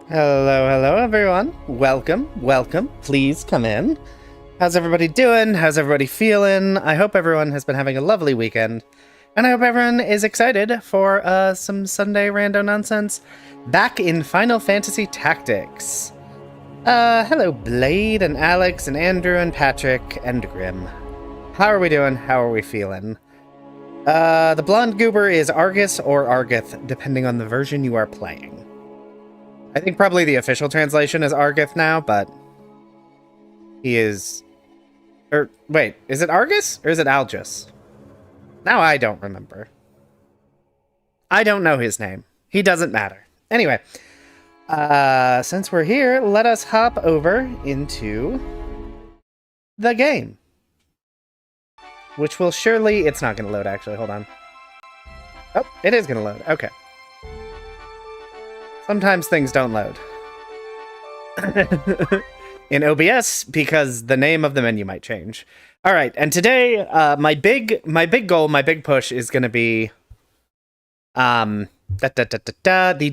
Hello everyone. Welcome. Please come in. How's everybody doing? How's everybody feeling? I hope everyone has been having a lovely weekend. And I hope everyone is excited for some Sunday rando nonsense back in Final Fantasy Tactics. Hello Blade and Alex and Andrew and Patrick and Grim. How are we doing? How are we feeling? The blonde goober is Argus or Argith, depending on the version you are playing. I think probably the official translation is Argith now, but he is... wait, is it Argus or is it Algus? Now I don't remember. I don't know his name. He doesn't matter. Anyway, since we're here, let us hop over into the game. Which will surely... It's not going to load, actually. Hold on. Oh, it is going to load. Okay. Sometimes things don't load. In OBS, because the name of the menu might change. All right, and today, my big goal, my big push is going to be the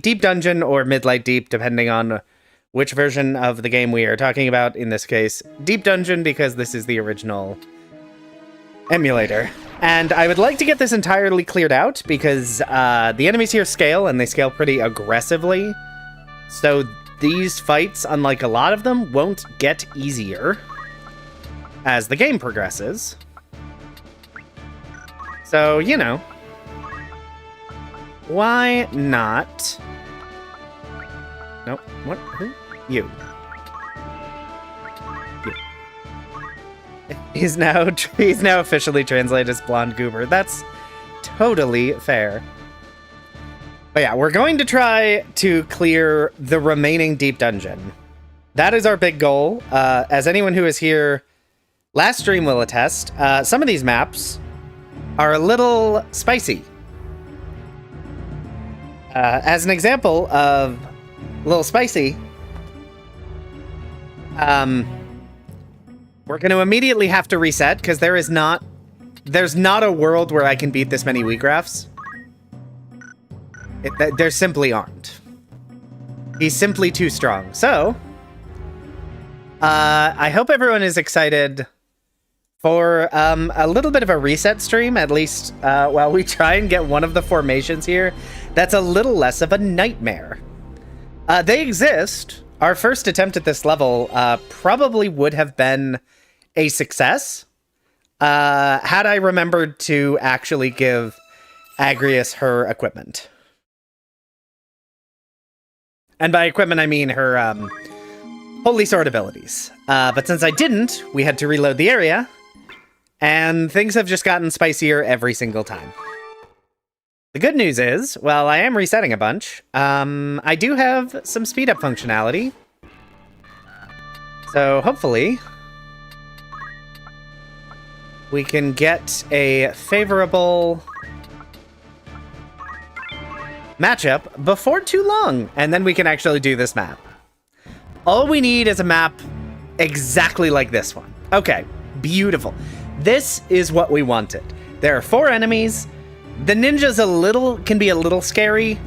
Deep Dungeon or Midlight Deep, depending on which version of the game we are talking about. In this case, Deep Dungeon, because this is the original emulator. And I would like to get this entirely cleared out, because the enemies here scale, and they scale pretty aggressively. So these fights, unlike a lot of them, won't get easier as the game progresses. So, you know, why not? Nope. What? Who? You. He's now officially translated as Blonde Goober. That's totally fair. But yeah, we're going to try to clear the remaining Deep Dungeon. That is our big goal. As anyone who is here last stream will attest, some of these maps are a little spicy. As an example of a little spicy, we're going to immediately have to reset, because there's not a world where I can beat this many Wheatgraphs. There simply aren't. He's simply too strong. So, I hope everyone is excited for a little bit of a reset stream, at least while we try and get one of the formations here that's a little less of a nightmare. They exist. Our first attempt at this level probably would have been a success had I remembered to actually give Agrias her equipment. And by equipment, I mean her Holy Sword abilities. But since I didn't, we had to reload the area, and things have just gotten spicier every single time. The good news is, while I am resetting a bunch, I do have some speed up functionality. So hopefully we can get a favorable matchup before too long, and then we can actually do this map. All we need is a map exactly like this one. Okay, beautiful. This is what we wanted. There are 4 enemies. The ninja's can be a little scary,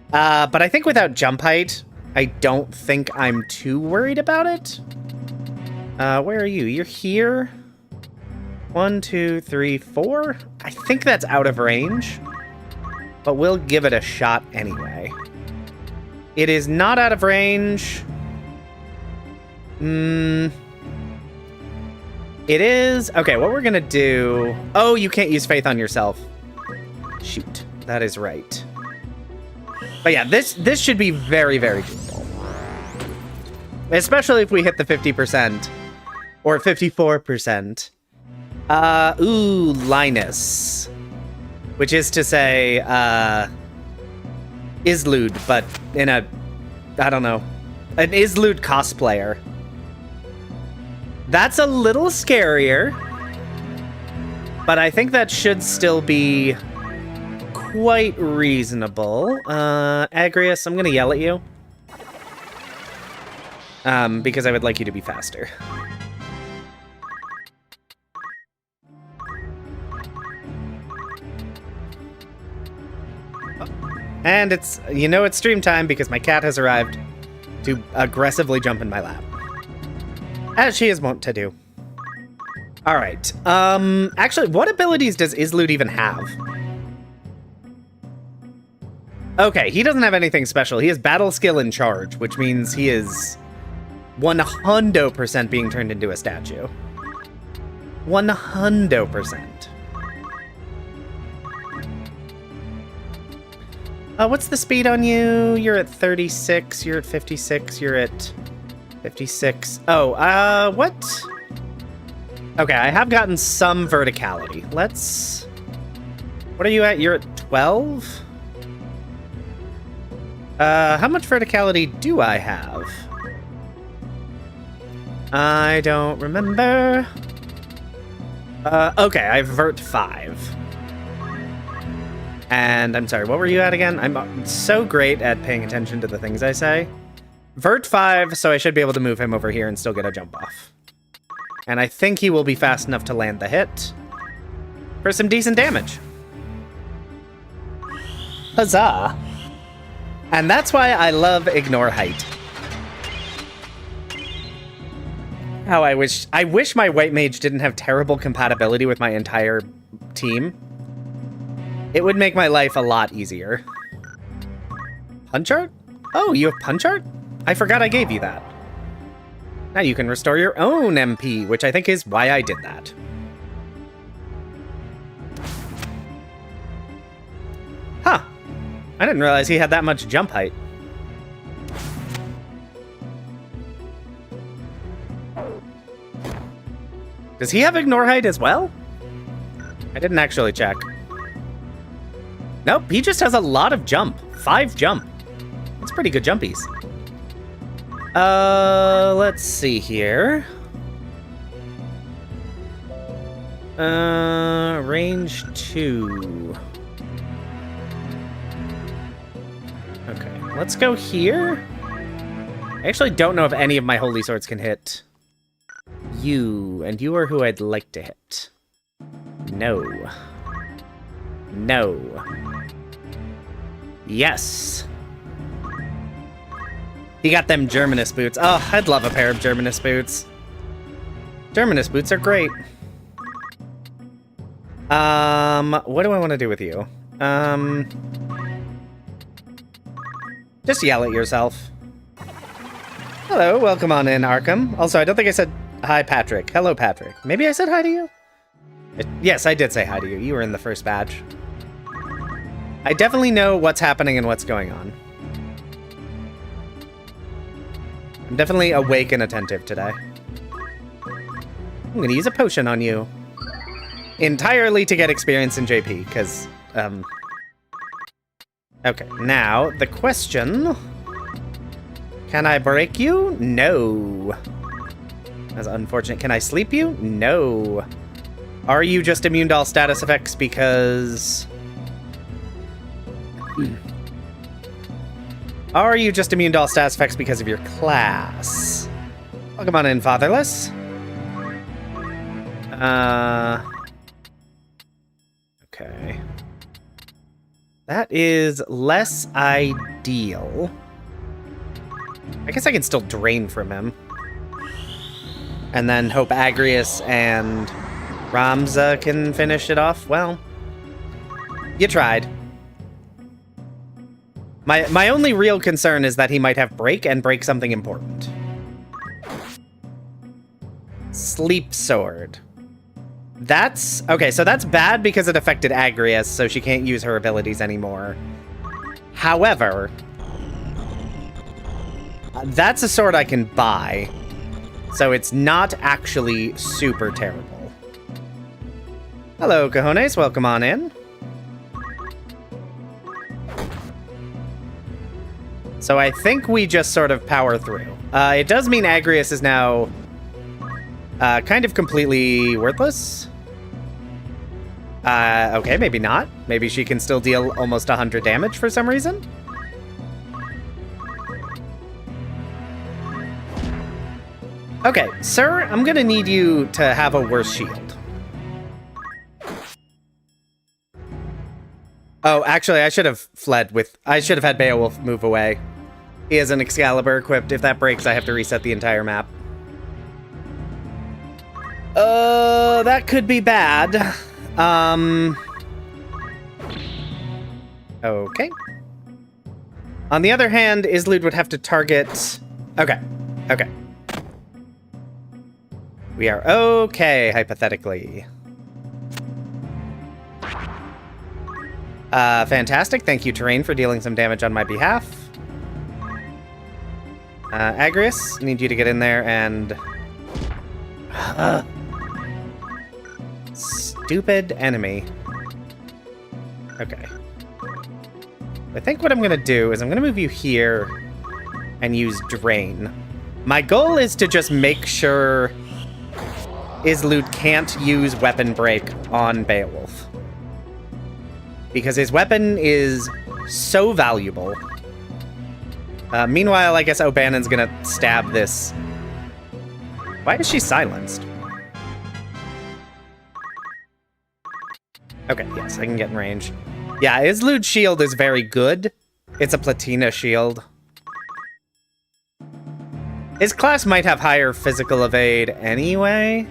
but I think without jump height, I don't think I'm too worried about it. Where are you? You're here? 1, 2, 3, 4? I think that's out of range, but we'll give it a shot anyway. It is not out of range. It is... Okay, what we're gonna do... Oh, you can't use Faith on yourself. Shoot, that is right. But yeah, this should be very, very doable. Especially if we hit the 50%. Or 54%. Ooh, Linus. Which is to say, Islude, but in a... I don't know. An Islude cosplayer. That's a little scarier. But I think that should still be quite reasonable. Agrias, I'm gonna yell at you. Because I would like you to be faster. And it's, it's stream time because my cat has arrived. to aggressively jump in my lap. As she is wont to do. Alright, actually, what abilities does Isloot even have? Okay, he doesn't have anything special. He has battle skill and charge, which means he is 100% being turned into a statue. 100%. What's the speed on you? You're at 36, you're at 56, you're at 56. Oh, what? Okay, I have gotten some verticality. Let's... What are you at? You're at 12? How much verticality do I have? I don't remember. Okay, I have vert 5. And I'm sorry, what were you at again? I'm so great at paying attention to the things I say. Vert 5, so I should be able to move him over here and still get a jump off. And I think he will be fast enough to land the hit for some decent damage. Huzzah! And that's why I love Ignore Height. How I wish my White Mage didn't have terrible compatibility with my entire team. It would make my life a lot easier. Punch Art? Oh, you have Punch Art? I forgot I gave you that. Now you can restore your own MP, which I think is why I did that. Huh. I didn't realize he had that much jump height. Does he have Ignore Height as well? I didn't actually check. Nope, he just has a lot of jump. 5 jump. That's pretty good jumpies. Let's see here. Range 2. Okay, let's go here. I actually don't know if any of my Holy Swords can hit you, and you are who I'd like to hit. No. No. Yes. He got them Germanus boots. Oh, I'd love a pair of Germanus boots. Germanus boots are great. What do I want to do with you? Just yell at yourself. Hello, welcome on in, Arkham. Also, I don't think I said hi, Patrick. Hello, Patrick. Maybe I said hi to you? Yes, I did say hi to you. You were in the first batch. I definitely know what's happening and what's going on. I'm definitely awake and attentive today. I'm gonna use a potion on you. Entirely to get experience in JP, because, Okay, now, the question... Can I break you? No. That's unfortunate. Can I sleep you? No. Are you just immune to all status effects because... Are you just immune to all status effects because of your class? Welcome on in, Fatherless. Okay. That is less ideal. I guess I can still drain from him. And then hope Agrius and Ramza can finish it off. Well, you tried. My only real concern is that he might have break and break something important. Sleep Sword. That's... Okay, so that's bad because it affected Agrius, so she can't use her abilities anymore. However, that's a sword I can buy, so it's not actually super terrible. Hello, Cojones. Welcome on in. So I think we just sort of power through. It does mean Agrius is now kind of completely worthless. Okay, maybe not. Maybe she can still deal almost 100 damage for some reason. Okay, sir, I'm gonna need you to have a worse shield. Oh, actually, I should have fled with... I should have had Beowulf move away. He has an Excalibur equipped. If that breaks, I have to reset the entire map. That could be bad. Okay. On the other hand, Islud would have to target... Okay. Okay. We are okay, hypothetically. Fantastic. Thank you, Terrain, for dealing some damage on my behalf. Agrius, I need you to get in there and... Stupid enemy. Okay. I think what I'm gonna do is I'm gonna move you here and use Drain. My goal is to just make sure Islud can't use Weapon Break on Beowulf. Because his weapon is so valuable. Meanwhile, I guess O'Bannon's gonna stab this. Why is she silenced? Okay, yes, I can get in range. Yeah, Islud's shield is very good. It's a Platina shield. His class might have higher physical evade anyway.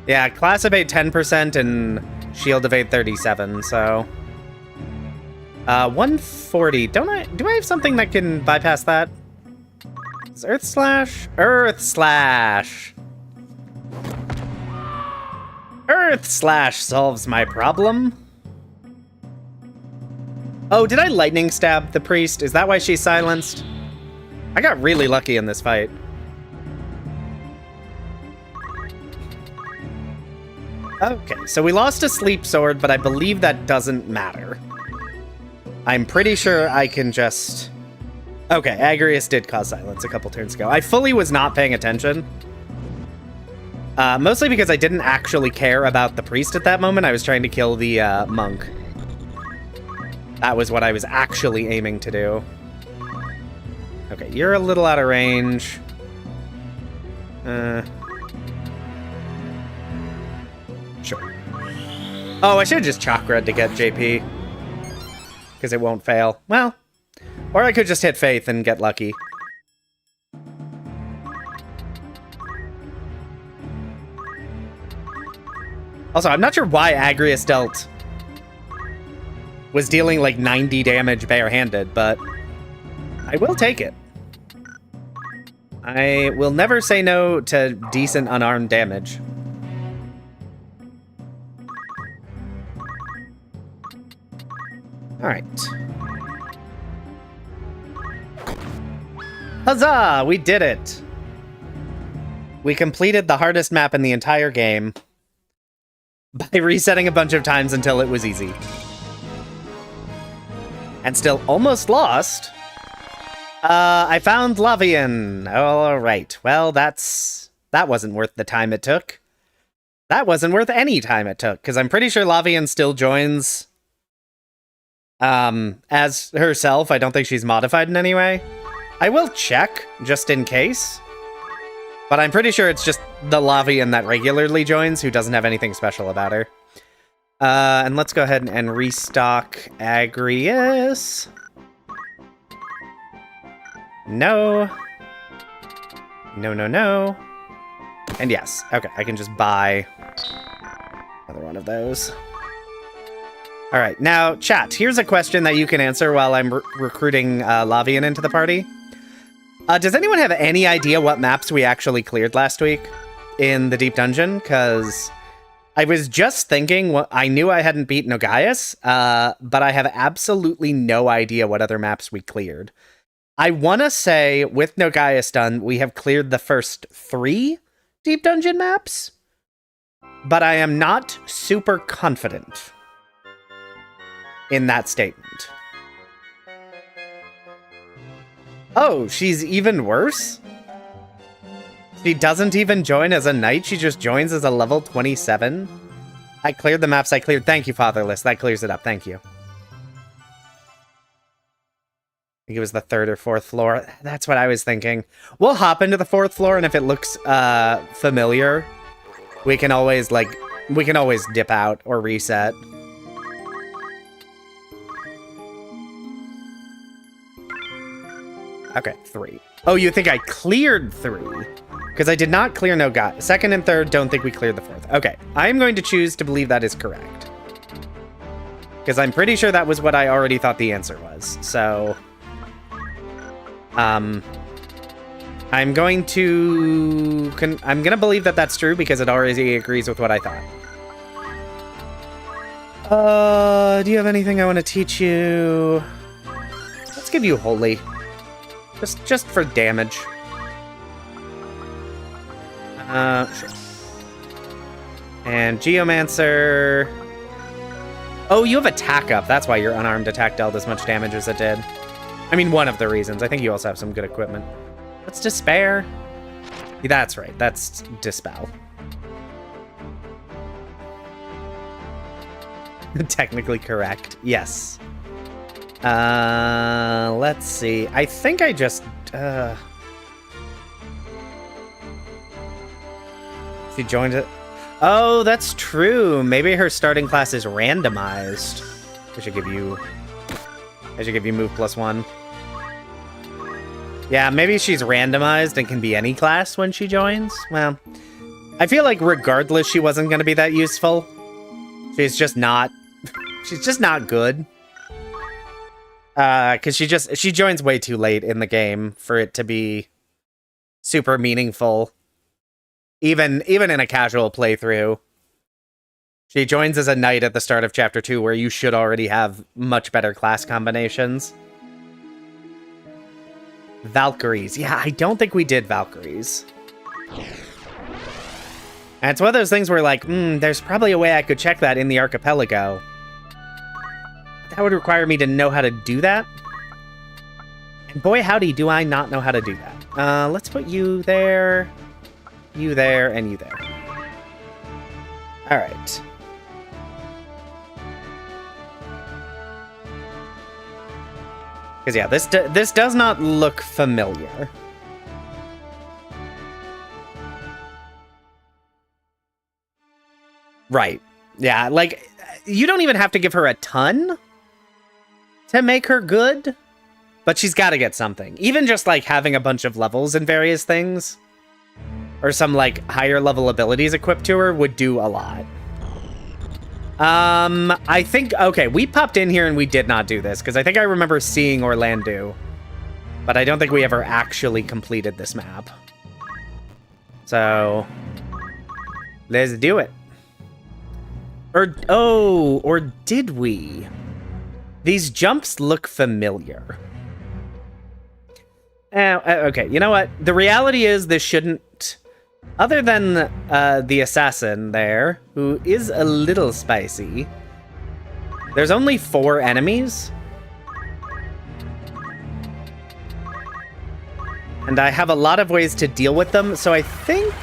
Yeah, class evade 10% and shield evade 37, so... 140. Do I have something that can bypass that? Is Earth Slash? Earth Slash! Earth Slash solves my problem. Oh, did I lightning stab the priest? Is that why she's silenced? I got really lucky in this fight. Okay, so we lost a sleep sword, but I believe that doesn't matter. I'm pretty sure I can just... Okay, Agrius did cause silence a couple turns ago. I fully was not paying attention. Mostly because I didn't actually care about the priest at that moment. I was trying to kill the monk. That was what I was actually aiming to do. Okay, you're a little out of range. Sure. Oh, I should have just chakra'd to get JP. Because it won't fail. Well, or I could just hit Faith and get lucky. Also, I'm not sure why Agrius was dealing like 90 damage barehanded, but I will take it. I will never say no to decent unarmed damage. Alright. Huzzah! We did it! We completed the hardest map in the entire game by resetting a bunch of times until it was easy. And still almost lost. I found Lavian. Alright, well, that wasn't worth the time it took. That wasn't worth any time it took, because I'm pretty sure Lavian still joins... as herself. I don't think she's modified in any way. I will check, just in case. But I'm pretty sure it's just the Lavian that regularly joins who doesn't have anything special about her. And let's go ahead and restock Agrius. No. No, no, no. And yes. Okay, I can just buy another one of those. All right, now, chat, here's a question that you can answer while I'm recruiting Lavian into the party. Does anyone have any idea what maps we actually cleared last week in the Deep Dungeon? Because I was just thinking, I knew I hadn't beat Nogaius, but I have absolutely no idea what other maps we cleared. I want to say, with Nogaius done, we have cleared the first 3 Deep Dungeon maps, but I am not super confident in that statement. Oh, she's even worse? She doesn't even join as a knight, she just joins as a level 27? I cleared the maps I cleared. Thank you, Fatherless. That clears it up. Thank you. I think it was the 3rd or 4th floor. That's what I was thinking. We'll hop into the 4th floor, and if it looks familiar, we can always dip out or reset. Okay, 3. Oh, you think I cleared 3? Because I did not clear no god. Second and third, don't think we cleared the 4th. Okay, I am going to choose to believe that is correct. Because I'm pretty sure that was what I already thought the answer was. So, I'm going to believe that that's true because it already agrees with what I thought. Do you have anything I want to teach you? Let's give you Holy. Just for damage. Sure. And Geomancer. Oh, you have attack up. That's why your unarmed attack dealt as much damage as it did. I mean, one of the reasons. I think you also have some good equipment. What's Despair? That's right. That's Dispel. Technically correct. Yes. Let's see. I think I just, she joined it. Oh, that's true. Maybe her starting class is randomized. I should give you move +1. Yeah, maybe she's randomized and can be any class when she joins. Well, I feel like regardless, she wasn't going to be that useful. She's just not good. Because she joins way too late in the game for it to be super meaningful. Even in a casual playthrough. She joins as a knight at the start of Chapter 2, where you should already have much better class combinations. Valkyries. Yeah, I don't think we did Valkyries. And it's one of those things where, like, there's probably a way I could check that in the archipelago. That would require me to know how to do that. And boy, howdy, do I not know how to do that. Let's put you there, and you there. All right. Because, yeah, this does not look familiar. Right. Yeah, like, you don't even have to give her a ton to make her good, but she's got to get something. Even just, like, having a bunch of levels in various things, or some, like, higher level abilities equipped to her would do a lot. I think, okay, we popped in here and we did not do this, because I think I remember seeing Orlando, but I don't think we ever actually completed this map. So, let's do it. Or did we? These jumps look familiar. Okay, you know what? The reality is this shouldn't... Other than the assassin there, who is a little spicy, there's only 4 enemies. And I have a lot of ways to deal with them, so I think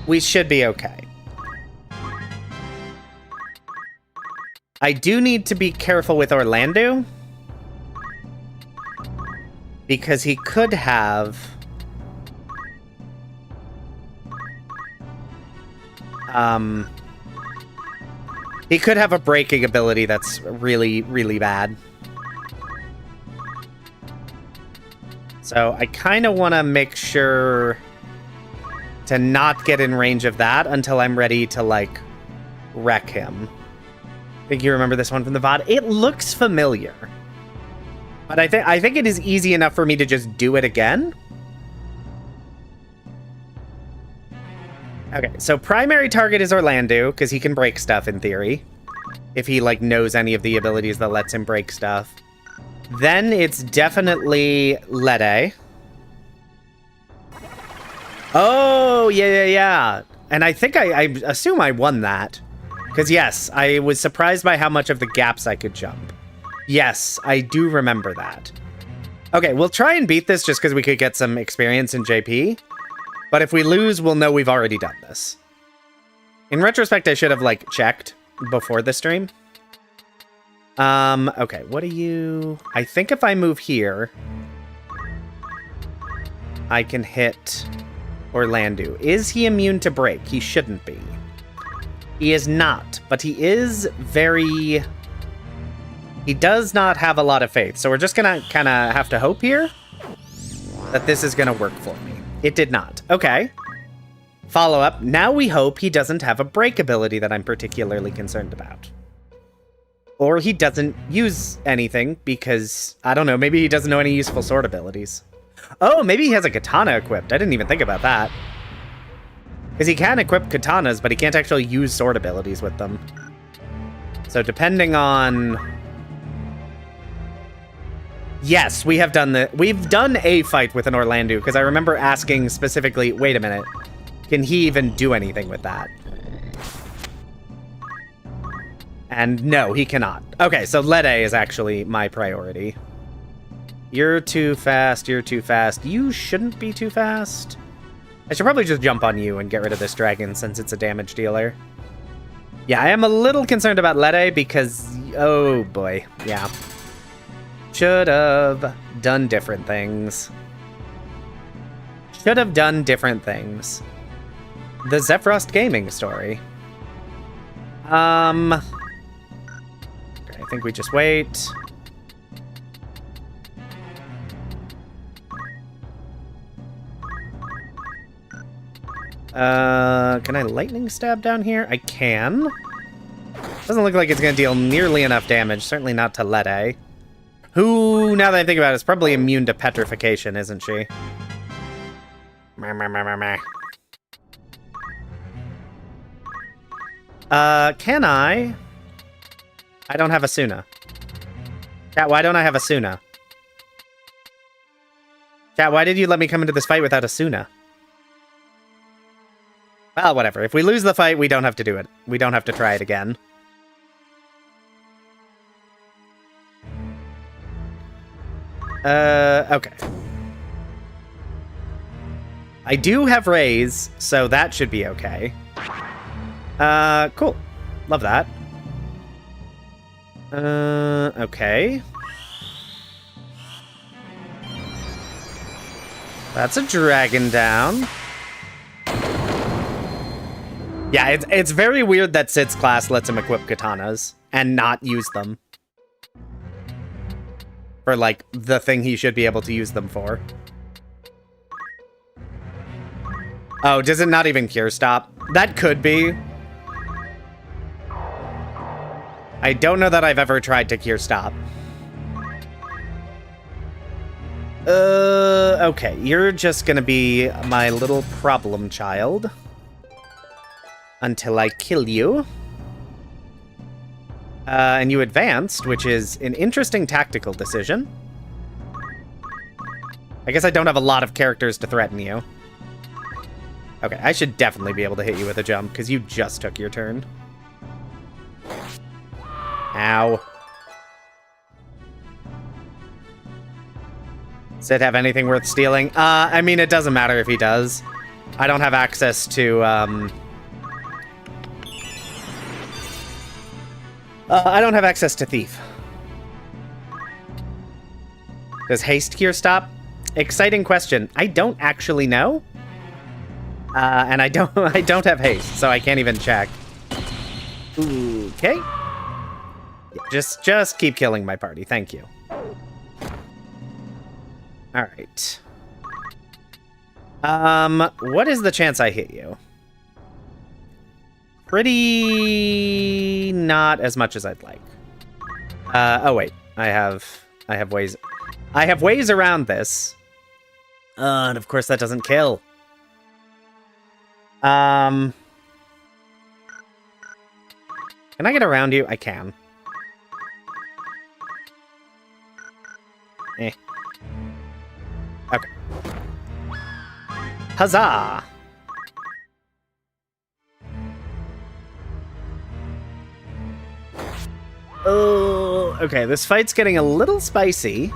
we should be okay. I do need to be careful with Orlando, because he could have... he could have a breaking ability that's really, really bad. So I kind of want to make sure to not get in range of that until I'm ready to, like, wreck him. I think you remember this one from the VOD. It looks familiar. But I think it is easy enough for me to just do it again. Okay, so primary target is Orlando, because he can break stuff in theory. If he, like, knows any of the abilities that lets him break stuff. Then it's definitely Lede. Oh, yeah. And I think I assume I won that. Because, yes, I was surprised by how much of the gaps I could jump. Yes, I do remember that. Okay, we'll try and beat this just because we could get some experience in JP. But if we lose, we'll know we've already done this. In retrospect, I should have, like, checked before the stream. Okay, what do you... I think if I move here, I can hit Orlando. Is he immune to break? He shouldn't be. He is not, but he is very... He does not have a lot of faith, so we're just gonna kind of have to hope here. that this is going to work for me. It did not. Okay. Follow-up. Now we hope he doesn't have a break ability that I'm particularly concerned about. Or he doesn't use anything because, I don't know, maybe he doesn't know any useful sword abilities. Oh, maybe he has a katana equipped. I didn't even think about that. Because he can equip katanas, but he can't actually use sword abilities with them. So depending on... Yes, we've done a fight with an Orlandu, because I remember asking specifically, wait a minute, can he even do anything with that? And no, he cannot. Okay, so Lede is actually my priority. You're too fast, you're too fast. You shouldn't be too fast. I should probably just jump on you and get rid of this dragon since it's a damage dealer. Yeah, I am a little concerned about Lede because, oh boy, yeah. Should have done different things. Should have done different things. The Zephyrost Gaming story. Okay, I think we just wait. Can I lightning stab down here? I can. Doesn't look like it's gonna deal nearly enough damage. Certainly not to Lede. Who, now that I think about it, is probably immune to petrification, isn't she? Can I? I don't have a Suna. Chat, why don't I have a Suna? Chat, why did you let me come into this fight without a Suna? Well, whatever. If we lose the fight, we don't have to do it. We don't have to try it again. Okay. I do have Raise, so that should be okay. Cool. Love that. Okay. That's a dragon down. Yeah, it's very weird that Sid's class lets him equip katanas and not use them. For, like, the thing he should be able to use them for. Oh, does it not even cure stop? That could be. I don't know that I've ever tried to cure stop. Okay, you're just gonna be my little problem child. Until I kill you. And you advanced, which is an interesting tactical decision. I guess I don't have a lot of characters to threaten you. Okay, I should definitely be able to hit you with a jump, because you just took your turn. Ow. Does it have anything worth stealing? I mean, it doesn't matter if he does. I don't have access to, I don't have access to Thief. Does haste cure stop? Exciting question. I don't actually know. And I don't have haste, so I can't even check. Okay. Just keep killing my party. Thank you. All right. What is the chance I hit you? Pretty not as much as I'd like. Oh wait, I have ways around this. And of course that doesn't kill. Can I get around you? I can. Okay. Huzzah! Oh, okay, this fight's getting a little spicy.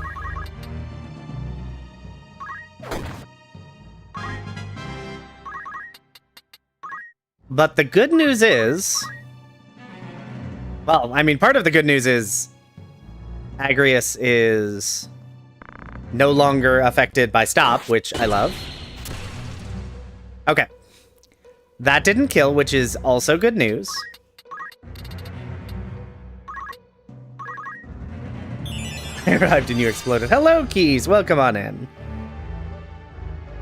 But the good news is... Well, I mean, part of the good news is... Agrius is... no longer affected by stop, which I love. Okay. That didn't kill, which is also good news. I arrived and you exploded. Hello, Keys. Welcome on in.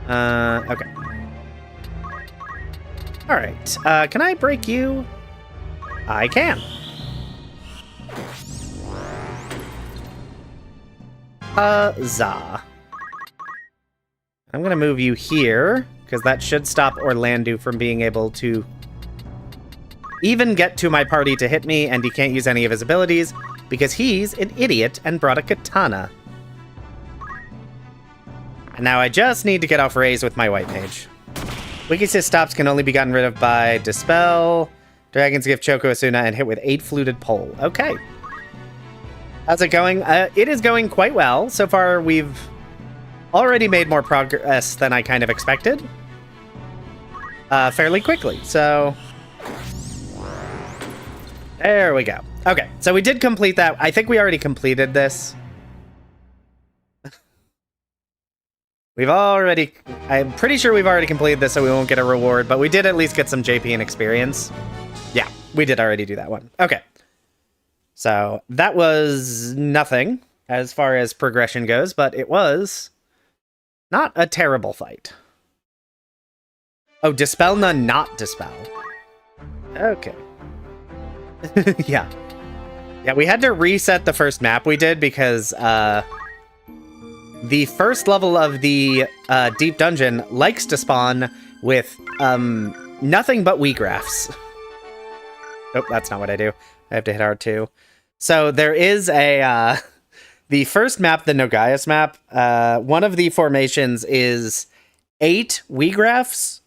Okay. Alright, can I break you? I can. Huzzah. I'm gonna move you here, because that should stop Orlando from being able to even get to my party to hit me, and he can't use any of his abilities, because he's an idiot and brought a katana. And now I just need to get off Raise with my white mage. Wikisys stops can only be gotten rid of by Dispel, Dragon's Gift, Choco Asuna, and hit with 8 Fluted Pole. Okay. How's it going? It is going quite well. So far, we've already made more progress than I kind of expected. Fairly quickly, so... There we go. Okay, so we did complete that. I think we already completed this. I'm pretty sure we've already completed this, so we won't get a reward, but we did at least get some JP and experience. Yeah, we did already do that one. Okay. So that was nothing as far as progression goes, but it was not a terrible fight. Oh, Dispel None, not Dispel. Okay. Yeah. Yeah, we had to reset the first map we did because the first level of the Deep Dungeon likes to spawn with nothing but Wheatgraphs. Oh, that's not what I do. I have to hit R2. So there is a... the first map, the Nogaius map, one of the formations is 8 Wheatgraphs.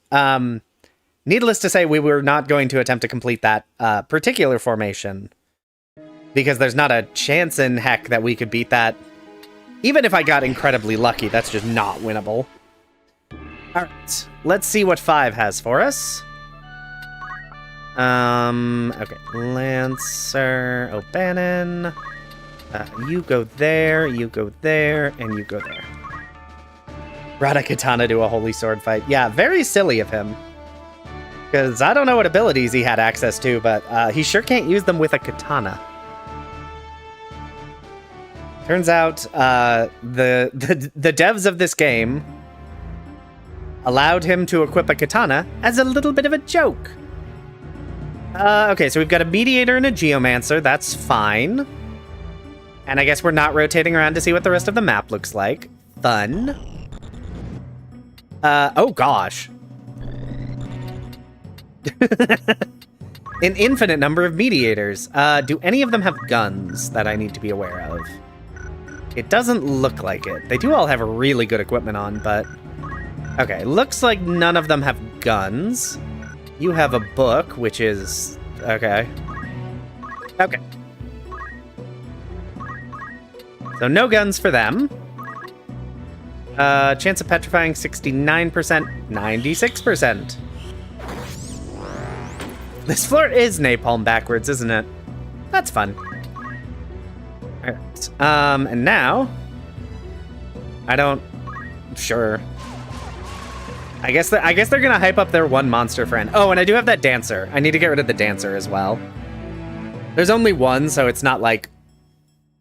Needless to say, we were not going to attempt to complete that particular formation. Because there's not a chance in heck that we could beat that. Even if I got incredibly lucky, that's just not winnable. Alright, let's see what 5 has for us. Okay, Lancer, O'Bannon. You go there, and you go there. Brought a katana to a holy sword fight. Yeah, very silly of him. Because I don't know what abilities he had access to, but he sure can't use them with a katana. Turns out, the devs of this game allowed him to equip a katana as a little bit of a joke. Okay, so we've got a Mediator and a Geomancer. That's fine. And I guess we're not rotating around to see what the rest of the map looks like. Fun. Oh gosh. An infinite number of Mediators. Do any of them have guns that I need to be aware of? It doesn't look like it. They do all have really good equipment on, but... Okay, looks like none of them have guns. You have a book, which is... Okay. Okay. So no guns for them. Chance of petrifying 69%, 96%. This floor is napalm backwards, isn't it? That's fun. Alright. And now... Sure. I guess they're gonna hype up their one monster friend. Oh, and I do have that dancer. I need to get rid of the dancer as well. There's only one, so it's not, like,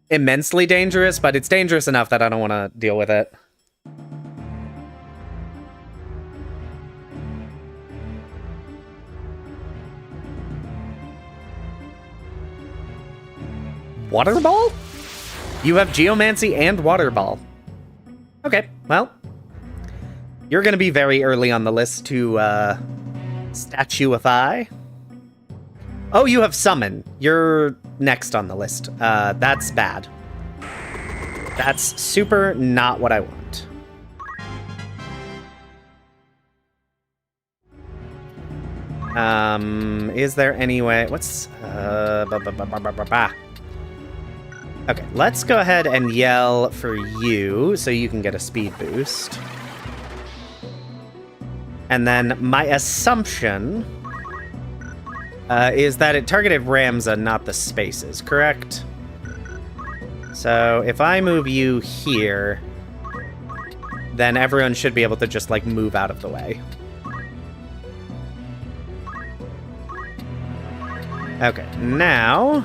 immensely dangerous, but it's dangerous enough that I don't want to deal with it. Water Ball? You have Geomancy and Water Ball. Okay, well... You're gonna be very early on the list to, statuify. Oh, you have Summon. You're next on the list. That's bad. That's super not what I want. Is there any way... What's... Okay, let's go ahead and yell for you, so you can get a speed boost. And then my assumption is that it targeted Ramza, not the spaces, correct? So if I move you here, then everyone should be able to just, like, move out of the way. Okay, now...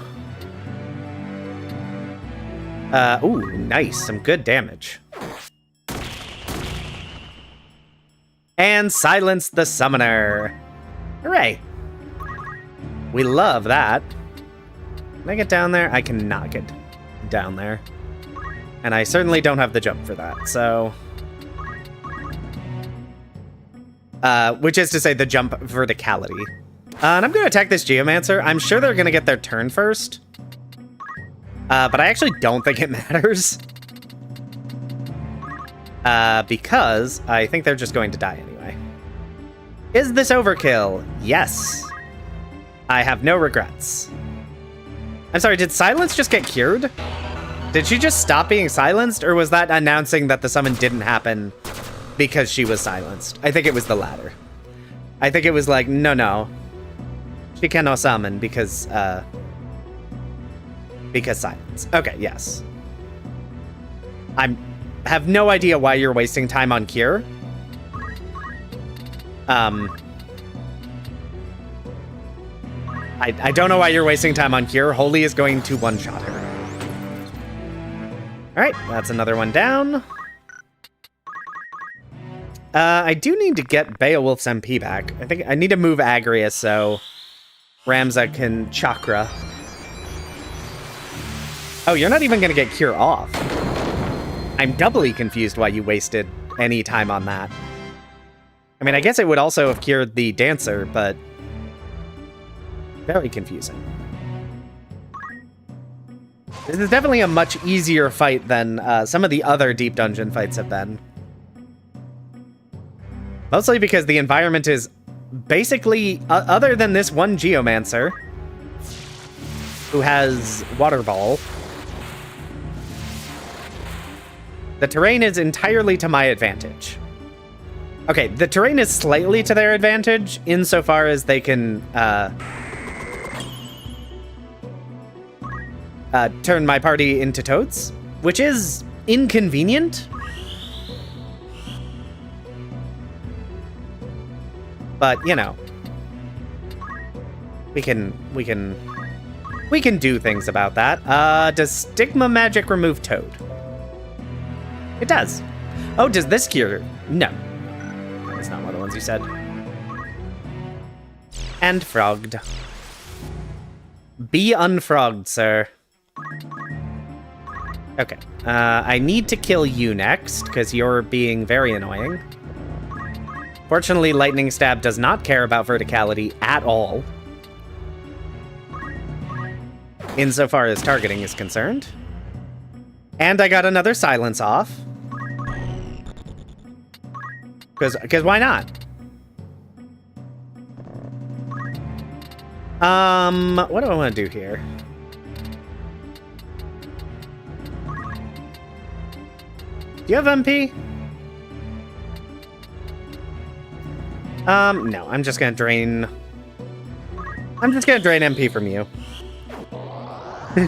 ooh, nice, some good damage. And silence the summoner. Hooray. We love that. Can I get down there? I cannot get down there. And I certainly don't have the jump for that, so... which is to say the jump verticality. And I'm going to attack this Geomancer. I'm sure they're going to get their turn first. But I actually don't think it matters. Because I think they're just going to die anyway. Is this overkill? Yes. I have no regrets. I'm sorry, did Silence just get cured? Did she just stop being silenced, or was that announcing that the summon didn't happen because she was silenced? I think it was the latter. I think it was like, no. She cannot summon because silence. Okay, yes. I have no idea why you're wasting time on Cure. I don't know why you're wasting time on Cure. Holy is going to one-shot her. Alright, that's another one down. I do need to get Beowulf's MP back. I think I need to move Agrius so Ramza can chakra. Oh, you're not even going to get Cure off. I'm doubly confused why you wasted any time on that. I mean, I guess it would also have cured the Dancer, but... very confusing. This is definitely a much easier fight than some of the other Deep Dungeon fights have been. Mostly because the environment is basically, other than this one Geomancer, who has Water Ball, the terrain is entirely to my advantage. Okay, the terrain is slightly to their advantage, insofar as they can, turn my party into toads, which is inconvenient. But, you know, we can do things about that. Does Stigma Magic remove Toad? It does. Oh, does this cure? No. That's not one of the ones you said. And frogged. Be unfrogged, sir. Okay. I need to kill you next, because you're being very annoying. Fortunately, Lightning Stab does not care about verticality at all, insofar as targeting is concerned. And I got another silence off. Because why not? What do I want to do here? Do you have MP? No, I'm just gonna drain... I'm just gonna drain MP from you.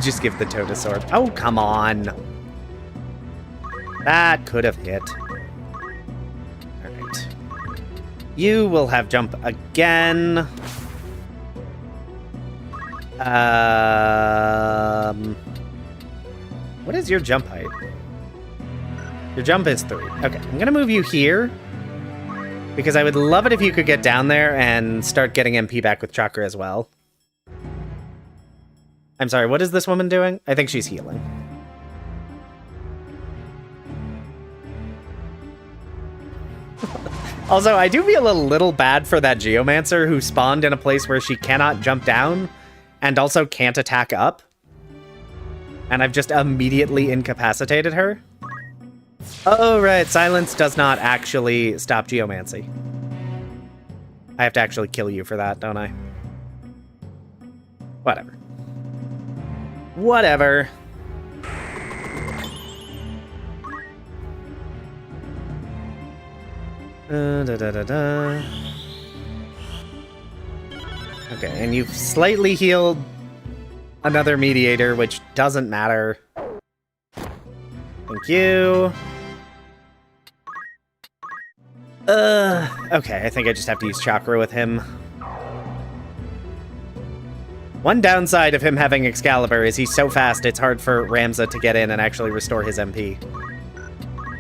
Just give the Toad a sword. Oh, come on. That could have hit. Alright. You will have jump again. What is your jump height? Your jump is 3. Okay, I'm gonna move you here, because I would love it if you could get down there and start getting MP back with Chakra as well. I'm sorry, what is this woman doing? I think she's healing. Also, I do feel a little bad for that Geomancer who spawned in a place where she cannot jump down and also can't attack up. And I've just immediately incapacitated her. Oh, right. Silence does not actually stop Geomancy. I have to actually kill you for that, don't I? Whatever. Whatever. Okay, and you've slightly healed another mediator, which doesn't matter. Thank you. Okay, I think I just have to use Chakra with him. One downside of him having Excalibur is he's so fast it's hard for Ramza to get in and actually restore his MP.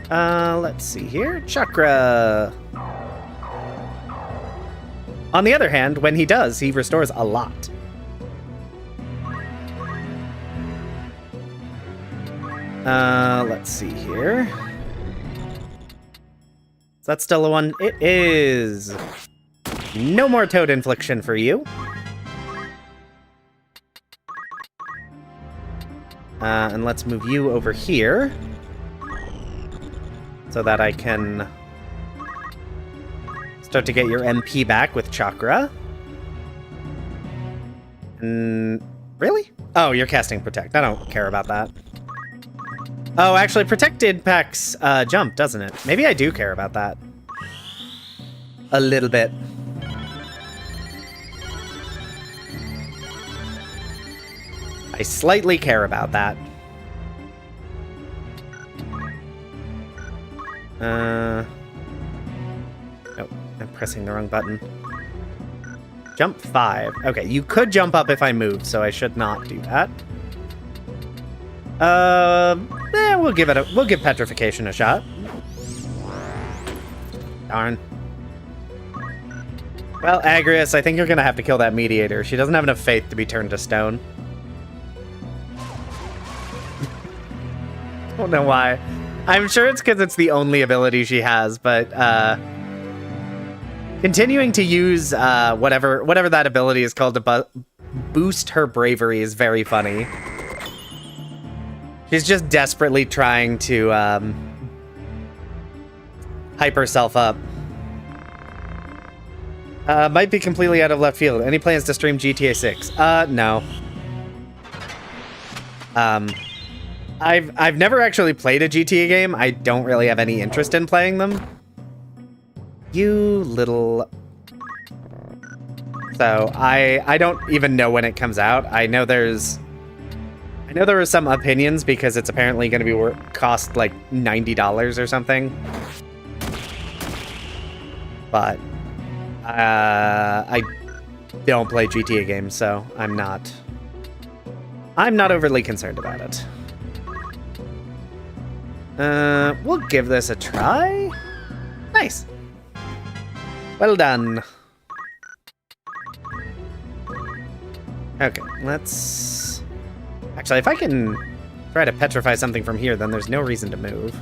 Let's see here. Chakra. On the other hand, when he does, he restores a lot. Let's see here. Is that still a one? It is. No more toad infliction for you. And let's move you over here so that I can start to get your MP back with Chakra. Really? Oh, you're casting Protect. I don't care about that. Oh, actually, Protect did Pack's jump, doesn't it? Maybe I do care about that. A little bit. I slightly care about that. Oh, I'm pressing the wrong button. Jump 5. Okay, you could jump up if I move, so I should not do that. We'll give Petrification a shot. Darn. Well, Agrius, I think you're gonna have to kill that Mediator. She doesn't have enough faith to be turned to stone. Don't know why. I'm sure it's because it's the only ability she has, but continuing to use whatever that ability is called to boost her bravery is very funny. She's just desperately trying to hype herself up. Might be completely out of left field. Any plans to stream GTA 6? No. I've never actually played a GTA game. I don't really have any interest in playing them. You little... So, I don't even know when it comes out. I know there are some opinions because it's apparently going to be cost like $90 or something. But I don't play GTA games, so I'm not overly concerned about it. We'll give this a try. Nice. Well done. Okay, let's... Actually, if I can try to petrify something from here, then there's no reason to move.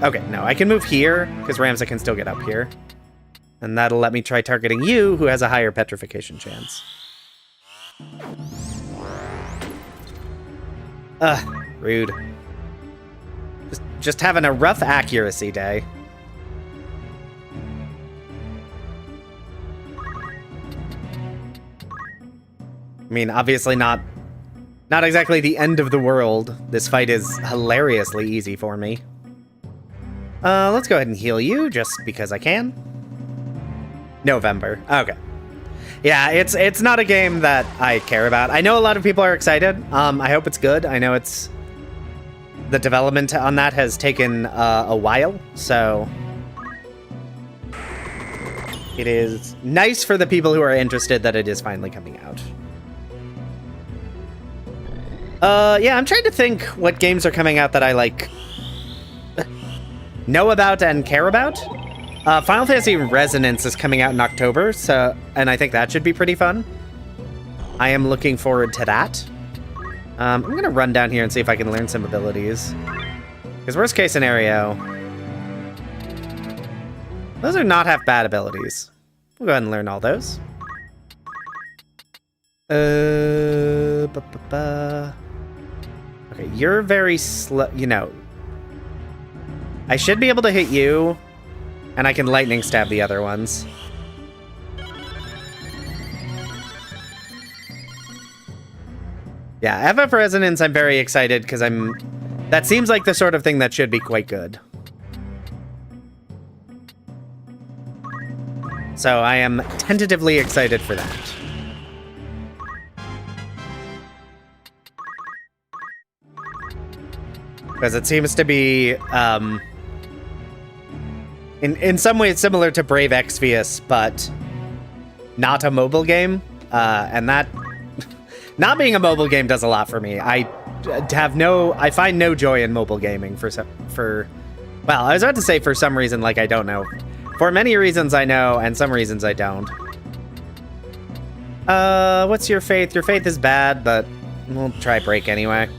Okay, no, I can move here, because Ramza can still get up here. And that'll let me try targeting you, who has a higher petrification chance. Rude. Just having a rough accuracy day. I mean, obviously not exactly the end of the world. This fight is hilariously easy for me. Let's go ahead and heal you, just because I can. November. Okay. Yeah, it's not a game that I care about. I know a lot of people are excited. I hope it's good. I know the development on that has taken a while, so it is nice for the people who are interested that it is finally coming out. Yeah, I'm trying to think what games are coming out that I, like, know about and care about. Final Fantasy Resonance is coming out in October, and I think that should be pretty fun. I am looking forward to that. I'm going to run down here and see if I can learn some abilities. Because worst case scenario, those are not half bad abilities. We'll go ahead and learn all those. Okay, you're very slow, you know. I should be able to hit you, and I can lightning stab the other ones. Yeah, FF Resonance, I'm very excited, because that seems like the sort of thing that should be quite good. So I am tentatively excited for that. Because it seems to be, in some ways similar to Brave Exvius, but not a mobile game. And that Not being a mobile game does a lot for me. I find no joy in mobile gaming well, I was about to say for some reason, like I don't know. For many reasons I know, and some reasons I don't. What's your faith? Your faith is bad, but we'll try break anyway.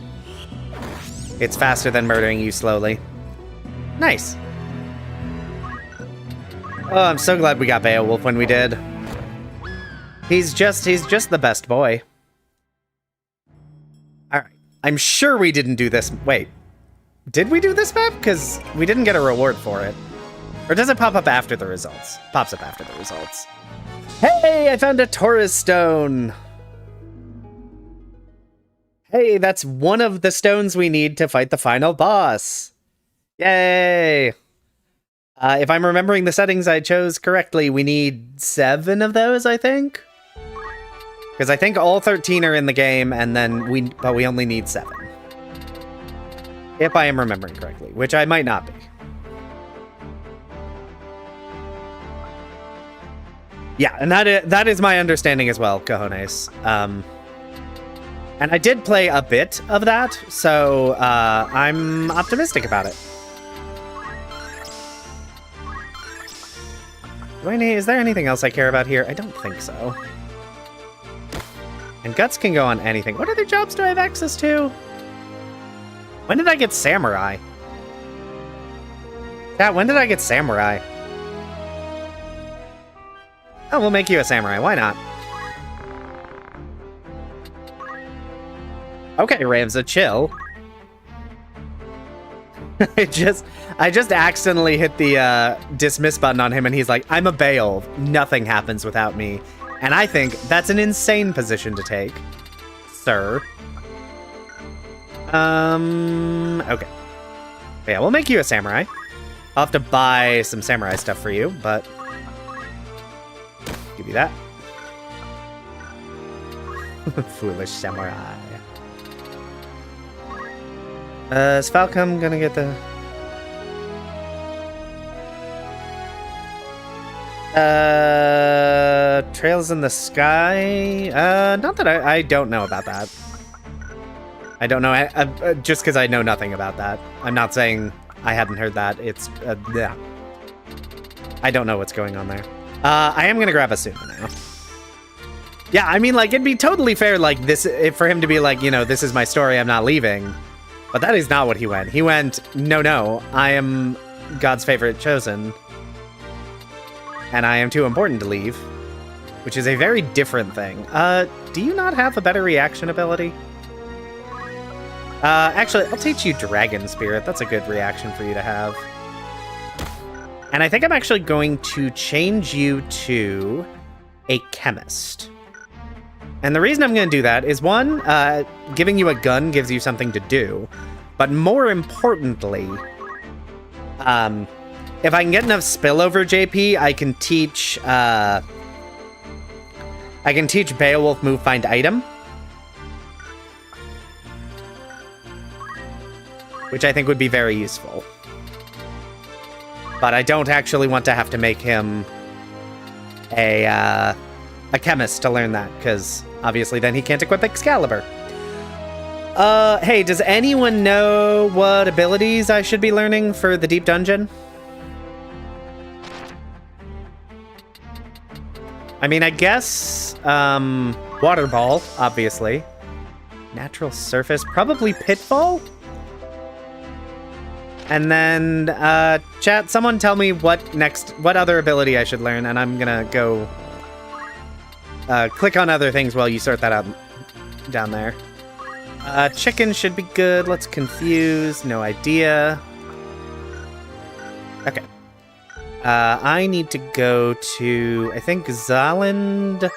It's faster than murdering you slowly. Nice. Oh, I'm so glad we got Beowulf when we did. He's just the best boy. Alright. I'm sure we didn't do this. Wait. Did we do this map? Because we didn't get a reward for it. Or does it pop up after the results? Pops up after the results. Hey, I found a Taurus stone. Hey, that's one of the stones we need to fight the final boss. Yay. If I'm remembering the settings I chose correctly, we need 7 of those, I think. Because I think all 13 are in the game, and then but we only need 7. If I am remembering correctly, which I might not be. Yeah, and that is my understanding as well, cojones. And I did play a bit of that, so I'm optimistic about it. Is there anything else I care about here? I don't think so. And guts can go on anything. What other jobs do I have access to? When did I get samurai? Chat, when did I get samurai? Oh, we'll make you a samurai. Why not? Okay, Ramza, chill. I just accidentally hit the dismiss button on him, and he's like, I'm a Beowulf. Nothing happens without me. And I think that's an insane position to take, sir. Okay. Yeah, we'll make you a samurai. I'll have to buy some samurai stuff for you, but... give you that. Foolish samurai. Is Falcom gonna get the... Trails in the Sky? Not that I don't know about that. I don't know, just because I know nothing about that. I'm not saying I hadn't heard that. It's, yeah. I don't know what's going on there. I am gonna grab a suit now. Yeah, I mean, like, it'd be totally fair, like, this, for him to be like, you know, this is my story, I'm not leaving. But that is not what he went. He went, no, I am God's favorite chosen. And I am too important to leave. Which is a very different thing. Do you not have a better reaction ability? Actually, I'll teach you Dragon Spirit. That's a good reaction for you to have. And I think I'm actually going to change you to a Chemist. And the reason I'm going to do that is, one, giving you a gun gives you something to do. But more importantly, if I can get enough spillover JP, I can teach Beowulf move find item. Which I think would be very useful. But I don't actually want to have to make him a chemist to learn that, because obviously then he can't equip Excalibur. Hey, does anyone know what abilities I should be learning for the Deep Dungeon? I mean, I guess, Water Ball, obviously. Natural Surface, probably Pitfall? And then, chat, someone tell me what other ability I should learn, and I'm gonna go click on other things while you sort that out down there. Chicken should be good. Let's confuse. No idea. Okay. I need to go to, I think, Zaland.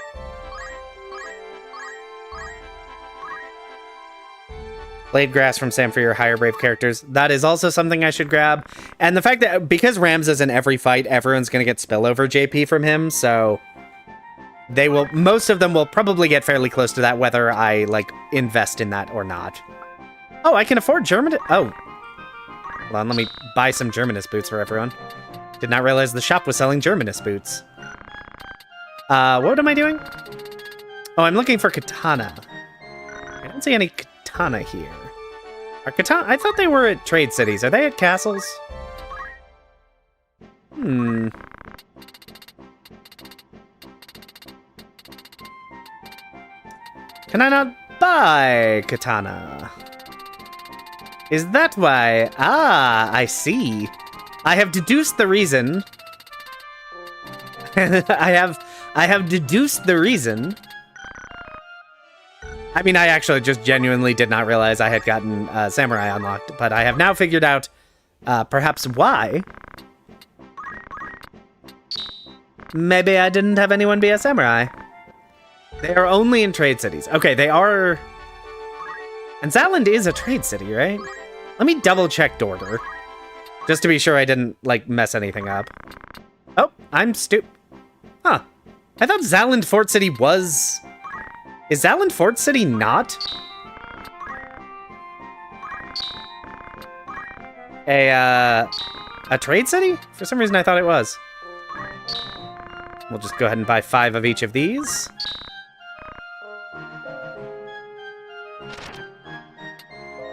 Blade Grass from Sam for your higher brave characters. That is also something I should grab. And the fact that, because Ramza's in every fight, everyone's going to get spillover JP from him, so most of them will probably get fairly close to that, whether I, like, invest in that or not. Oh, I can afford German. Oh. Hold on, let me buy some Germanist boots for everyone. Did not realize the shop was selling Germanist boots. What am I doing? Oh, I'm looking for katana. don't see any katana here. Are katana? I thought they were at trade cities. Are they at castles? Hmm. Can I not buy katana? Is that why? Ah, I see. I have deduced the reason. I have deduced the reason. I mean, I actually just genuinely did not realize I had gotten Samurai unlocked, but I have now figured out perhaps why. Maybe I didn't have anyone be a Samurai. They are only in trade cities. Okay, they are... And Zaland is a trade city, right? Let me double check Dorder. Just to be sure I didn't, like, mess anything up. Oh, I'm Huh. I thought Zaland Fort City was... Is Zaland Fort City not a trade city? For some reason I thought it was. We'll just go ahead and buy 5 of each of these.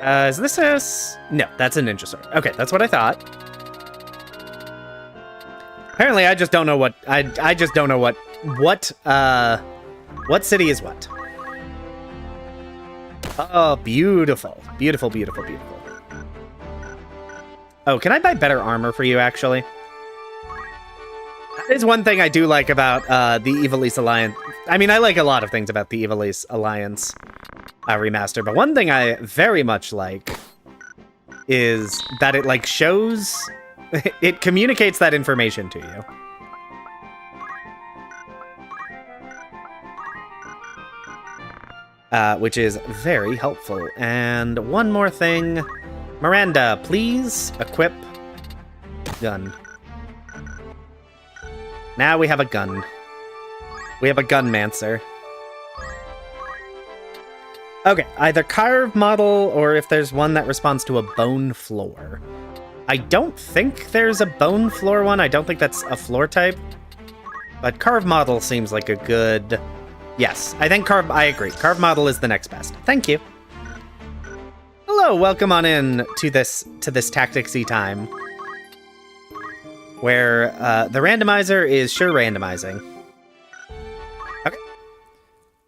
Is this No, that's a ninja sword. Okay, that's what I thought. Apparently, I just don't know what... I just don't know what city is what. Oh, beautiful. Beautiful, beautiful, beautiful. Oh, can I buy better armor for you, actually? That is one thing I do like about the Evil East Alliance. I mean, I like a lot of things about the Evil East Alliance remaster, but one thing I very much like is that it, like, shows... it communicates that information to you. Which is very helpful. And one more thing. Miranda, please equip gun. Now we have a gun. We have a gunmancer. Okay, either carved model or if there's one that responds to a bone floor. I don't think there's a bone floor one. I don't think that's a floor type. But carved model seems like a good... Yes, I think I agree. Carved model is the next best. Thank you. Hello, welcome on in to this tactics-y time. Where the randomizer is sure randomizing. Okay.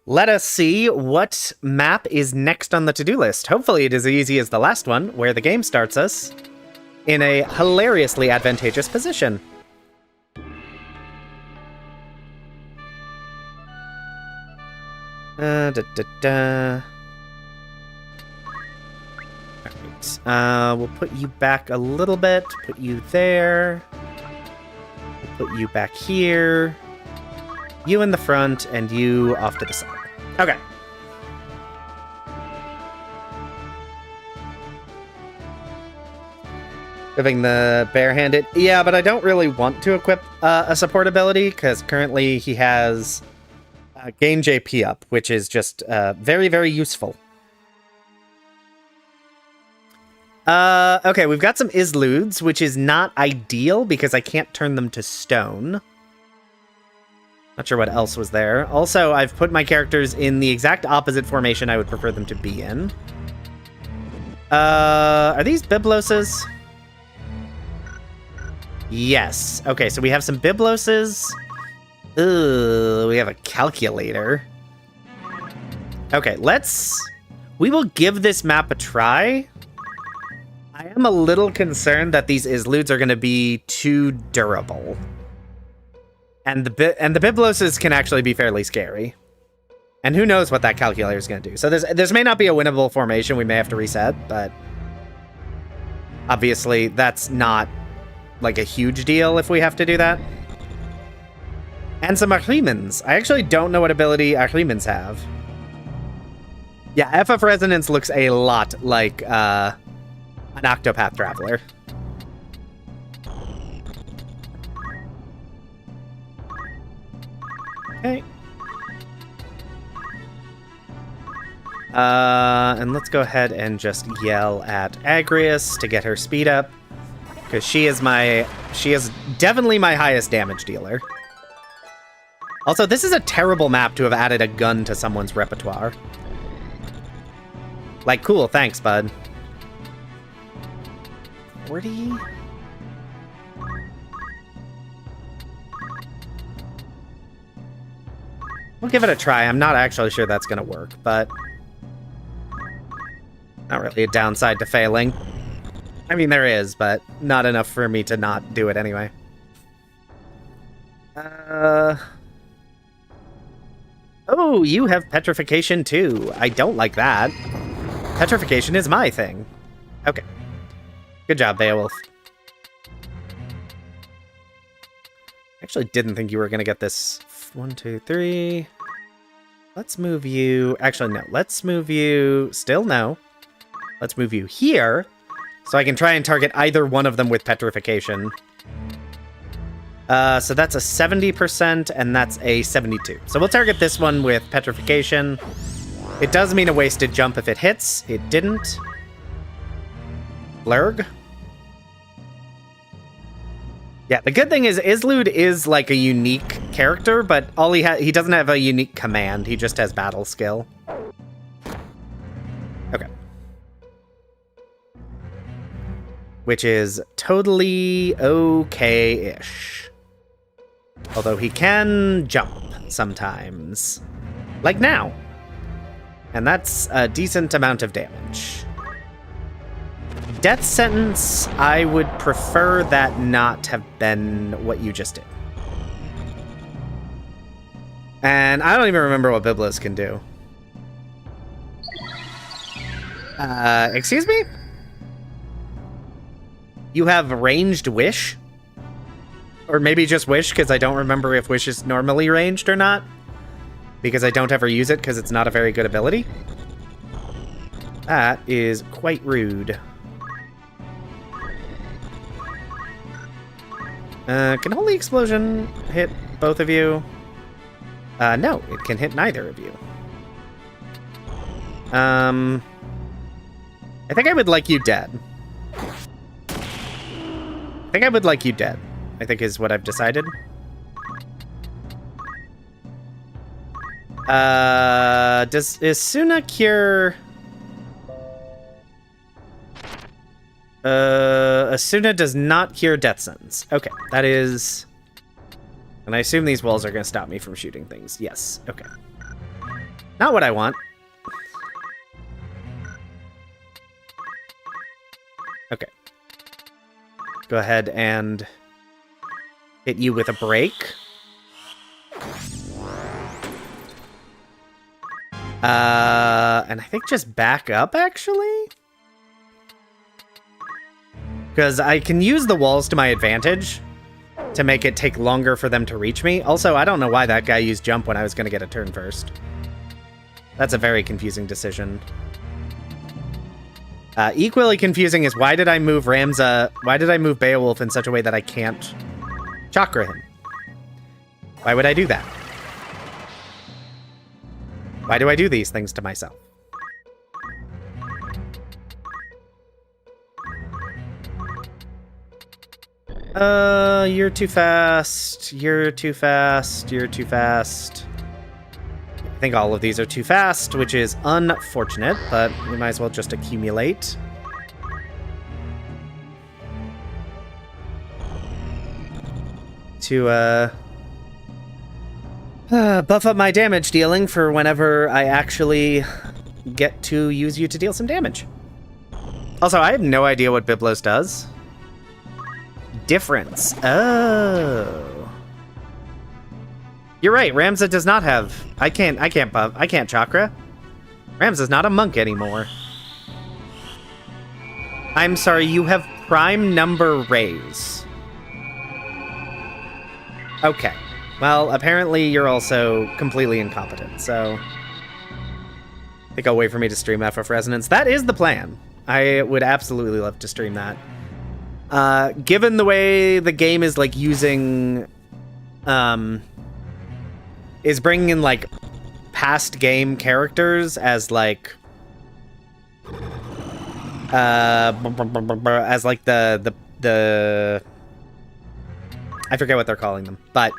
Let us see what map is next on the to-do list. Hopefully it is as easy as the last one, where the game starts us in a hilariously advantageous position. Alright. We'll put you back a little bit, put you there. We'll put you back here. You in the front, and you off to the side. Okay. Equipping the barehanded. Yeah, but I don't really want to equip a support ability, because currently he has gain JP up, which is just very, very useful. Okay, we've got some Isludes, which is not ideal, because I can't turn them to stone. Not sure what else was there. Also, I've put my characters in the exact opposite formation I would prefer them to be in. Are these Bibloses? Yes. Okay, so we have some Bibloses. Ugh, we have a calculator. Okay, we will give this map a try. I am a little concerned that these Isludes are going to be too durable. And the Bibloses can actually be fairly scary. And who knows what that calculator is going to do. So this may not be a winnable formation. We may have to reset, but obviously that's not like a huge deal if we have to do that. And some Ahrimans. I actually don't know what ability Ahrimans have. Yeah, FF Resonance looks a lot like an Octopath Traveler. Okay. And let's go ahead and just yell at Agrius to get her speed up. Because she is definitely my highest damage dealer. Also, this is a terrible map to have added a gun to someone's repertoire. Like, cool, thanks, bud. 40? We'll give it a try. I'm not actually sure that's gonna work, but... not really a downside to failing. I mean, there is, but not enough for me to not do it anyway. Oh, you have petrification too. I don't like that. Petrification is my thing. Okay. Good job, Beowulf. Actually didn't think you were gonna get this. 1, 2, 3. Let's move you... actually, no. Let's move you... still no. Let's move you here, so I can try and target either one of them with petrification. So that's a 70%, and that's a 72. So we'll target this one with petrification. It does mean a wasted jump if it hits. It didn't. Blurg. Yeah, the good thing is Islud is like a unique character, but all he doesn't have a unique command. He just has battle skill. Okay. Which is totally okay-ish. Although he can jump sometimes. Like now. And that's a decent amount of damage. Death sentence, I would prefer that not have been what you just did. And I don't even remember what Biblos can do. Excuse me? You have ranged wish? Or maybe just wish, because I don't remember if wish is normally ranged or not. Because I don't ever use it, because it's not a very good ability. That is quite rude. Can Holy Explosion hit both of you? No, it can hit neither of you. I think I would like you dead. I think I would like you dead, I think is what I've decided. Is Suna cure... Asuna does not cure death sentence. Okay, that is... and I assume these walls are going to stop me from shooting things. Yes, okay. Not what I want. Okay. Go ahead and hit you with a break. And I think just back up, actually? Because I can use the walls to my advantage to make it take longer for them to reach me. Also, I don't know why that guy used jump when I was going to get a turn first. That's a very confusing decision. Equally confusing is why did I move Beowulf in such a way that I can't chakra him? Why would I do that? Why do I do these things to myself? You're too fast. You're too fast. You're too fast. I think all of these are too fast, which is unfortunate, but we might as well just accumulate. To, buff up my damage dealing for whenever I actually get to use you to deal some damage. Also, I have no idea what Biblos does. Difference. Oh. You're right, Ramza does not have... I can't chakra. Ramza's not a monk anymore. I'm sorry, you have prime number raise. Okay. Well, apparently you're also completely incompetent, so... I think I'll wait for me to stream FF Resonance. That is the plan. I would absolutely love to stream that. Given the way the game is, like, using... is bringing in, like, past game characters as, like... as, like, the... I forget what they're calling them, but...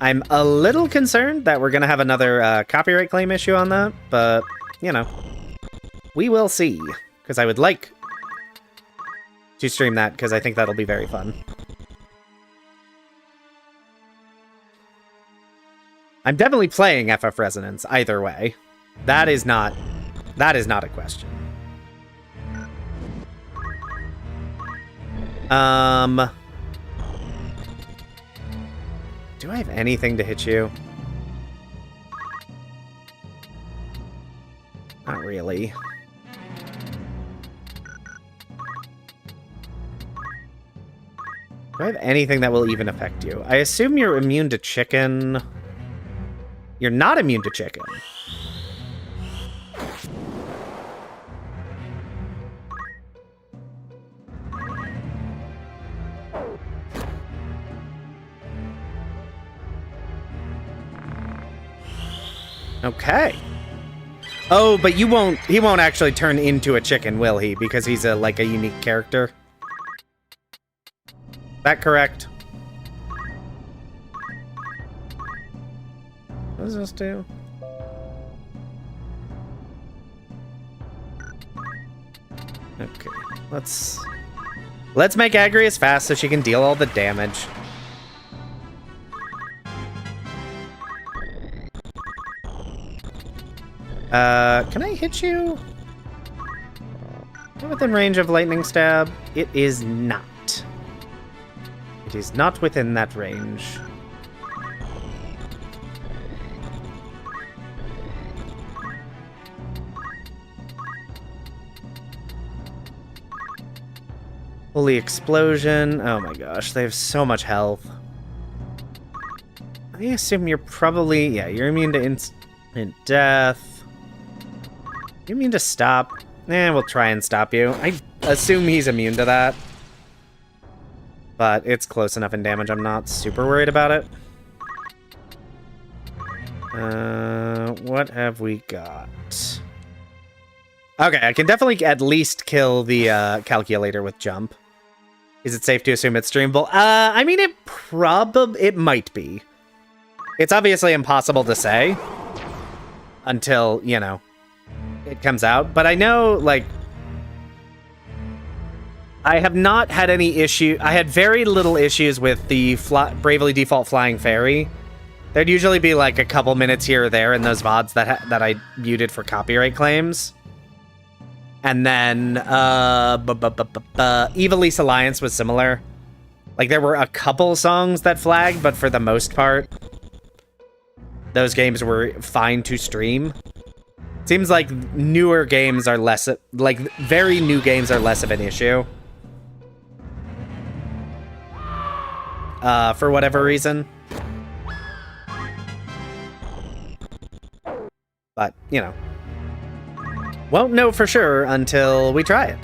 I'm a little concerned that we're gonna have another, copyright claim issue on that, but, you know. We will see, because I would like to stream that, because I think that'll be very fun. I'm definitely playing FF Resonance either way. That is not a question. Do I have anything to hit you? Not really. Do I have anything that will even affect you? I assume you're immune to chicken. You're not immune to chicken. Okay. Oh, but he won't actually turn into a chicken, will he? Because he's like a unique character. That correct? What does this do? Okay, let's make Agrias fast so she can deal all the damage. Can I hit you? Within range of lightning stab? It is not. It is not within that range. Holy explosion. Oh my gosh, they have so much health. I assume you're probably... Yeah, you're immune to instant death. You immune to stop? We'll try and stop you. I assume he's immune to that. But it's close enough in damage, I'm not super worried about it. What have we got? Okay, I can definitely at least kill the calculator with jump. Is it safe to assume it's streamable? I mean, it might be. It's obviously impossible to say until, you know, it comes out. But I know, like, I have not had any issue. I had very little issues with the Bravely Default Flying Fairy. There'd usually be like a couple minutes here or there in those VODs that I muted for copyright claims. And then Evilise Alliance was similar. Like, there were a couple songs that flagged, but for the most part, those games were fine to stream. Seems like newer games are less, like, very new games are less of an issue. For whatever reason. But, you know. Won't know for sure until we try it.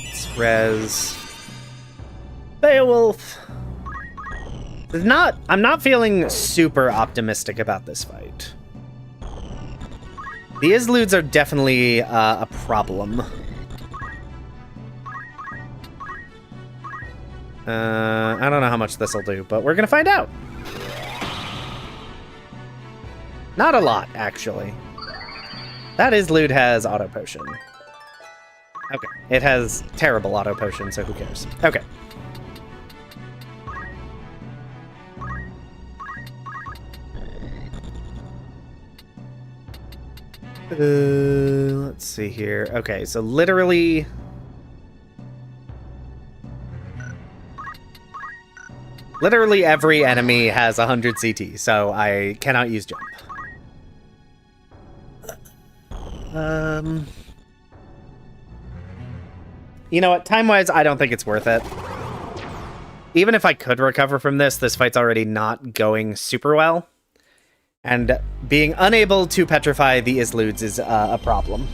Let's res Beowulf. I'm not feeling super optimistic about this fight. The Isludes are definitely a problem. I don't know how much this will do, but we're gonna find out. Not a lot, actually. That Islude has Auto Potion. Okay, it has terrible Auto Potion, so who cares? Okay. Let's see here. Okay, so literally... Literally every enemy has 100 CT, so I cannot use jump. You know what? Time-wise, I don't think it's worth it. Even if I could recover from this, this fight's already not going super well. And being unable to petrify the Isludes is a problem.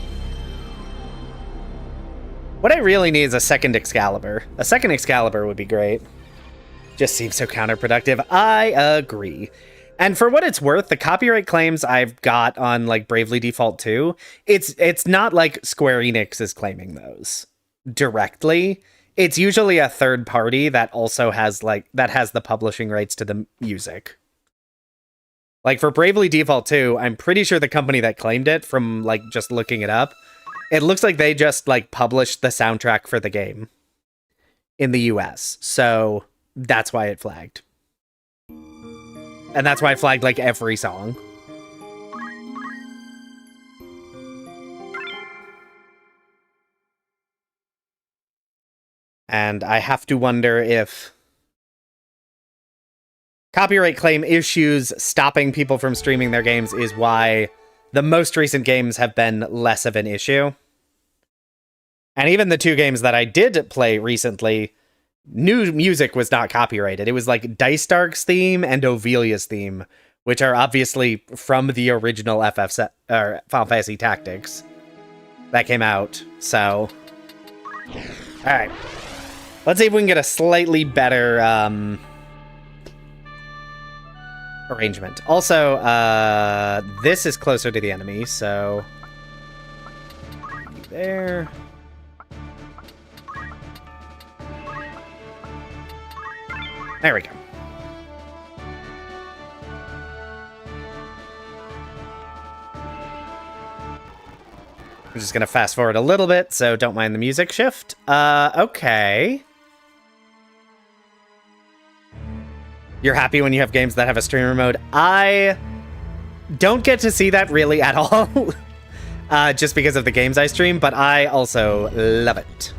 What I really need is a second Excalibur. A second Excalibur would be great. Just seems so counterproductive. I agree. And for what it's worth, the copyright claims I've got on, like, Bravely Default 2, it's not like Square Enix is claiming those directly. It's usually a third party that also has, like, that has the publishing rights to the music. Like, for Bravely Default 2, I'm pretty sure the company that claimed it, from, like, just looking it up, it looks like they just, like, published the soundtrack for the game in the US. So that's why it flagged. And that's why it flagged, like, every song. And I have to wonder if copyright claim issues stopping people from streaming their games is why the most recent games have been less of an issue. And even the 2 games that I did play recently, new music was not copyrighted. It was like Dice Dark's theme and Ovelia's theme, which are obviously from the original Final Fantasy Tactics that came out. So, all right. Let's see if we can get a slightly better arrangement. Also, this is closer to the enemy, so there. There we go. I'm just gonna fast forward a little bit, so don't mind the music shift. Okay. You're happy when you have games that have a streamer mode. I don't get to see that really at all, just because of the games I stream, but I also love it.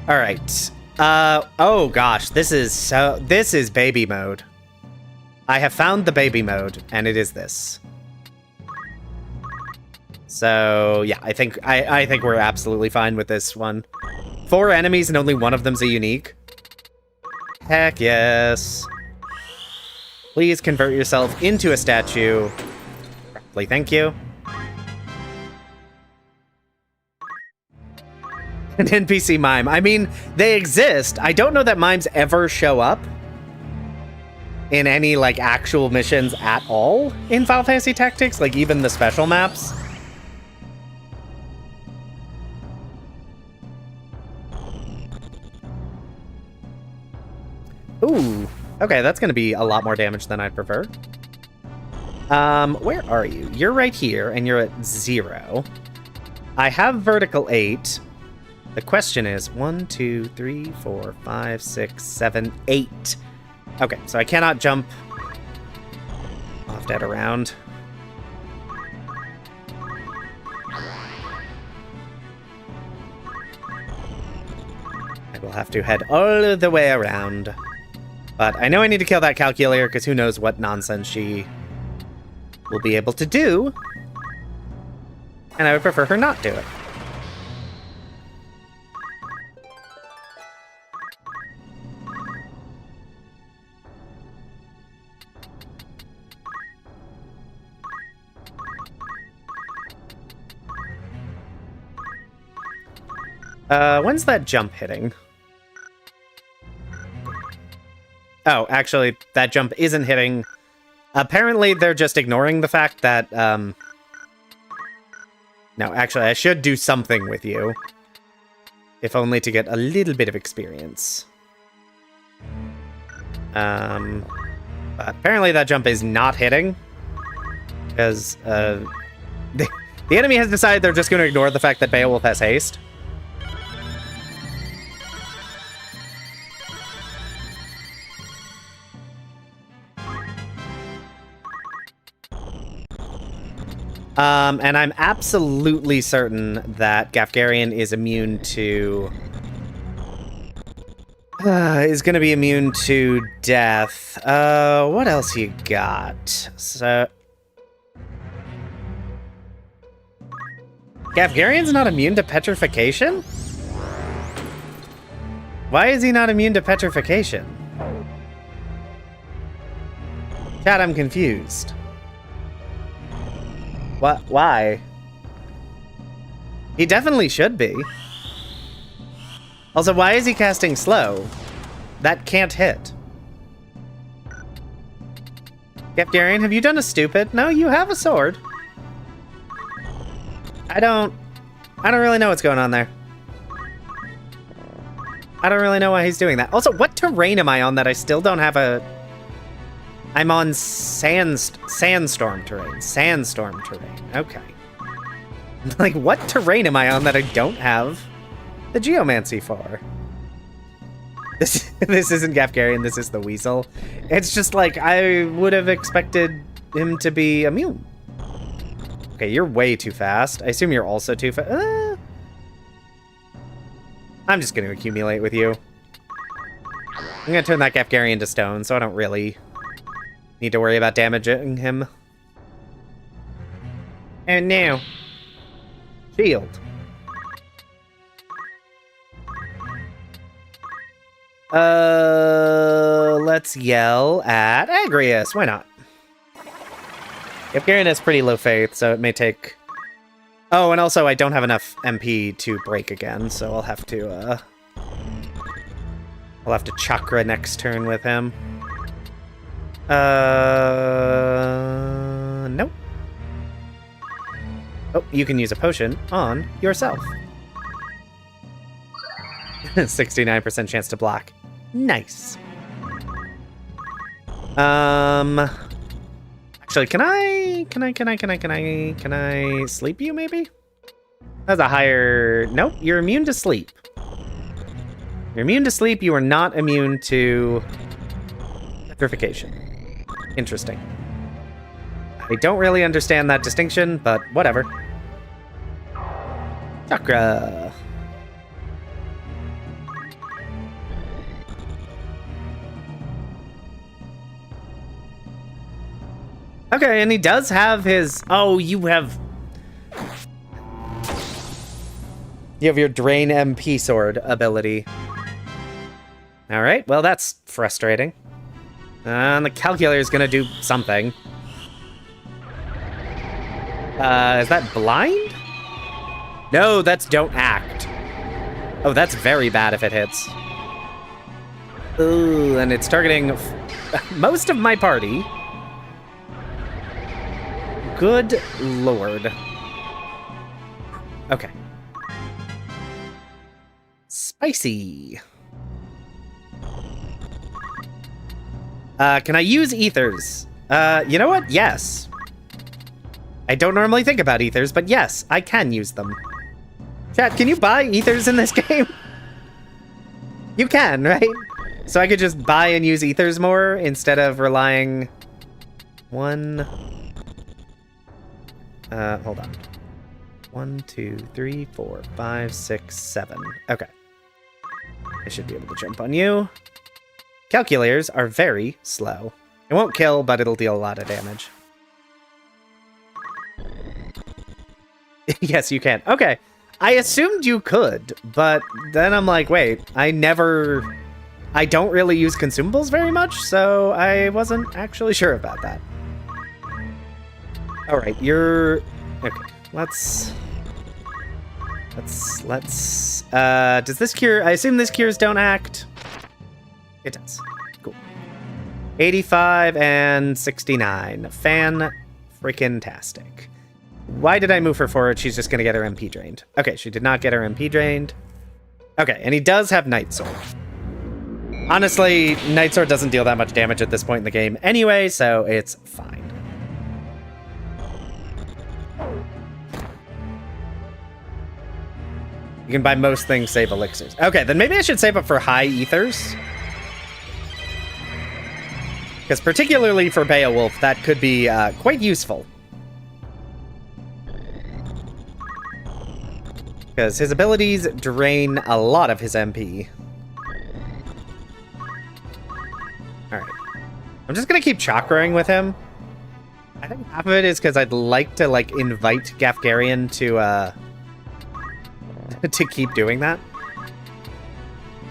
All right. Oh gosh, this is baby mode. I have found the baby mode, and it is this. So yeah, I think we're absolutely fine with this one. 4 enemies and only one of them's a unique. Heck yes. Please convert yourself into a statue. Properly, thank you. An NPC mime. I mean, they exist. I don't know that mimes ever show up in any, like, actual missions at all in Final Fantasy Tactics, like, even the special maps. Ooh. Okay, that's gonna be a lot more damage than I'd prefer. Where are you? You're right here, and you're at 0. I have vertical 8. The question is 1, 2, 3, 4, 5, 6, 7, 8. Okay, so I cannot jump off that around. I will have to head all the way around. But I know I need to kill that calculator, because who knows what nonsense she will be able to do. And I would prefer her not do it. When's that jump hitting? Oh, actually, that jump isn't hitting. Apparently, they're just ignoring the fact that, No, actually, I should do something with you. If only to get a little bit of experience. But apparently that jump is not hitting. Because, the enemy has decided they're just going to ignore the fact that Beowulf has haste. And I'm absolutely certain that Gafgarian is immune to... is gonna be immune to death. What else you got? So... Gafgarian's not immune to petrification? Why is he not immune to petrification? Chat, I'm confused. What? Why? He definitely should be. Also, why is he casting slow? That can't hit. Gafgarian, have you done a stupid? No, you have a sword. I don't really know what's going on there. I don't really know why he's doing that. Also, what terrain am I on that I still don't have a I'm on sandstorm terrain. Sandstorm terrain. Okay. Like, what terrain am I on that I don't have the geomancy for? This isn't Gafgarian, this is the Weasel. It's just like, I would have expected him to be immune. Okay, you're way too fast. I assume you're also too fast. I'm just going to accumulate with you. I'm going to turn that Gafgarian to stone, so I don't really need to worry about damaging him. And now, shield. Let's yell at Agrius. Why not? Gafgarian has pretty low faith, so it may take... Oh, and also I don't have enough MP to break again, so I'll have to chakra next turn with him. Nope. Oh, you can use a potion on yourself. 69% chance to block. Nice. Actually, can I sleep you maybe? That's a higher... Nope, you're immune to sleep. You're immune to sleep, you are not immune to petrification. Interesting. I don't really understand that distinction, but whatever. Chakra. Okay, and he does have his... Oh, you have your Drain MP Sword ability. Alright, well that's frustrating. And the calculator is gonna do something. Is that blind? No, that's don't act. Oh, that's very bad if it hits. Ooh, and it's targeting most of my party. Good lord. Okay. Spicy. Can I use ethers? You know what? Yes. I don't normally think about ethers, but yes, I can use them. Chat, can you buy ethers in this game? You can, right? So I could just buy and use ethers more instead of relying... Hold on. 1, 2, 3, 4, 5, 6, 7. Okay. I should be able to jump on you. Calculators are very slow. It won't kill, but it'll deal a lot of damage. Yes, you can. Okay. I assumed you could, but then I'm like, wait, I don't really use consumables very much, so I wasn't actually sure about that. Alright, you're... Okay, let's... does this cure... I assume this cures don't act? It does. Cool. 85 and 69. Fan-freaking-tastic. Why did I move her forward? She's just gonna get her MP drained. Okay, she did not get her MP drained. Okay, and he does have Night Sword. Honestly, Night Sword doesn't deal that much damage at this point in the game anyway, so it's fine. You can buy most things save elixirs. Okay, then maybe I should save up for high ethers. Because particularly for Beowulf, that could be quite useful. Because his abilities drain a lot of his MP. Alright. I'm just gonna keep chakraing with him. I think half of it is because I'd like to, like, invite Gafgarian to, to keep doing that.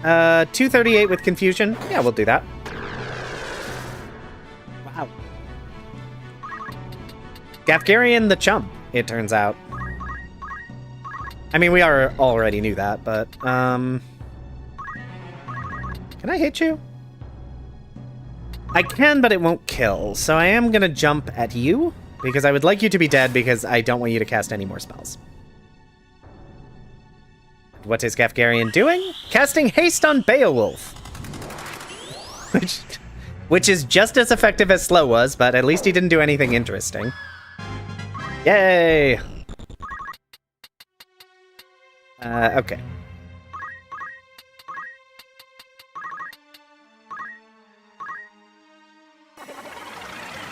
238 with confusion. Yeah, we'll do that. Wow. Gafgarian the chump, it turns out. I mean, we already knew that, but, can I hit you? I can, but it won't kill, so I am gonna jump at you, because I would like you to be dead, because I don't want you to cast any more spells. What is Gafgarian doing? Casting Haste on Beowulf! Which is just as effective as Slow was, but at least he didn't do anything interesting. Yay! Okay.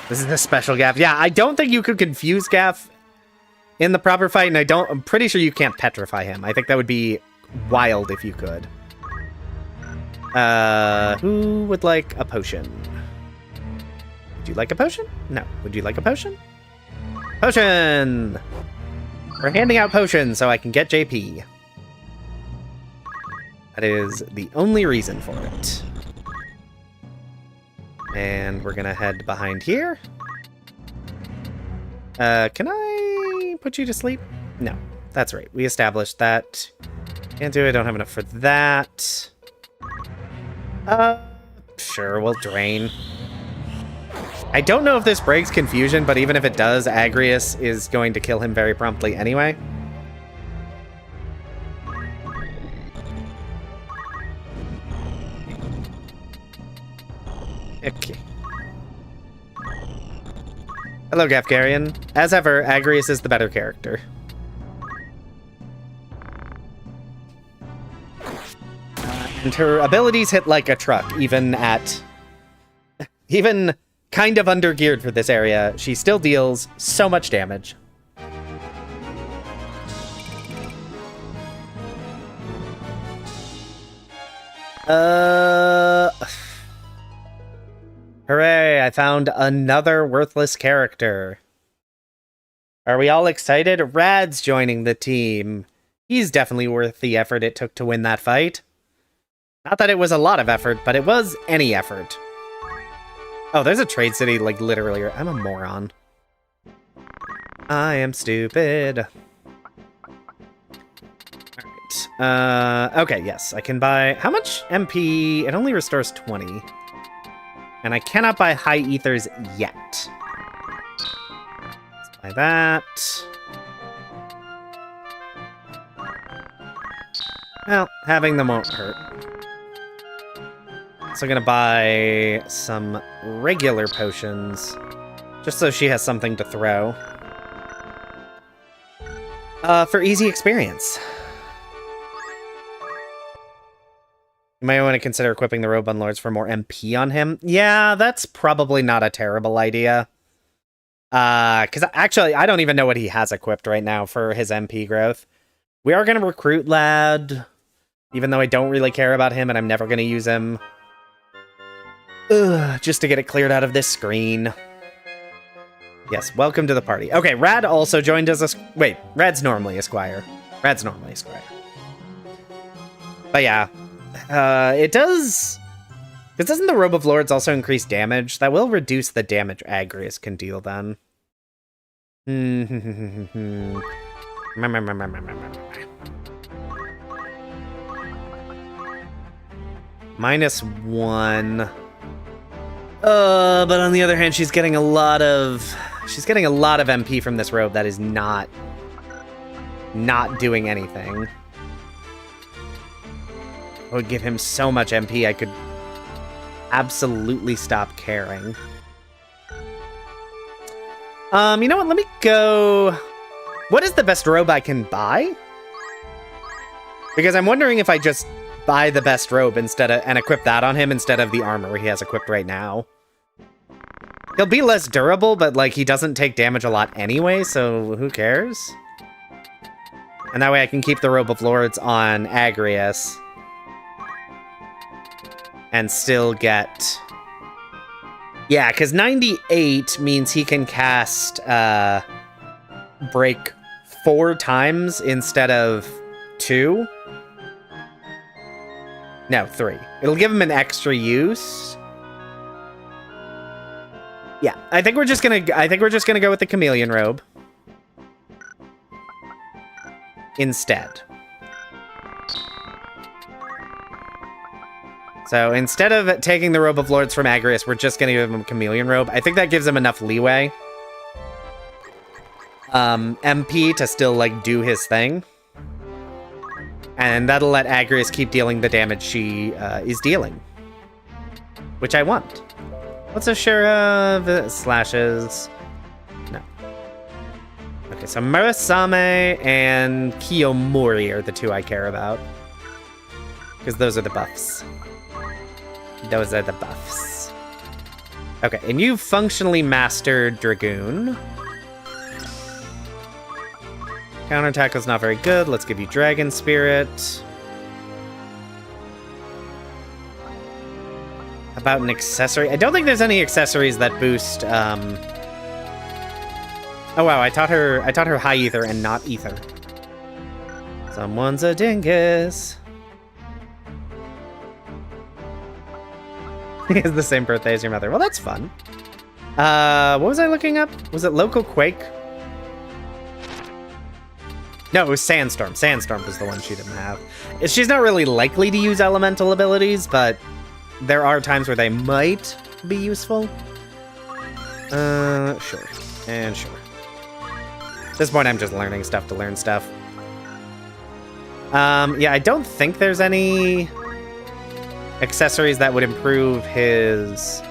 This is a special Gaff. Yeah, I don't think you could confuse Gaff in the proper fight, and I'm pretty sure you can't petrify him. I think that would be wild if you could. Who would like a potion? Would you like a potion? No. Would you like a potion? Potion! We're handing out potions so I can get JP. That is the only reason for it. And we're gonna head behind here. Can I put you to sleep? No, that's right. We established that. Can't do it. I don't have enough for that. Sure, we'll drain. I don't know if this breaks confusion, but even if it does, Agrius is going to kill him very promptly anyway. Okay. Hello, Gafgarian. As ever, Agrius is the better character. And her abilities hit like a truck, even kind of undergeared for this area. She still deals so much damage. Hooray, I found another worthless character. Are we all excited? Rad's joining the team. He's definitely worth the effort it took to win that fight. Not that it was a lot of effort, but it was any effort. Oh, there's a trade city, like, literally. I'm a moron. I am stupid. Alright. Okay, yes, I can buy... How much MP? It only restores 20. And I cannot buy high ethers yet. Let's buy that. Well, having them won't hurt. So I'm gonna buy some regular potions, just so she has something to throw. For easy experience. You might want to consider equipping the Robun Lords for more MP on him. Yeah, that's probably not a terrible idea. Because actually, I don't even know what he has equipped right now for his MP growth. We are going to recruit Lad, even though I don't really care about him and I'm never going to use him. Ugh, just to get it cleared out of this screen. Yes, welcome to the party. Okay, Rad also joined as a... Wait, Rad's normally a squire. Rad's normally a squire. But yeah, it does... Because doesn't the Robe of Lords also increase damage? That will reduce the damage Agrius can deal then. -1. But on the other hand, she's getting a lot of MP from this robe that is not doing anything. It would give him so much MP, I could absolutely stop caring. You know what? Let me go... What is the best robe I can buy? Because I'm wondering if I just buy the best robe and equip that on him instead of the armor he has equipped right now. He'll be less durable, but like he doesn't take damage a lot anyway, so who cares? And that way I can keep the Robe of Lords on Agrius and still get... Yeah, because 98 means he can cast Break 4 times instead of 2. No, 3. It'll give him an extra use. Yeah, I think we're just gonna go with the Chameleon Robe instead. So instead of taking the Robe of Lords from Agrius, we're just gonna give him a Chameleon Robe. I think that gives him enough leeway. MP to still, like, do his thing. And that'll let Agrius keep dealing the damage she is dealing. Which I want. What's a Sheriff? Slashes. No. Okay, so Murasame and Kiyomori are the two I care about. Because those are the buffs. Those are the buffs. Okay, and you've functionally mastered Dragoon. Counterattack is not very good. Let's give you Dragon Spirit. About an accessory? I don't think there's any accessories that boost, Oh wow, I taught her High Ether and not Ether. Someone's a dingus. He has the same birthday as your mother. Well, that's fun. What was I looking up? Was it Local Quake? No, it was Sandstorm. Sandstorm was the one she didn't have. She's not really likely to use elemental abilities, but there are times where they might be useful. Sure. And sure. At this point, I'm just learning stuff to learn stuff. Yeah, I don't think there's any accessories that would improve his...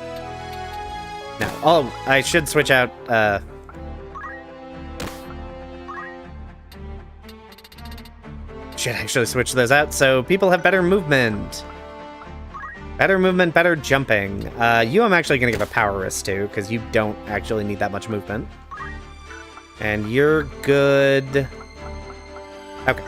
No. Oh, I should switch out, should actually switch those out so people have better movement. Better movement, better jumping. You I'm actually going to give a power wrist to, because you don't actually need that much movement. And you're good. Okay.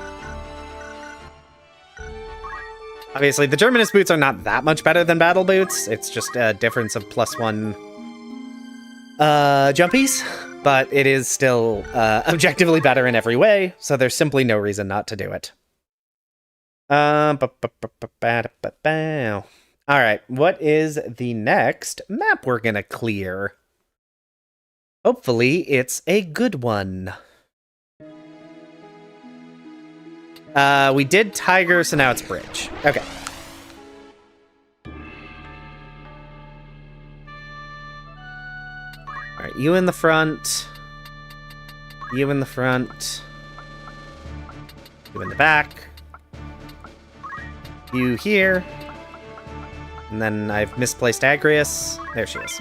Obviously, the Germanist boots are not that much better than battle boots. It's just a difference of +1 jumpies. But it is still objectively better in every way, so there's simply no reason not to do it. Alright, what is the next map we're gonna clear? Hopefully, it's a good one. We did Tiger, so now it's Bridge. Okay. Alright, you in the front. You in the front. You in the back. You here. And then I've misplaced Agrius. There she is.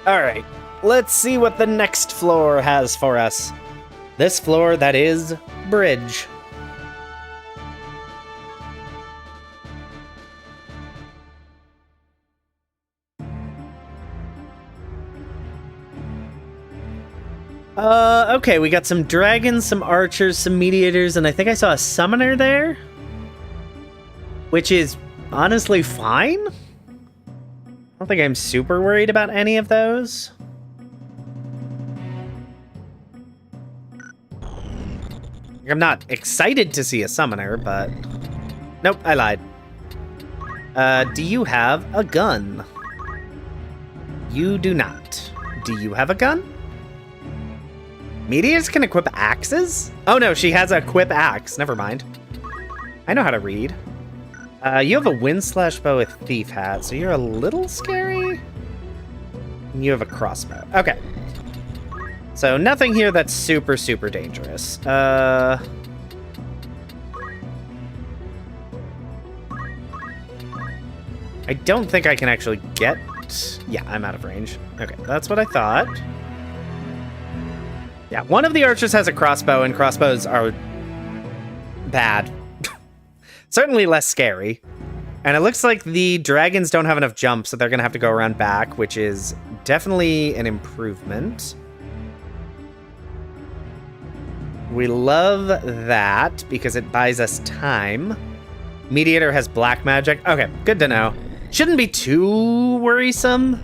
Alright, let's see what the next floor has for us. This floor, that is Bridge. Okay, we got some dragons, some archers, some mediators, and I think I saw a summoner there. Which is honestly fine. I don't think I'm super worried about any of those. I'm not excited to see a summoner, but... Nope, I lied. Do you have a gun? You do not. Do you have a gun? Meteors can equip axes? Oh no, she has a equip axe. Never mind. I know how to read. You have a wind-slash bow with thief hat, so you're a little scary. And you have a crossbow. Okay. So nothing here that's super, super dangerous. I don't think I can actually get... Yeah, I'm out of range. Okay, that's what I thought. Yeah, one of the archers has a crossbow, and crossbows are bad. Certainly less scary. And it looks like the dragons don't have enough jump, so they're going to have to go around back, which is definitely an improvement. We love that, because it buys us time. Mediator has black magic. Okay, good to know. Shouldn't be too worrisome.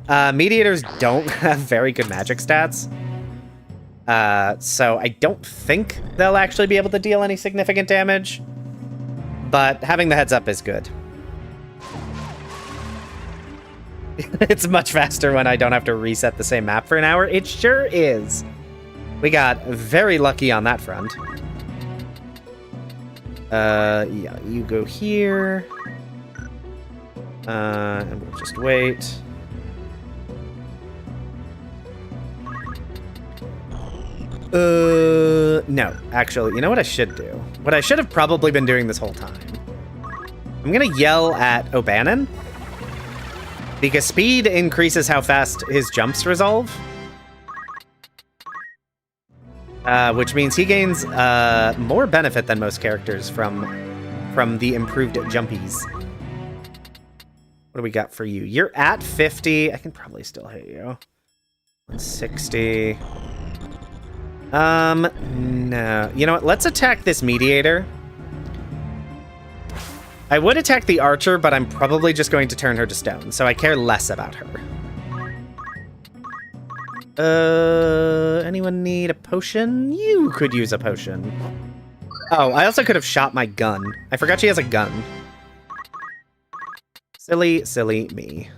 Mediators don't have very good magic stats. So I don't think they'll actually be able to deal any significant damage. But having the heads up is good. It's much faster when I don't have to reset the same map for an hour. It sure is. We got very lucky on that front. Yeah, you go here. And we'll just wait. No, actually, you know what I should do? What I should have probably been doing this whole time. I'm gonna yell at O'Bannon. Because speed increases how fast his jumps resolve. Which means he gains more benefit than most characters from the improved jumpies. What do we got for you? You're at 50. I can probably still hit you. 160. No. You know what? Let's attack this mediator. I would attack the archer, but I'm probably just going to turn her to stone, so I care less about her. Anyone need a potion? You could use a potion. Oh, I also could have shot my gun. I forgot she has a gun. Silly, silly me.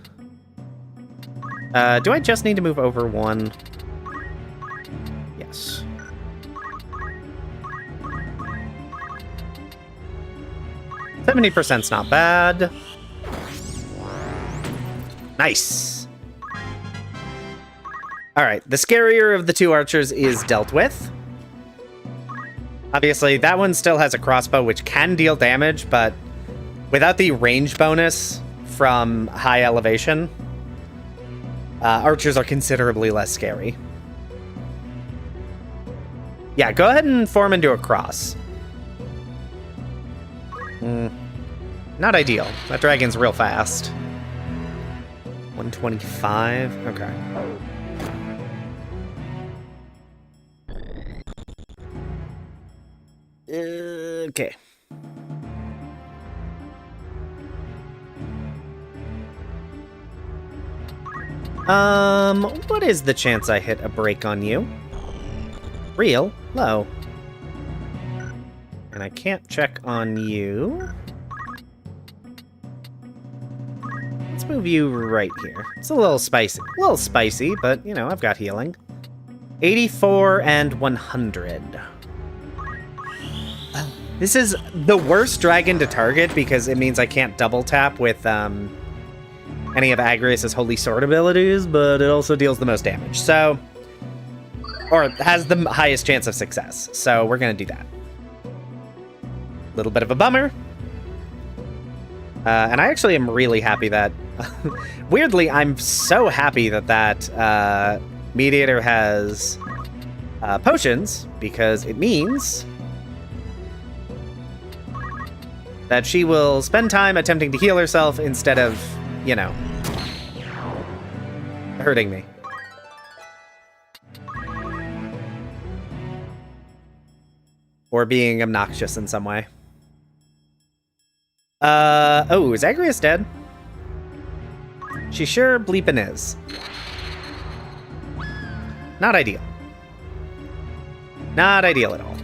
Do I just need to move over one? Yes. %'s not bad. Nice. Alright, the scarier of the two archers is dealt with. Obviously, that one still has a crossbow, which can deal damage, but without the range bonus from high elevation, archers are considerably less scary. Yeah, go ahead and form into a cross. Not ideal. That dragon's real fast. 125. Okay. Okay. What is the chance I hit a break on you? Real? Low. And I can't check on you. Let's move you right here. It's a little spicy, but, you know, I've got healing. 84 and 100. This is the worst dragon to target because it means I can't double tap with any of Agrius's Holy Sword abilities, but it also deals the most damage. So, or has the highest chance of success. So we're going to do that. Little bit of a bummer. And I actually am really happy that... weirdly, I'm so happy that that mediator has potions, because it means that she will spend time attempting to heal herself instead of, you know, hurting me. Or being obnoxious in some way. Oh, is Agrius dead? She sure bleepin' is. Not ideal. Not ideal at all.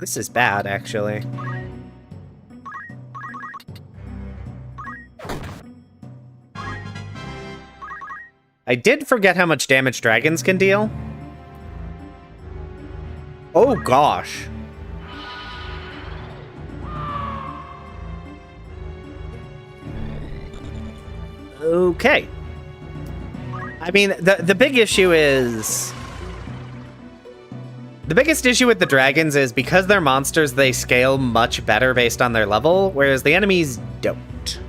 This is bad, actually. I did forget how much damage dragons can deal. Oh, gosh. Okay. I mean, the big issue is... The biggest issue with the dragons is because they're monsters, they scale much better based on their level, whereas the enemies don't.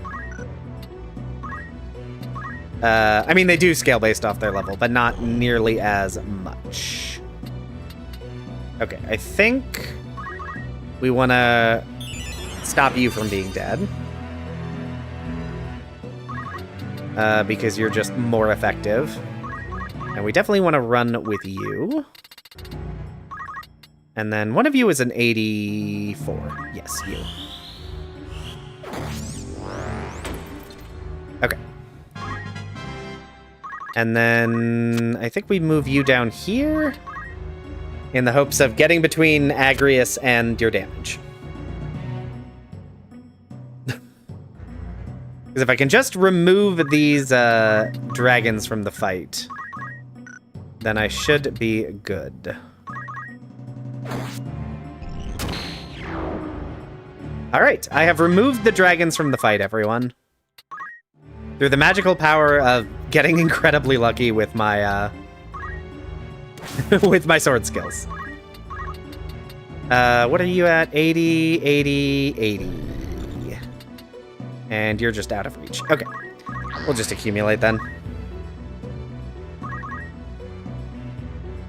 I mean, they do scale based off their level, but not nearly as much. Okay, I think we want to stop you from being dead. Because you're just more effective. And we definitely want to run with you. And then one of you is an 84. Yes, you. Okay. And then I think we move you down here in the hopes of getting between Agrius and your damage. Because if I can just remove these dragons from the fight, then I should be good. Alright, I have removed the dragons from the fight, everyone. Through the magical power of getting incredibly lucky with my with my sword skills. What are you at? 80, 80, 80. And you're just out of reach. Okay. We'll just accumulate then.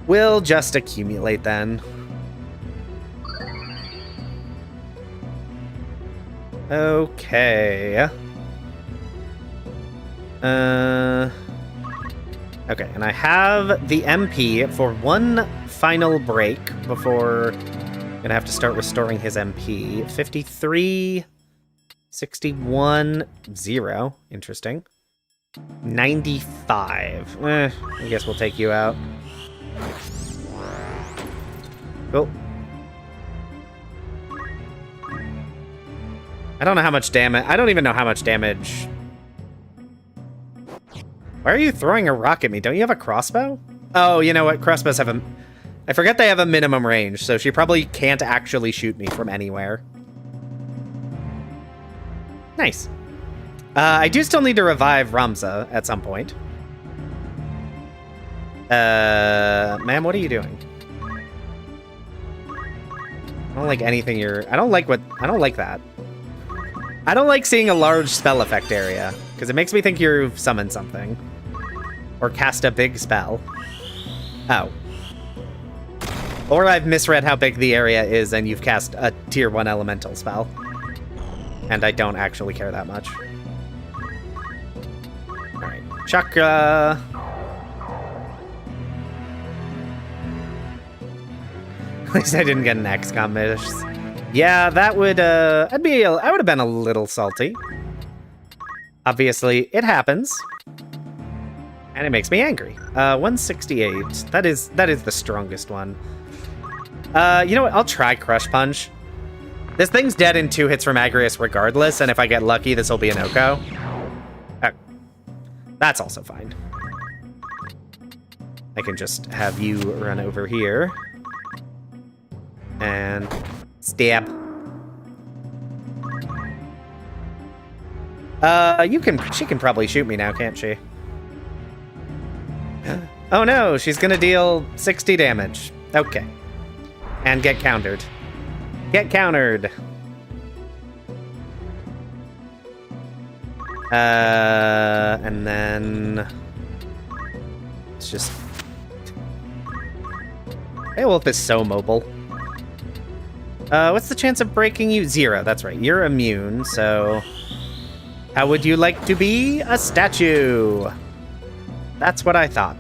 We'll just accumulate then. Okay. Okay, and I have the MP for one final break before I'm gonna have to start restoring his MP. 53, 61, 0. Interesting. 95. I guess we'll take you out. Cool. I don't know how much damage. I don't even know how much damage. Why are you throwing a rock at me? Don't you have a crossbow? Oh, you know what? Crossbows have a... I forget they have a minimum range, so she probably can't actually shoot me from anywhere. Nice. I do still need to revive Ramza at some point. Ma'am, what are you doing? I don't like anything you're... I don't like that. I don't like seeing a large spell effect area, because it makes me think you've summoned something. Or cast a big spell. Oh. Or I've misread how big the area is and you've cast a tier 1 elemental spell. And I don't actually care that much. Alright. Chakra! At least I didn't get an XCOM miss. Yeah, that would, I would have been a little salty. Obviously, it happens. And it makes me angry. 168. That is the strongest one. You know what? I'll try Crush Punch. This thing's dead in 2 hits from Agrius regardless, and if I get lucky, this will be an Oko. Oh. That's also fine. I can just have you run over here. And stab. She can probably shoot me now, can't she? Oh no, she's gonna deal 60 damage. Okay. And get countered. Get countered. And then... It's just... Beowulf is so mobile. What's the chance of breaking you? 0, that's right. You're immune, so... How would you like to be? A statue! That's what I thought.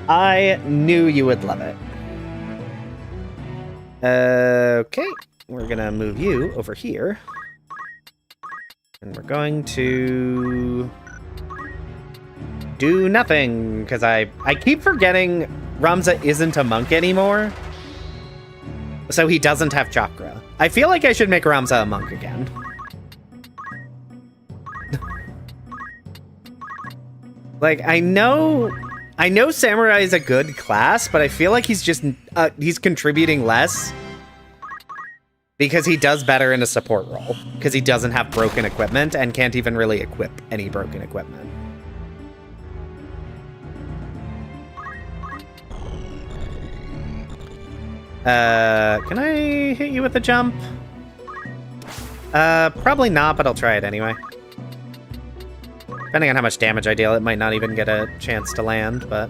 I knew you would love it. Okay, we're gonna move you over here. And we're going to... do nothing, because I keep forgetting Ramza isn't a monk anymore. So he doesn't have chakra. I feel like I should make Ramza a monk again. Like, I know Samurai is a good class, but I feel like he's just, he's contributing less because he does better in a support role, because he doesn't have broken equipment and can't even really equip any broken equipment. Can I hit you with a jump? Probably not, but I'll try it anyway. Depending on how much damage I deal, it might not even get a chance to land, but...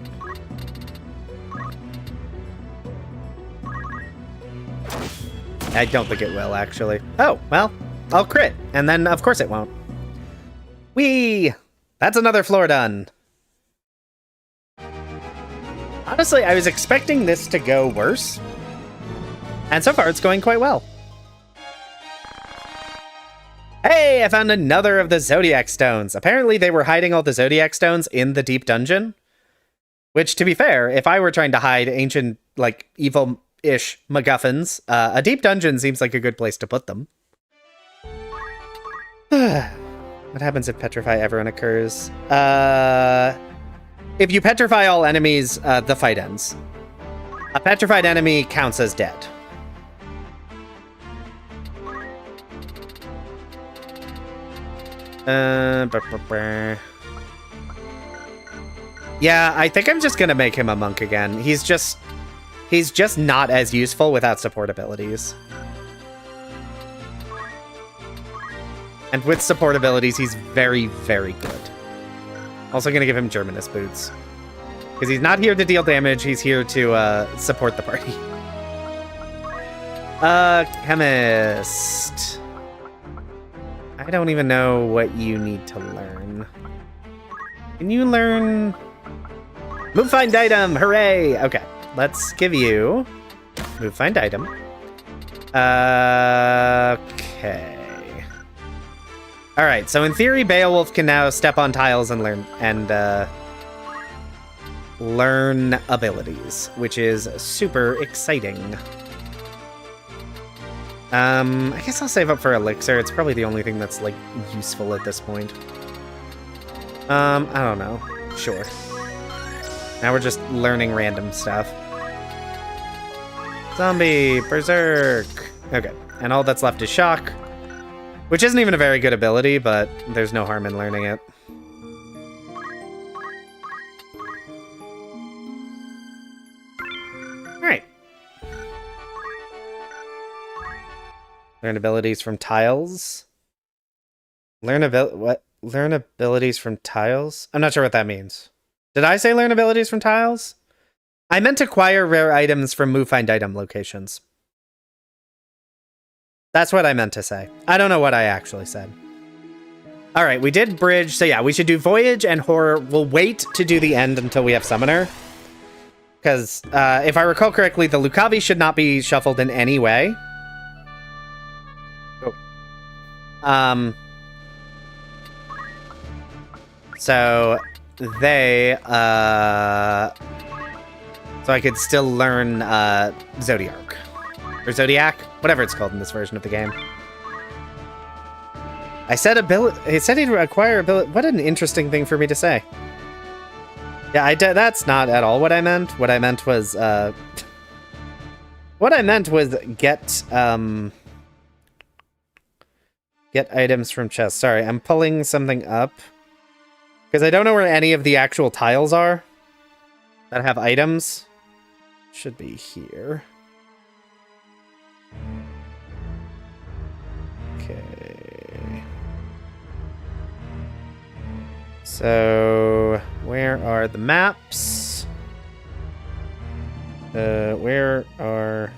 I don't think it will, actually. Oh, well, I'll crit, and then, of course, it won't. Whee! That's another floor done. Honestly, I was expecting this to go worse. And so far, it's going quite well. Hey, I found another of the Zodiac Stones. Apparently, they were hiding all the Zodiac Stones in the deep dungeon. Which, to be fair, if I were trying to hide ancient, like, evil-ish MacGuffins, a deep dungeon seems like a good place to put them. What happens if Petrify everyone occurs? If you petrify all enemies, the fight ends. A petrified enemy counts as dead. Yeah, I think I'm just gonna make him a monk again. He's just... He's just not as useful without support abilities. And with support abilities, he's very, very good. Also gonna give him Germanus boots. Because he's not here to deal damage, he's here to support the party. Chemist. I don't even know what you need to learn. Can you learn... Move find item, hooray! Okay, let's give you move find item. Okay. All right, so in theory, Beowulf can now step on tiles and learn abilities, which is super exciting. I guess I'll save up for Elixir. It's probably the only thing that's, like, useful at this point. I don't know. Sure. Now we're just learning random stuff. Zombie, Berserk. Okay, and all that's left is Shock, which isn't even a very good ability, but there's no harm in learning it. Alright. Learn abilities from tiles. Learn abilities from tiles? I'm not sure what that means. Did I say learn abilities from tiles? I meant acquire rare items from move find item locations. That's what I meant to say. I don't know what I actually said. All right, we did bridge. So yeah, we should do voyage and horror. We'll wait to do the end until we have summoner. Because if I recall correctly, the Lucavi should not be shuffled in any way. Oh. So they, so I could still learn Zodiac. Or Zodiac? Whatever it's called in this version of the game. I said it said he'd acquire ability. What an interesting thing for me to say. Yeah, that's not at all what I meant. What I meant was, get items from chests. Sorry, I'm pulling something up. Because I don't know where any of the actual tiles are that have items. Should be here. Okay. So, where are the maps? Where are...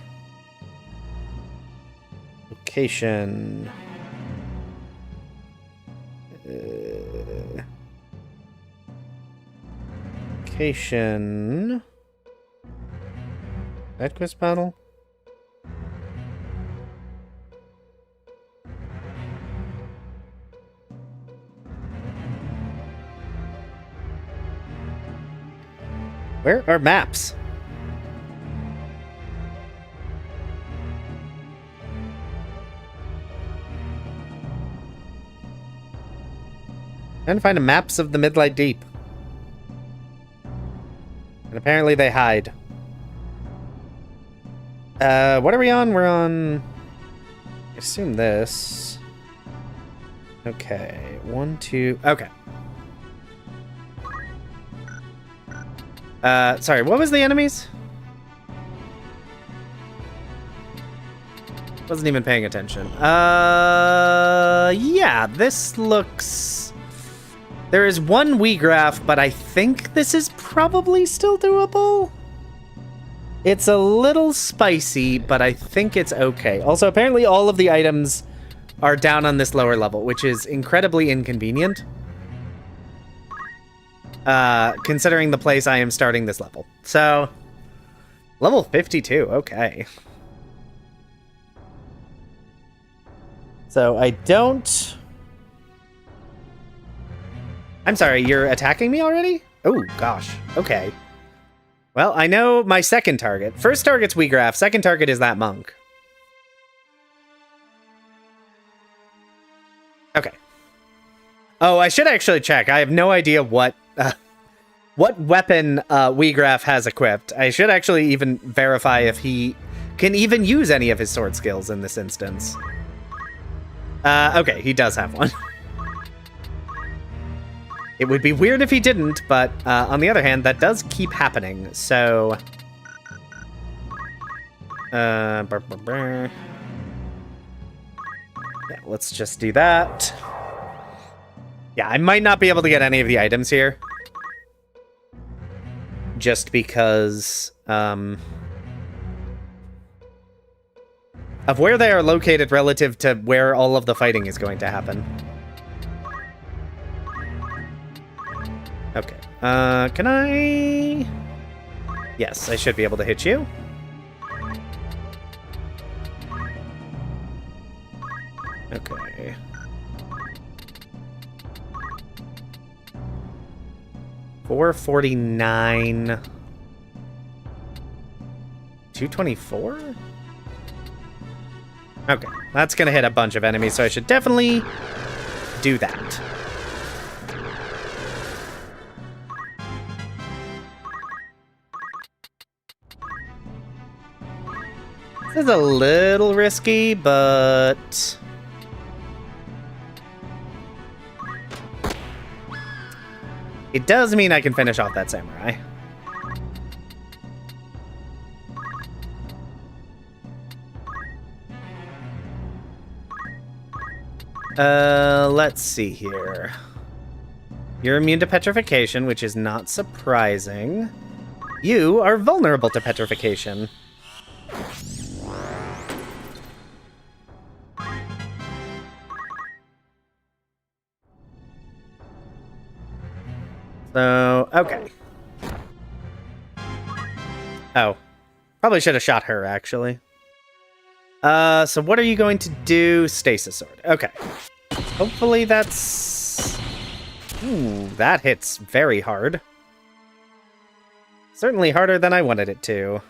Location... Location... Side quest battle? Where are maps? Trying to find maps of the Midlight Deep. And apparently they hide. What are we on? We're on... I assume this. Okay. 1, 2... Okay. Sorry, what was the enemies? Wasn't even paying attention. Yeah, this looks... There is one Wii graph, but I think this is probably still doable. It's a little spicy, but I think it's okay. Also, apparently all of the items are down on this lower level, which is incredibly inconvenient. Considering the place I am starting this level. So, level 52, okay. So, I don't... I'm sorry, you're attacking me already? Oh, gosh, okay. Well, I know my second target. First target's Wii graph, second target is that monk. Okay. Oh, I should actually check. I have no idea what weapon Wii graph has equipped. I should actually even verify if he can even use any of his sword skills in this instance. Okay, he does have one. It would be weird if he didn't, but on the other hand, that does keep happening, so... Yeah, let's just do that. Yeah, I might not be able to get any of the items here. Just because, of where they are located relative to where all of the fighting is going to happen. Okay. Can I... Yes, I should be able to hit you. Okay. $449. 224? Okay, that's gonna hit a bunch of enemies, so I should definitely do that. This is a little risky, but... it does mean I can finish off that samurai. Let's see here. You're immune to petrification, which is not surprising. You are vulnerable to petrification. So, okay. Oh. Probably should have shot her, actually. So what are you going to do? Stasis Sword. Okay. Hopefully that's... Ooh, that hits very hard. Certainly harder than I wanted it to.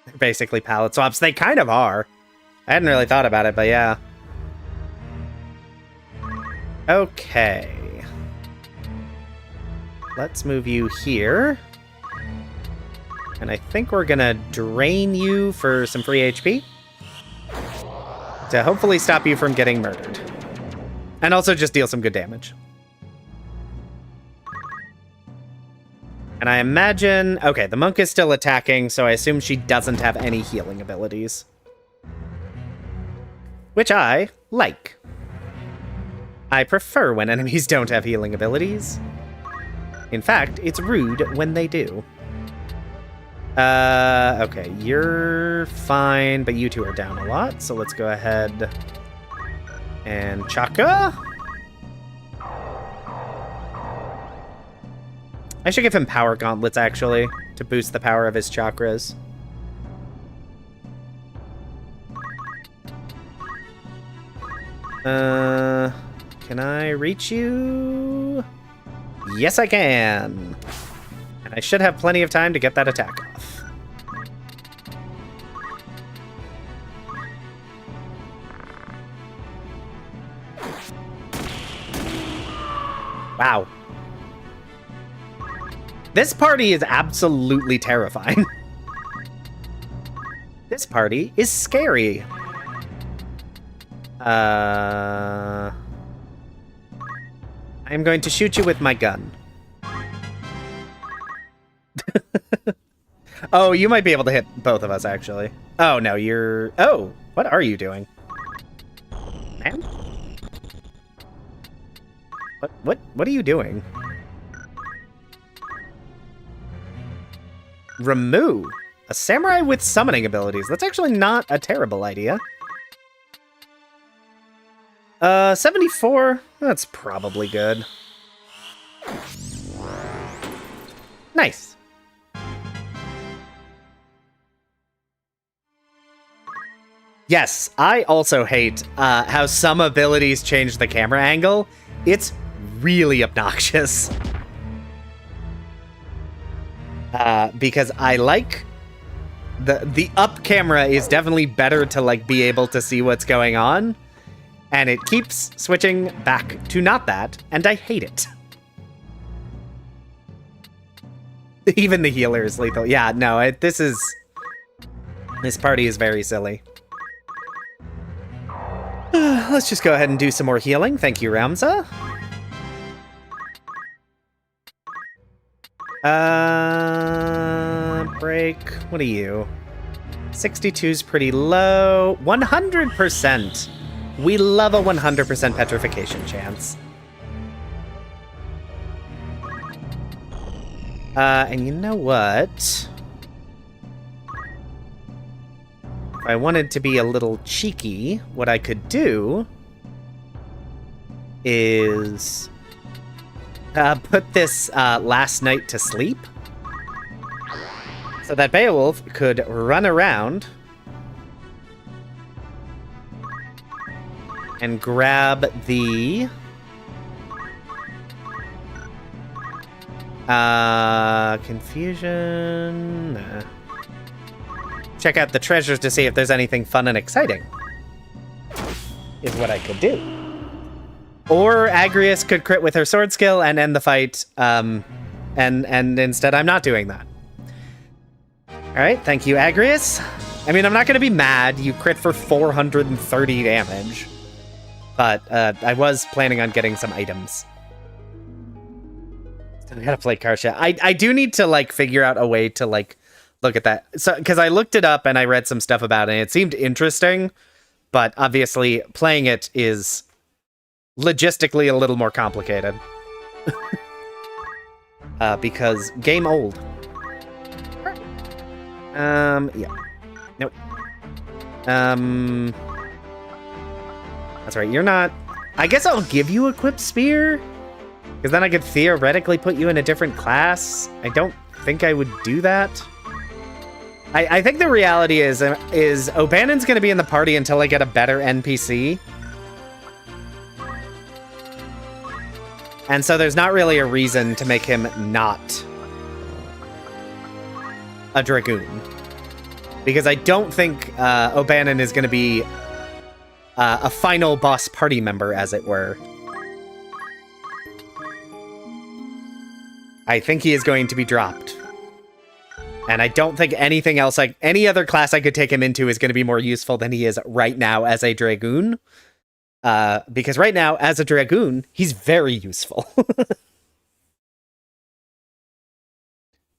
They're basically palette swaps. They kind of are. I hadn't really thought about it, but yeah. Okay. Let's move you here. And I think we're gonna drain you for some free HP. To hopefully stop you from getting murdered. And also just deal some good damage. And I imagine... Okay, the monk is still attacking, so I assume she doesn't have any healing abilities. Which I like. I prefer when enemies don't have healing abilities. In fact, it's rude when they do. Okay, you're fine, but you two are down a lot, so let's go ahead and Chaka. I should give him power gauntlets, actually, to boost the power of his chakras. Can I reach you? Yes, I can. And I should have plenty of time to get that attack off. Wow. This party is absolutely terrifying. This party is scary. I'm going to shoot you with my gun. Oh, you might be able to hit both of us, actually. Oh, no, you're... Oh, what are you doing? Man? What are you doing? Remove. A samurai with summoning abilities. That's actually not a terrible idea. 74? That's probably good. Nice. Yes, I also hate how some abilities change the camera angle. It's really obnoxious. Because I like... The up camera is definitely better to, like, be able to see what's going on. And it keeps switching back to not that, and I hate it. Even the healer is lethal. Yeah, no, this party is very silly. Let's just go ahead and do some more healing. Thank you, Ramza. Break. What are you? 62's pretty low. 100%. We love a 100% petrification chance. And you know what? If I wanted to be a little cheeky, what I could do is put this last night to sleep so that Beowulf could run around and grab the confusion. Check out the treasures to see if there's anything fun and exciting, is what I could do. Or Agrius could crit with her sword skill and end the fight, and instead I'm not doing that. Alright, thank you, Agrius. I mean, I'm not going to be mad. You crit for 430 damage. But I was planning on getting some items. Still gotta play Karsha. I do need to, like, figure out a way to, like, look at that. So, because I looked it up and I read some stuff about it, and it seemed interesting. But obviously, playing it is logistically a little more complicated. Because game old. Yeah. Nope. That's right, you're not... I guess I'll give you Equip Spear, because then I could theoretically put you in a different class. I don't think I would do that. I think the reality is O'Bannon's going to be in the party until I get a better NPC. And so there's not really a reason to make him not a Dragoon. Because I don't think O'Bannon is going to be a final boss party member, as it were. I think he is going to be dropped. And I don't think anything else, like any other class I could take him into, is going to be more useful than he is right now as a Dragoon. Because right now, as a Dragoon, he's very useful.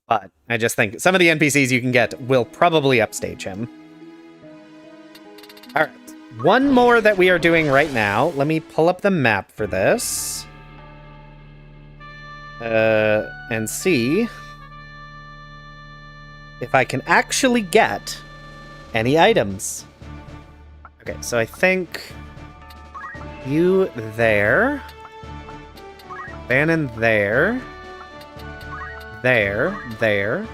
But I just think some of the NPCs you can get will probably upstage him. Alright. One more that we are doing right now. Let me pull up the map for this. And see if I can actually get any items. Okay, so I think you there. Bannon there. There, and there.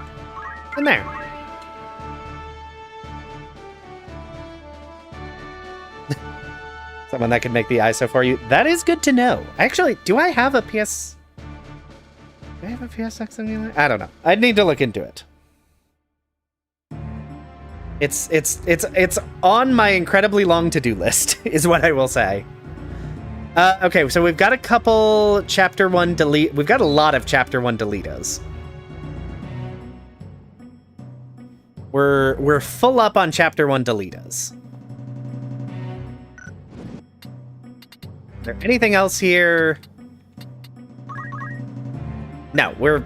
Someone that could make the ISO for you. That is good to know. Actually, do I have a PS... Do I have a PSX emulator? I don't know. I'd need to look into it. It's on my incredibly long to-do list, is what I will say. Okay, so we've got a couple Chapter 1 delete... We've got a lot of Chapter 1 deletas. We're full up on Chapter 1 deletas. Is there anything else here? No, we're...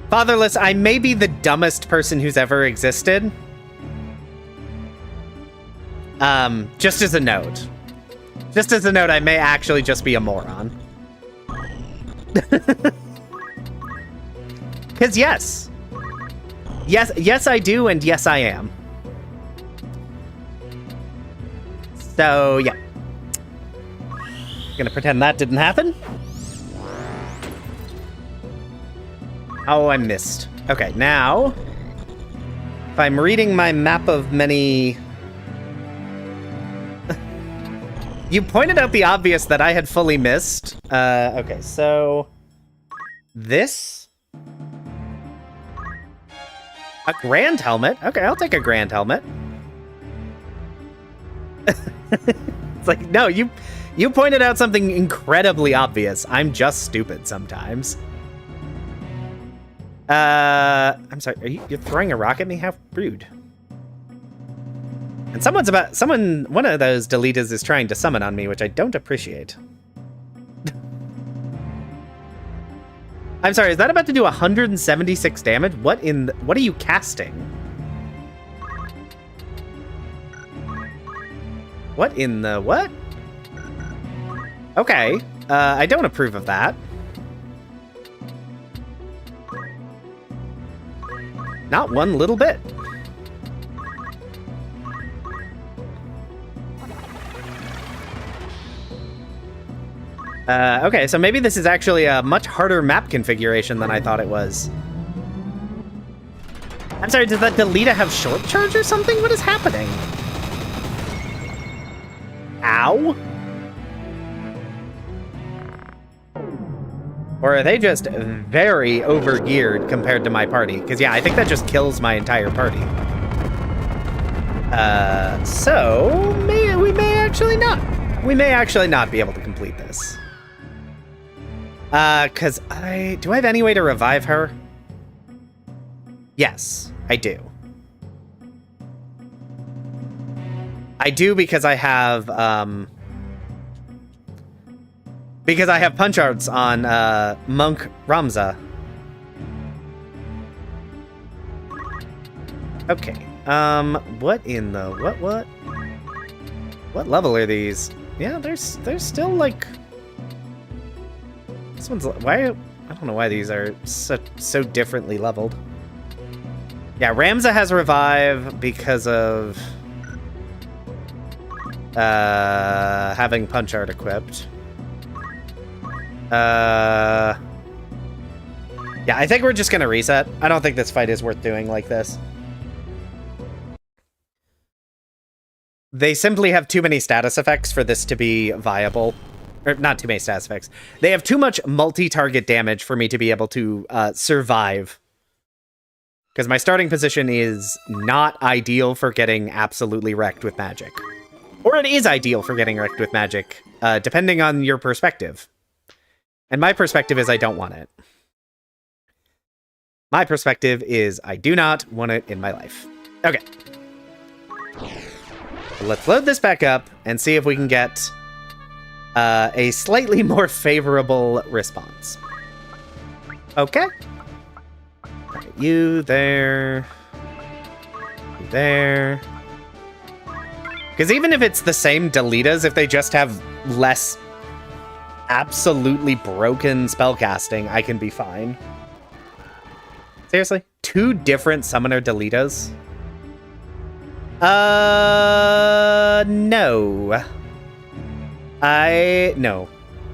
Fatherless, I may be the dumbest person who's ever existed. Just as a note. Just as a note, I may actually just be a moron. Because yes, I do, and yes, I am. So, yeah. Gonna pretend that didn't happen. Oh, I missed. Okay, now, if I'm reading my map of many... You pointed out the obvious that I had fully missed. Okay, so... This... A grand helmet? Okay, I'll take a grand helmet. It's like, no, you pointed out something incredibly obvious. I'm just stupid sometimes. I'm sorry, you're throwing a rock at me? How rude. And one of those deletas is trying to summon on me, which I don't appreciate. I'm sorry, is that about to do 176 damage? What are you casting? What in the what? Okay, I don't approve of that. Not one little bit. Okay, so maybe this is actually a much harder map configuration than I thought it was. I'm sorry, does that Delita have short charge or something? What is happening? Ow? Or are they just very overgeared compared to my party? Because, yeah, I think that just kills my entire party. So, we may actually not. We may actually not be able to complete this. Do I have any way to revive her? Yes, I do. I do because I have, punch arts on, Monk Ramza. Okay, what in the, what level are these? Yeah, there's still, like... This one's, why, I don't know why these are so differently leveled. Yeah, Ramza has revive because of having punch art equipped. Yeah, I think we're just gonna reset. I don't think this fight is worth doing like this. They simply have too many status effects for this to be viable. Or not too many status effects. They have too much multi-target damage for me to be able to survive. Because my starting position is not ideal for getting absolutely wrecked with magic. Or it is ideal for getting wrecked with magic, depending on your perspective. And my perspective is I don't want it. My perspective is I do not want it in my life. Okay. So let's load this back up and see if we can get a slightly more favorable response. Okay. Right, you there. You there. Because even if it's the same Delitas, if they just have less absolutely broken spellcasting, I can be fine. Seriously? 2 different summoner Delitas? No. No.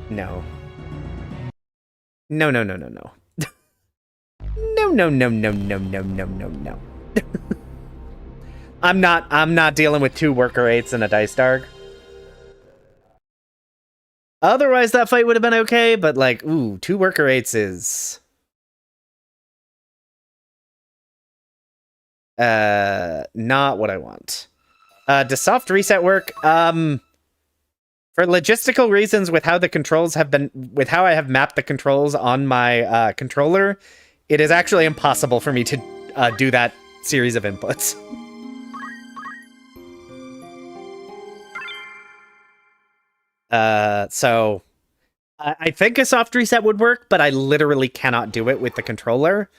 No. No, no, no, no, no. No, no, no, no, no, no, no, no, no. I'm not dealing with 2 worker 8s and a dice dark. Otherwise, that fight would have been okay, but like, ooh, 2 worker 8s is... not what I want. Does soft reset work? For logistical reasons, with how the controls have been, with how I have mapped the controls on my controller, it is actually impossible for me to do that series of inputs. So I think a soft reset would work, but I literally cannot do it with the controller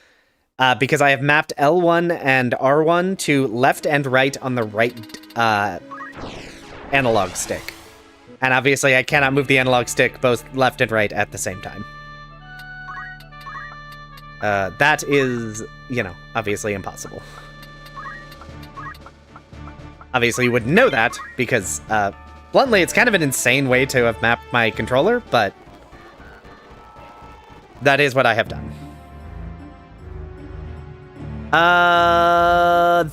because I have mapped L1 and R1 to left and right on the right analog stick. And obviously I cannot move the analog stick both left and right at the same time. That is, you know, obviously impossible. Obviously you wouldn't know that because, bluntly, it's kind of an insane way to have mapped my controller, but that is what I have done.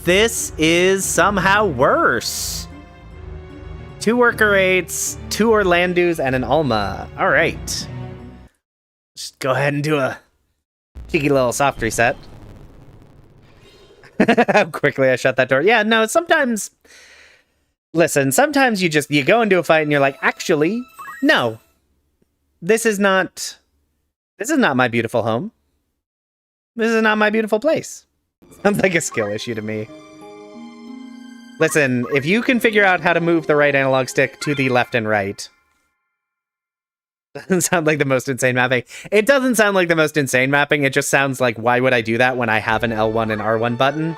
This is somehow worse. 2 worker 8s, 2 Orlandus, and an Alma. All right. Just go ahead and do a cheeky little soft reset. How quickly I shut that door. Yeah, no, sometimes... Listen, sometimes you go into a fight and you're like, actually, no. This is not my beautiful home. This is not my beautiful place. Sounds like a skill issue to me. Listen, if you can figure out how to move the right analog stick to the left and right, Doesn't sound like the most insane mapping. It doesn't sound like the most insane mapping. It just sounds like, why would I do that when I have an L1 and R1 button?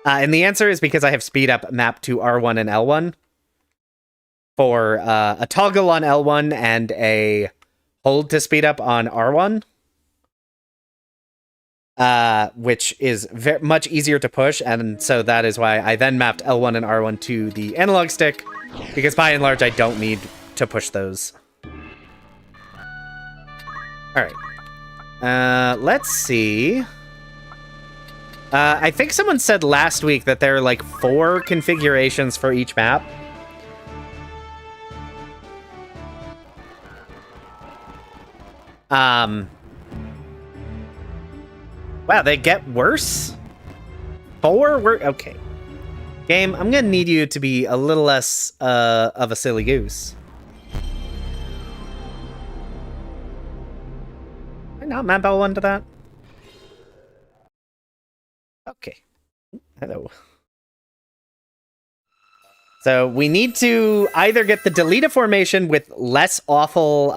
And the answer is because I have speed up mapped to R1 and L1 for a toggle on L1 and a hold to speed up on R1, which is much easier to push. And so that is why I then mapped L1 and R1 to the analog stick, because by and large, I don't need to push those. All right. Let's see. I think someone said last week that there are like 4 configurations for each map. Wow, they get worse? 4? Okay. Game, I'm gonna need you to be a little less of a silly goose. Did I not map L1 to that? Okay. Hello. So we need to either get the Delita formation with less awful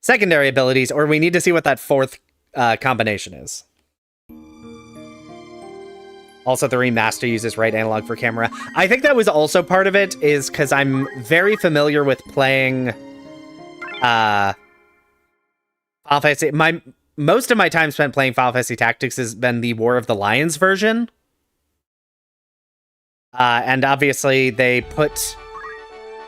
secondary abilities, or we need to see what that 4th combination is. Also, the remaster uses right analog for camera. I think that was also part of it, is because I'm very familiar with playing Final Fantasy. Most of my time spent playing Final Fantasy Tactics has been the War of the Lions version. And obviously they put...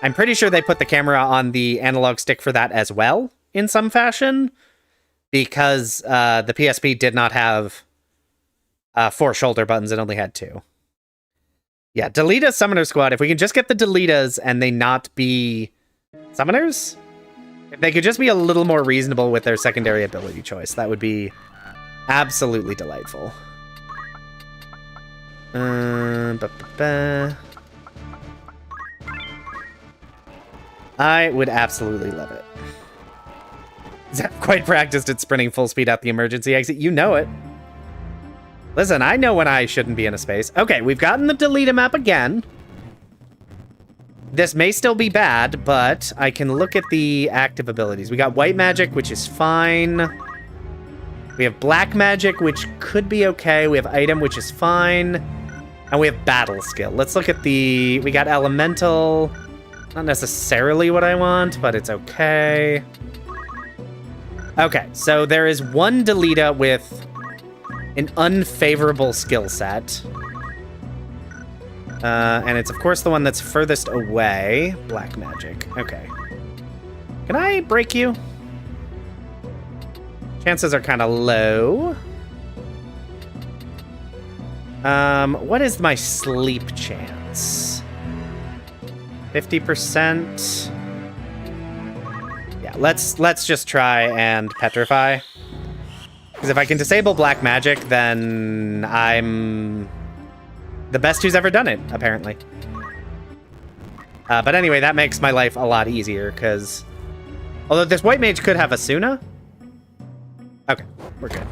I'm pretty sure they put the camera on the analog stick for that as well, in some fashion, because the PSP did not have 4 shoulder buttons, it only had 2. Yeah, Delita Summoner Squad. If we can just get the Delitas and they not be summoners? If they could just be a little more reasonable with their secondary ability choice, that would be absolutely delightful. I would absolutely love it. Zap quite practiced at sprinting full speed out the emergency exit. You know it. Listen, I know when I shouldn't be in a space. Okay, we've gotten the Delita map again. This may still be bad, but I can look at the active abilities. We got white magic, which is fine. We have black magic, which could be okay. We have item, which is fine. And we have battle skill. Let's look at the... We got elemental. Not necessarily what I want, but it's okay. Okay, so there is one Delita with an unfavorable skill set. And it's, of course, the one that's furthest away. Black magic. Okay. Can I break you? Chances are kind of low. What is my sleep chance? 50%. Yeah, let's just try and petrify. Because if I can disable black magic, then I'm the best who's ever done it, apparently. But anyway, that makes my life a lot easier, because... Although this white mage could have Asuna. Okay, we're good.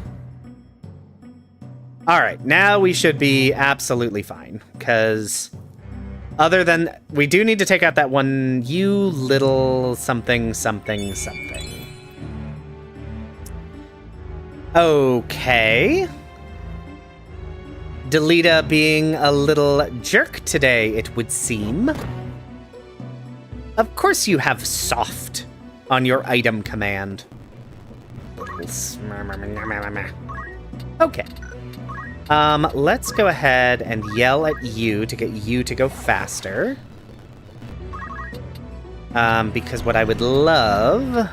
Alright, now we should be absolutely fine, because... Other than... We do need to take out that one, you little something, something, something. Okay. Delita being a little jerk today, it would seem. Of course you have soft on your item command. Okay. Let's go ahead and yell at you to get you to go faster. Because what I would love...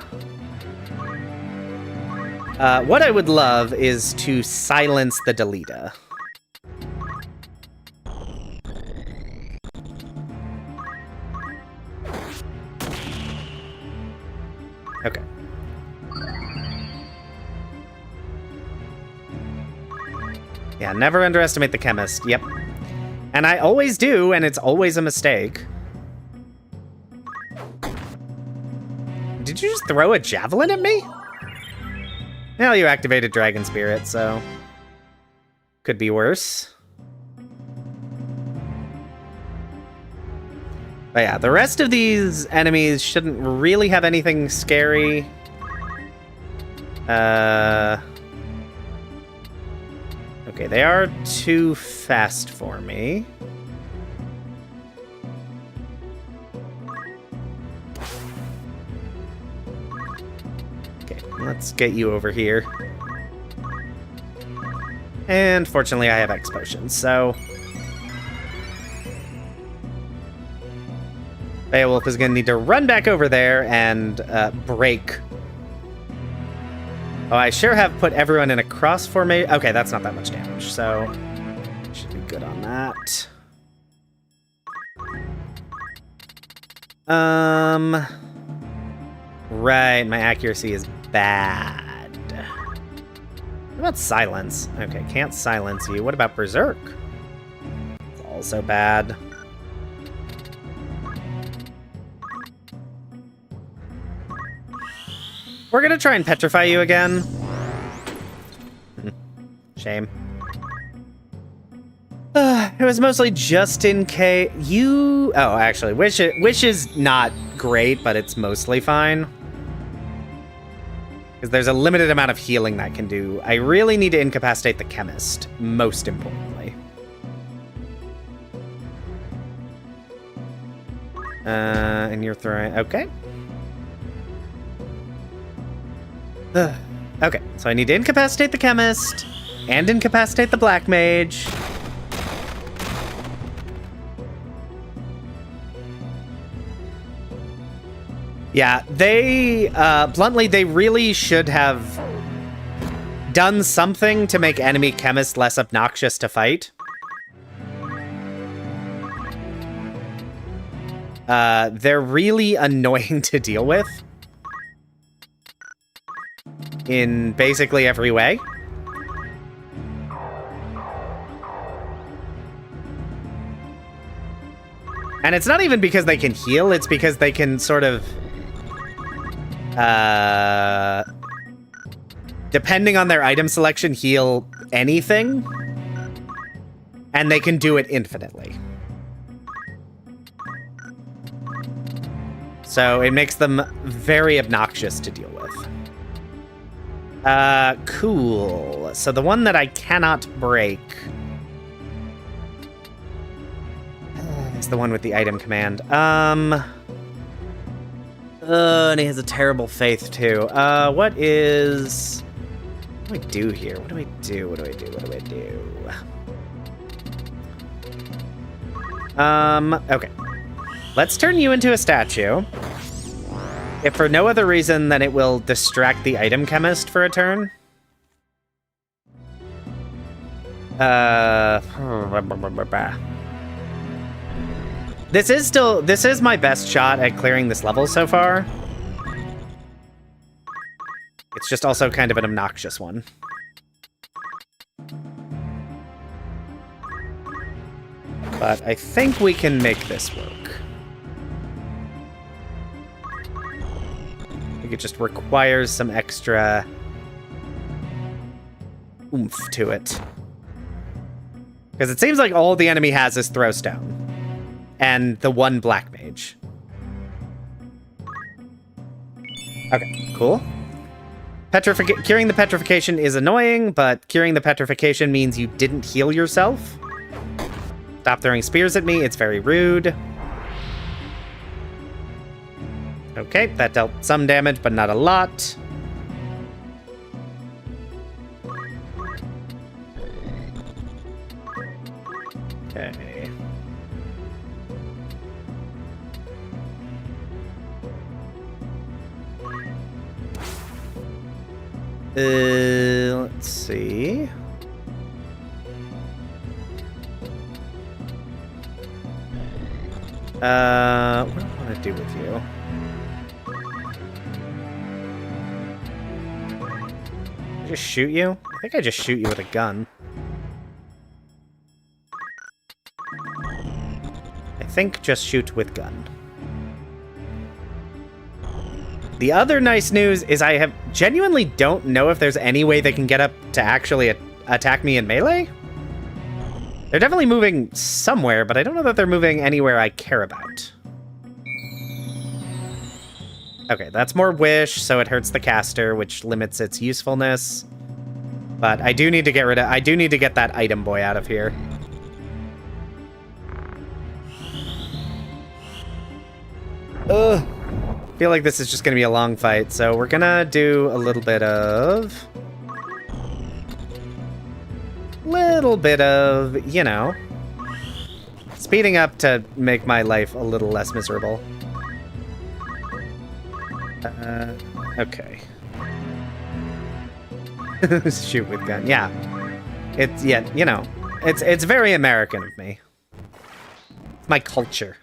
what I would love is to silence the Delita. Okay. Yeah, never underestimate the chemist. Yep. And I always do, and it's always a mistake. Did you just throw a javelin at me? Well, you activated Dragon Spirit, so... Could be worse. But yeah, the rest of these enemies shouldn't really have anything scary. Okay, they are too fast for me. Okay, let's get you over here. And fortunately, I have X potions, so Beowulf is going to need to run back over there and break. Oh, I sure have put everyone in a cross formation. Okay, that's not that much damage, so should be good on that. Right, my accuracy is bad. What about silence? Okay, can't silence you. What about berserk? It's also bad. We're gonna try and petrify you again. Shame. It was mostly just in case you... Oh, actually, Wish is not great, but it's mostly fine. Because there's a limited amount of healing that can do. I really need to incapacitate the chemist, most importantly. And you're throwing... Okay. Okay, so I need to incapacitate the chemist and incapacitate the black mage. Yeah, they, bluntly, they really should have done something to make enemy chemists less obnoxious to fight. They're really annoying to deal with in basically every way. And it's not even because they can heal, it's because they can sort of... depending on their item selection, heal anything. And they can do it infinitely. So it makes them very obnoxious to deal with. Cool. So the one that I cannot break is the one with the item command. And he has a terrible faith, too. What do I do here? What do I do? What do I do? What do I do? Okay. Let's turn you into a statue. If for no other reason than it will distract the item chemist for a turn. This is my best shot at clearing this level so far. It's just also kind of an obnoxious one. But I think we can make this work. I think it just requires some extra oomph to it. Because it seems like all the enemy has is Throwstone. And the one black mage. Okay, cool. Curing the petrification is annoying, but curing the petrification means you didn't heal yourself. Stop throwing spears at me, it's very rude. Okay, that dealt some damage, but not a lot. Okay. Let's see. What do I want to do with you? Just shoot you? I think I just shoot you with a gun. I think just shoot with gun. The other nice news is I genuinely don't know if there's any way they can get up to actually attack me in melee. They're definitely moving somewhere, but I don't know that they're moving anywhere I care about. Okay, that's more wish, so it hurts the caster, which limits its usefulness. But I do need to get I do need to get that item boy out of here. Ugh. Feel like this is just gonna be a long fight, so we're gonna do a little bit of, you know, speeding up to make my life a little less miserable. Okay. Shoot with gun. Yeah. It's, yeah, you know, it's very American of me. It's my culture.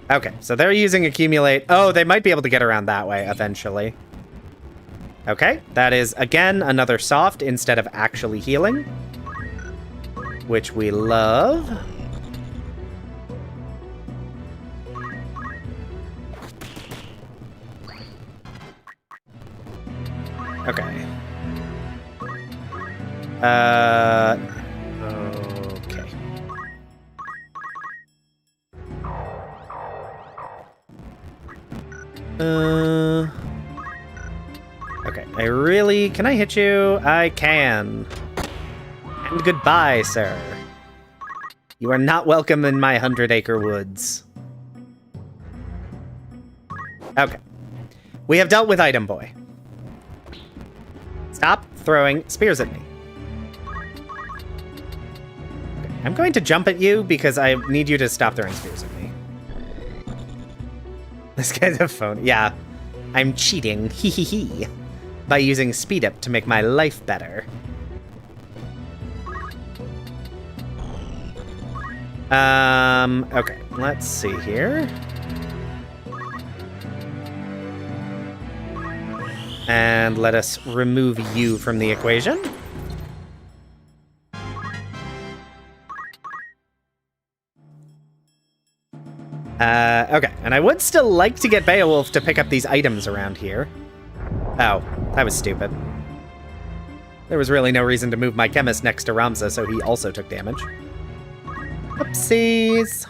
Okay, so they're using accumulate. Oh, they might be able to get around that way eventually. Okay, that is, again, another soft instead of actually healing, which we love. Okay. Okay. Okay, I really... Can I hit you? I can. And goodbye, sir. You are not welcome in my 100-acre woods. Okay. We have dealt with Item Boy. Stop throwing spears at me. Okay, I'm going to jump at you because I need you to stop throwing spears at me. This guy's a phone. Yeah. I'm cheating. Hee hee hee. By using speed up to make my life better. Okay, let's see here. And let us remove you from the equation. Okay, and I would still like to get Beowulf to pick up these items around here. Oh, that was stupid. There was really no reason to move my chemist next to Ramza, so he also took damage. Oopsies.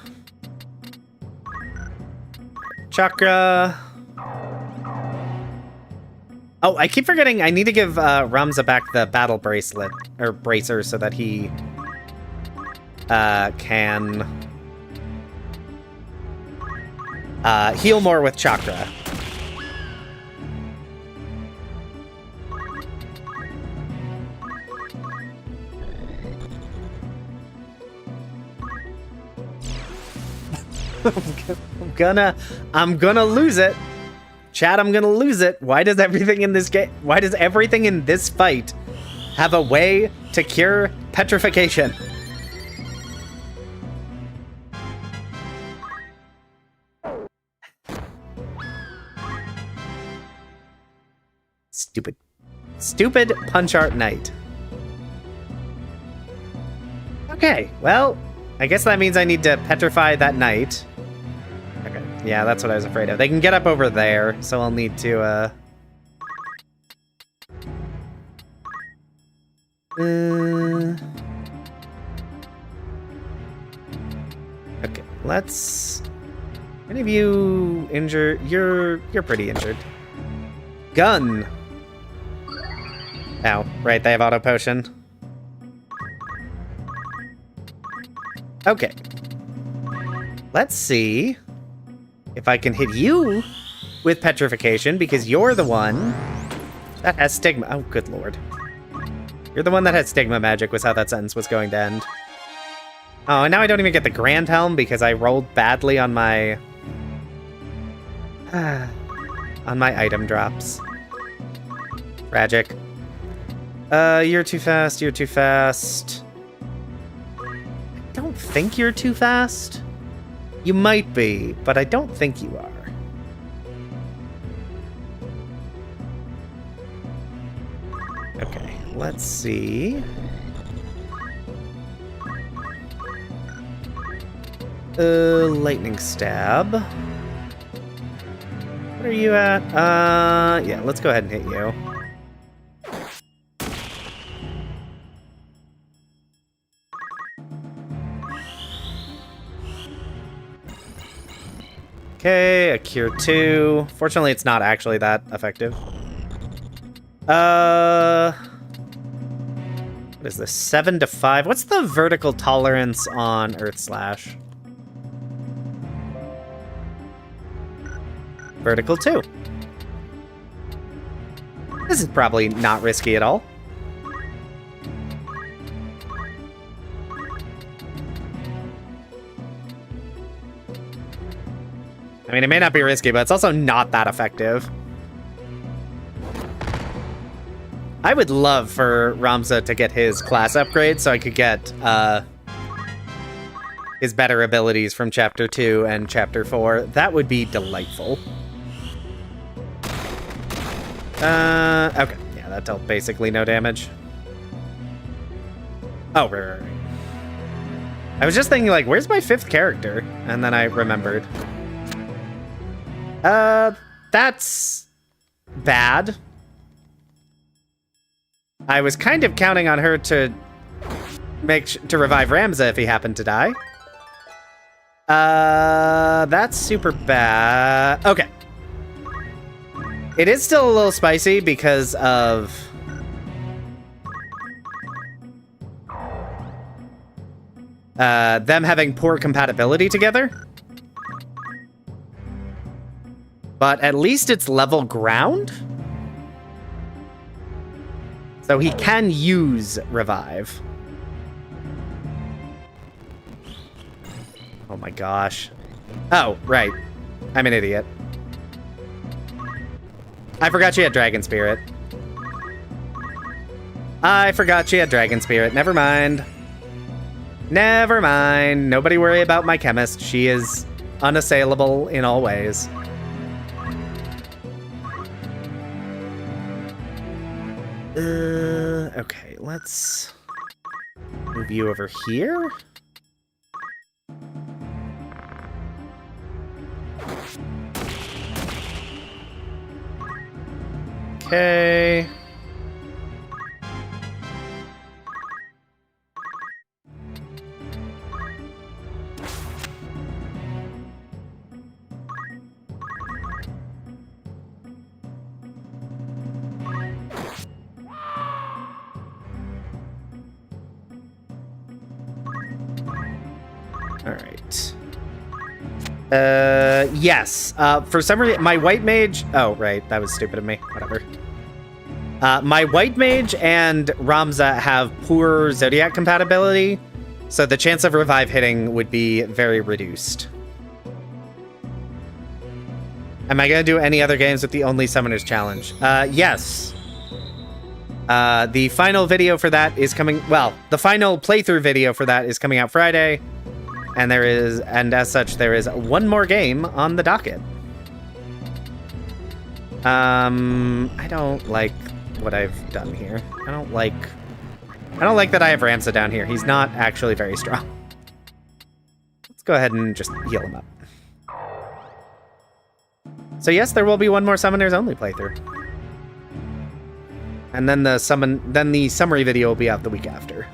Chakra. Oh, I keep forgetting I need to give Ramza back the battle bracelet, or bracer, so that he can heal more with chakra. I'm gonna lose it. Chat, I'm gonna lose it. Why does everything in this game, why does everything in this fight have a way to cure petrification? Stupid. Stupid Punch Art Knight. Okay, well, I guess that means I need to petrify that knight. Okay, yeah, that's what I was afraid of. They can get up over there, so I'll need to, Okay, let's... Any of you injured? You're pretty injured. Gun! Oh, right, they have auto potion. Okay. Let's see if I can hit you with petrification, because you're the one that has stigma. Oh, good lord. You're the one that had stigma magic, was how that sentence was going to end. Oh, and now I don't even get the Grand Helm because I rolled badly on my... on my item drops. Tragic. You're too fast, you're too fast. I don't think you're too fast. You might be, but I don't think you are. Okay, let's see. Lightning stab. What are you at? Yeah, let's go ahead and hit you. Okay, a cure 2. Fortunately, it's not actually that effective. What is this? 7 to 5. What's the vertical tolerance on Earth Slash? Vertical 2. This is probably not risky at all. I mean, it may not be risky, but it's also not that effective. I would love for Ramza to get his class upgrade so I could get his better abilities from Chapter 2 and Chapter 4. That would be delightful. Okay. Yeah, that dealt basically no damage. Oh, right. I was just thinking, like, where's my 5th character? And then I remembered. That's bad. I was kind of counting on her to revive Ramza if he happened to die. That's super bad. Okay. It is still a little spicy because of them having poor compatibility together. But at least it's level ground. So he can use revive. Oh my gosh. Oh, right. I'm an idiot. I forgot she had Dragon Spirit. Never mind. Never mind. Nobody worry about my chemist. She is unassailable in all ways. Okay, let's move you over here. Okay. All right. Yes. For some reason, my white mage... Oh, right. That was stupid of me. Whatever. My white mage and Ramza have poor Zodiac compatibility, so the chance of revive hitting would be very reduced. Am I going to do any other games with the Only Summoners Challenge? Yes. The final video for that is coming... Well, the final playthrough video for that is coming out Friday. And as such, there is one more game on the docket. I don't like what I've done here. I don't like that I have Ramza down here. He's not actually very strong. Let's go ahead and just heal him up. So yes, there will be one more Summoners Only playthrough. And then the summary video will be out the week after.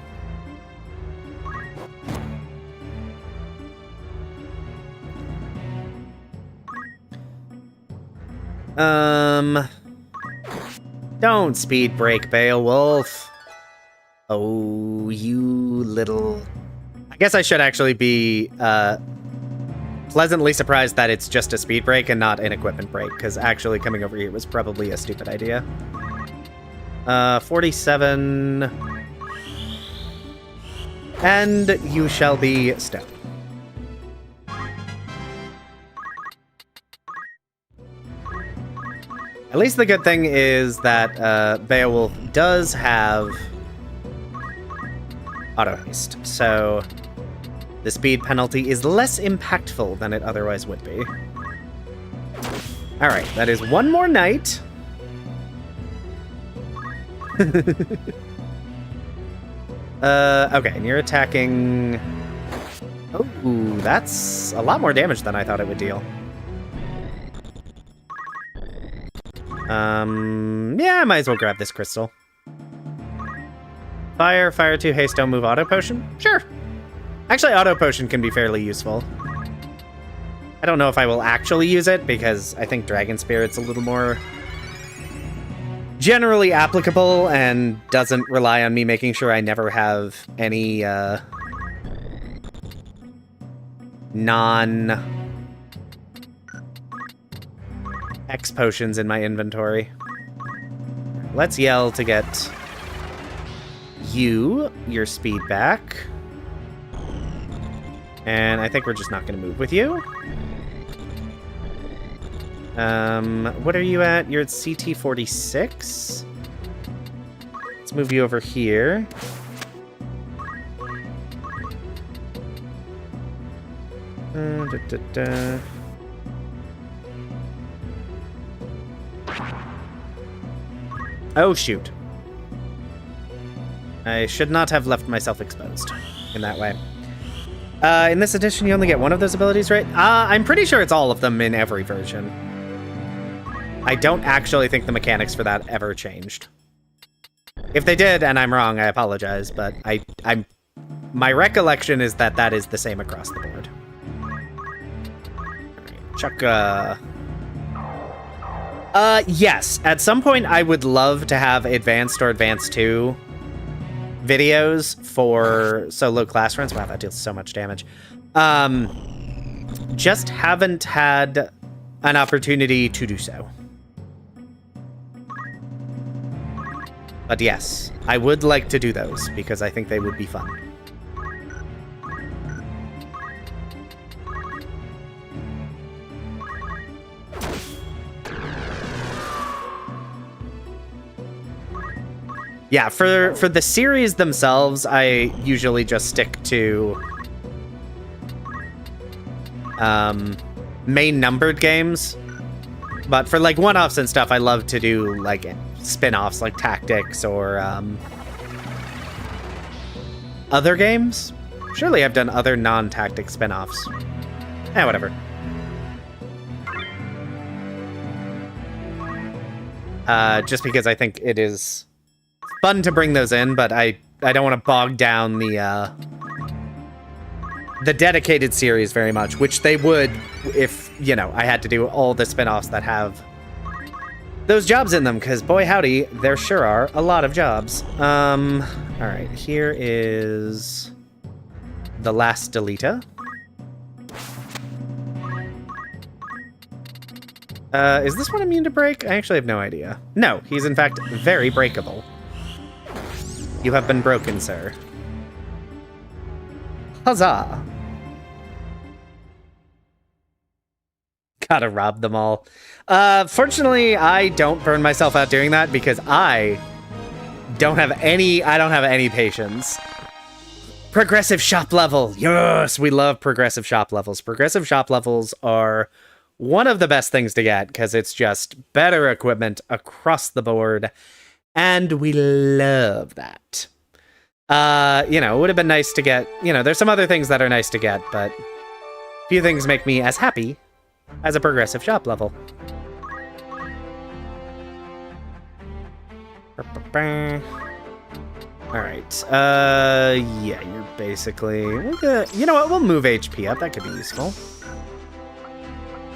Don't speed break, Beowulf. Oh, you little... I guess I should actually be, pleasantly surprised that it's just a speed break and not an equipment break, because actually coming over here was probably a stupid idea. 47... And you shall be stoned. At least the good thing is that Beowulf does have auto haste, so the speed penalty is less impactful than it otherwise would be. Alright, that is one more night. Okay, and you're attacking... Oh, that's a lot more damage than I thought it would deal. Yeah, I might as well grab this crystal. Fire 2, haste, don't move, auto potion? Sure. Actually, auto potion can be fairly useful. I don't know if I will actually use it, because I think Dragon Spirit's a little more generally applicable and doesn't rely on me making sure I never have any non-X potions in my inventory. Let's yell to get your speed back. And I think we're just not going to move with you. What are you at? You're at CT 46. Let's move you over here. Oh, shoot. I should not have left myself exposed in that way. In this edition, you only get one of those abilities, right? I'm pretty sure it's all of them in every version. I don't actually think the mechanics for that ever changed. If they did, and I'm wrong, I apologize, but my recollection is that that is the same across the board. Chuck, yes. At some point, I would love to have Advanced or Advanced 2 videos for solo class runs. Wow, that deals so much damage. Just haven't had an opportunity to do so. But yes, I would like to do those, because I think they would be fun. Yeah, for the series themselves, I usually just stick to main numbered games. But for like one-offs and stuff, I love to do like spin-offs like Tactics or other games. Surely I've done other non-tactic spin-offs. Whatever. Just because I think it is fun to bring those in, but I don't want to bog down the dedicated series very much, which they would if, you know, I had to do all the spin-offs that have those jobs in them, because boy howdy, there sure are a lot of jobs. Alright, here is the last Delita. Is this one immune to break? I actually have no idea. No, he's in fact very breakable. You have been broken, sir. Huzzah! Gotta rob them all. Fortunately, I don't burn myself out doing that because I don't have any patience. Progressive shop level. Yes, we love progressive shop levels. Progressive shop levels are one of the best things to get because it's just better equipment across the board. And we love that. You know, it would have been nice to get, you know, there's some other things that are nice to get, but few things make me as happy as a progressive shop level. Alright, yeah, you're basically, you know what, we'll move HP up, that could be useful.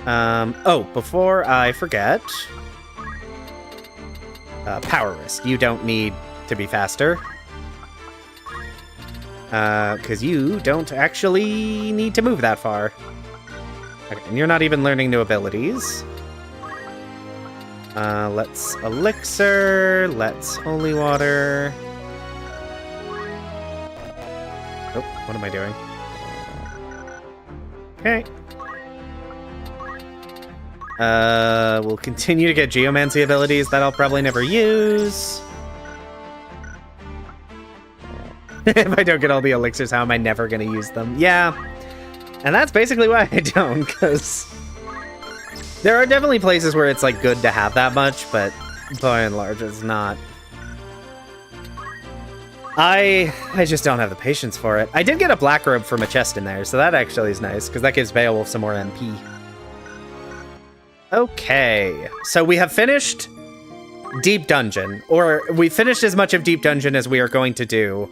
Oh, before I forget, Power Wrist, you don't need to be faster. Because you don't actually need to move that far. Okay, and you're not even learning new abilities. Let's Elixir, let's Holy Water. Oh, what am I doing? Okay. We'll continue to get Geomancy abilities that I'll probably never use. If I don't get all the elixirs, how am I never going to use them? Yeah. And that's basically why I don't, because there are definitely places where it's like good to have that much, but by and large it's not. I just don't have the patience for it. I did get a black robe from a chest in there, so that actually is nice, because that gives Beowulf some more MP. Okay, so we have finished Deep Dungeon, or we finished as much of Deep Dungeon as we are going to do,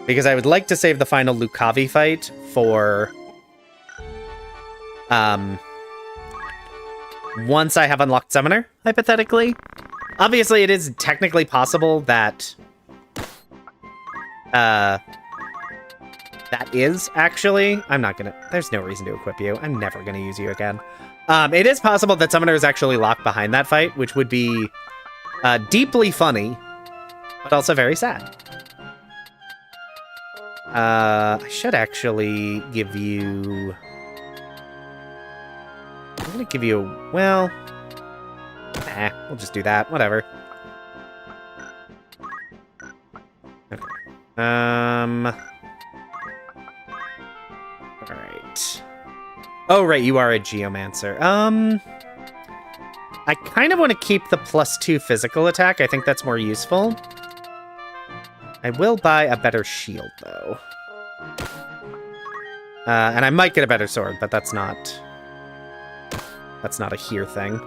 because I would like to save the final Lucavi fight for Once I have unlocked Summoner, hypothetically. Obviously, it is technically possible that that is actually... I'm not gonna... There's no reason to equip you. I'm never gonna use you again. It is possible that Summoner is actually locked behind that fight, which would be deeply funny, but also very sad. I should actually give you... I'm gonna give you a... Well... we'll just do that. Whatever. Okay. Alright. Oh, right, you are a Geomancer. I kind of want to keep the +2 physical attack. I think that's more useful. I will buy a better shield, though. And I might get a better sword, but that's not... That's not a here thing.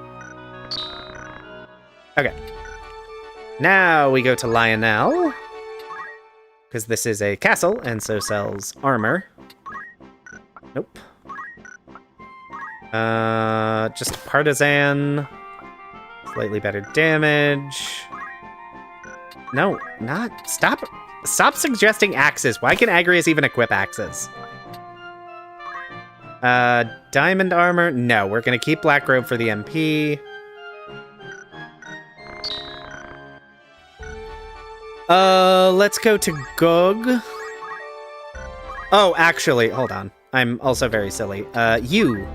Okay. Now we go to Lionel. Because this is a castle, and so sells armor. Nope. Just partisan. Slightly better damage. No, not... Stop suggesting axes. Why can Agrias even equip axes? Diamond armor? No, we're gonna keep Black Robe for the MP. Let's go to Gog. Oh, actually, hold on. I'm also very silly. You.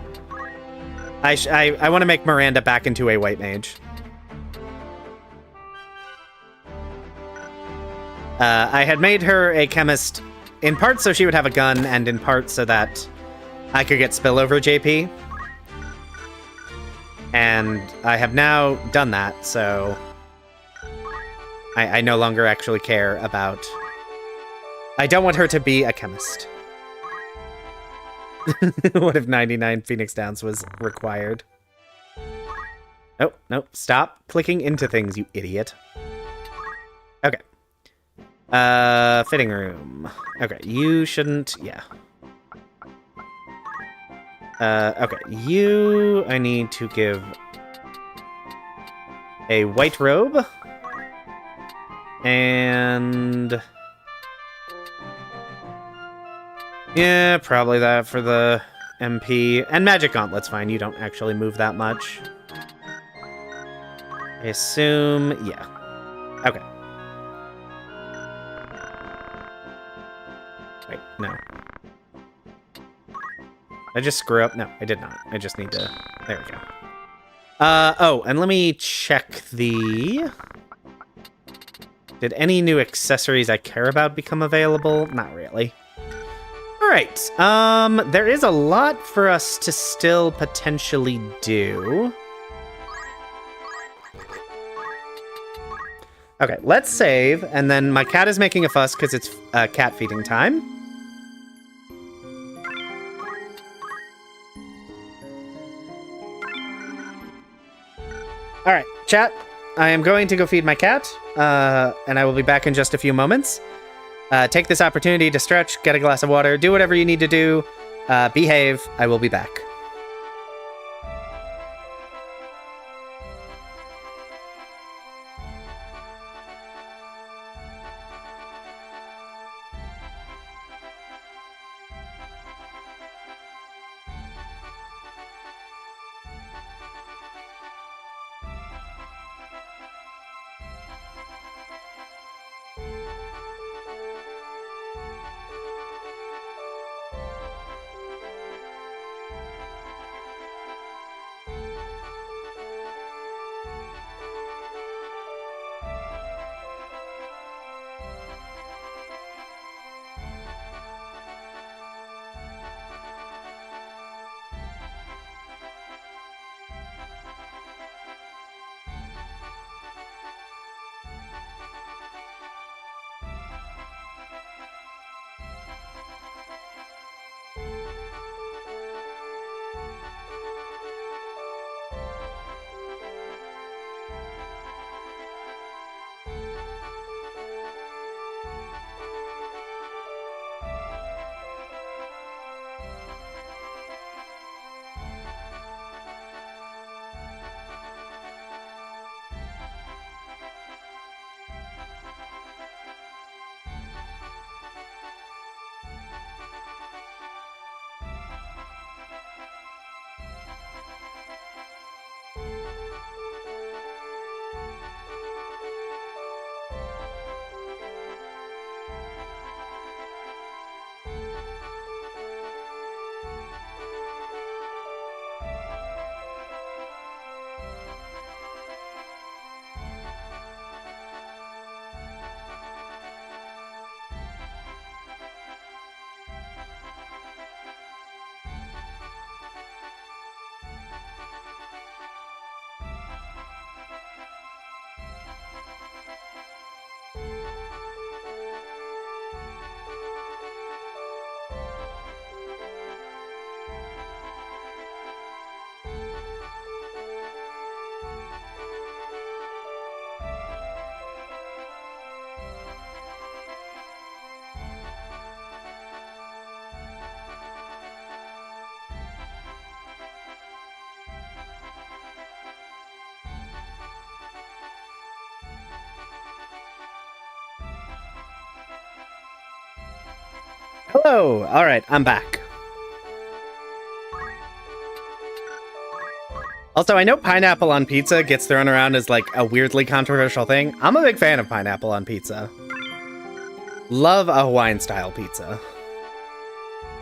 I want to make Miranda back into a white mage. I had made her a chemist in part so she would have a gun, and in part so that I could get spillover JP. And I have now done that, so I no longer actually care about... I don't want her to be a chemist. What if 99 Phoenix Downs was required? Oh, no, stop clicking into things, you idiot. Okay. Fitting room. Okay, you shouldn't... Yeah. Okay, you... I need to give a white robe. And... Yeah, probably that for the MP. And Magic Gauntlet's fine, you don't actually move that much. I assume... Yeah. Okay. Wait, no. Did I just screw up? No, I did not. I just need to... There we go. Oh, and let me check the... Did any new accessories I care about become available? Not really. Alright, there is a lot for us to still potentially do. Okay, let's save, and then my cat is making a fuss because it's cat feeding time. Alright, chat, I am going to go feed my cat, and I will be back in just a few moments. Take this opportunity to stretch, get a glass of water, do whatever you need to do, behave, I will be back. Hello! Alright, I'm back. Also, I know pineapple on pizza gets thrown around as, like, a weirdly controversial thing. I'm a big fan of pineapple on pizza. Love a Hawaiian-style pizza.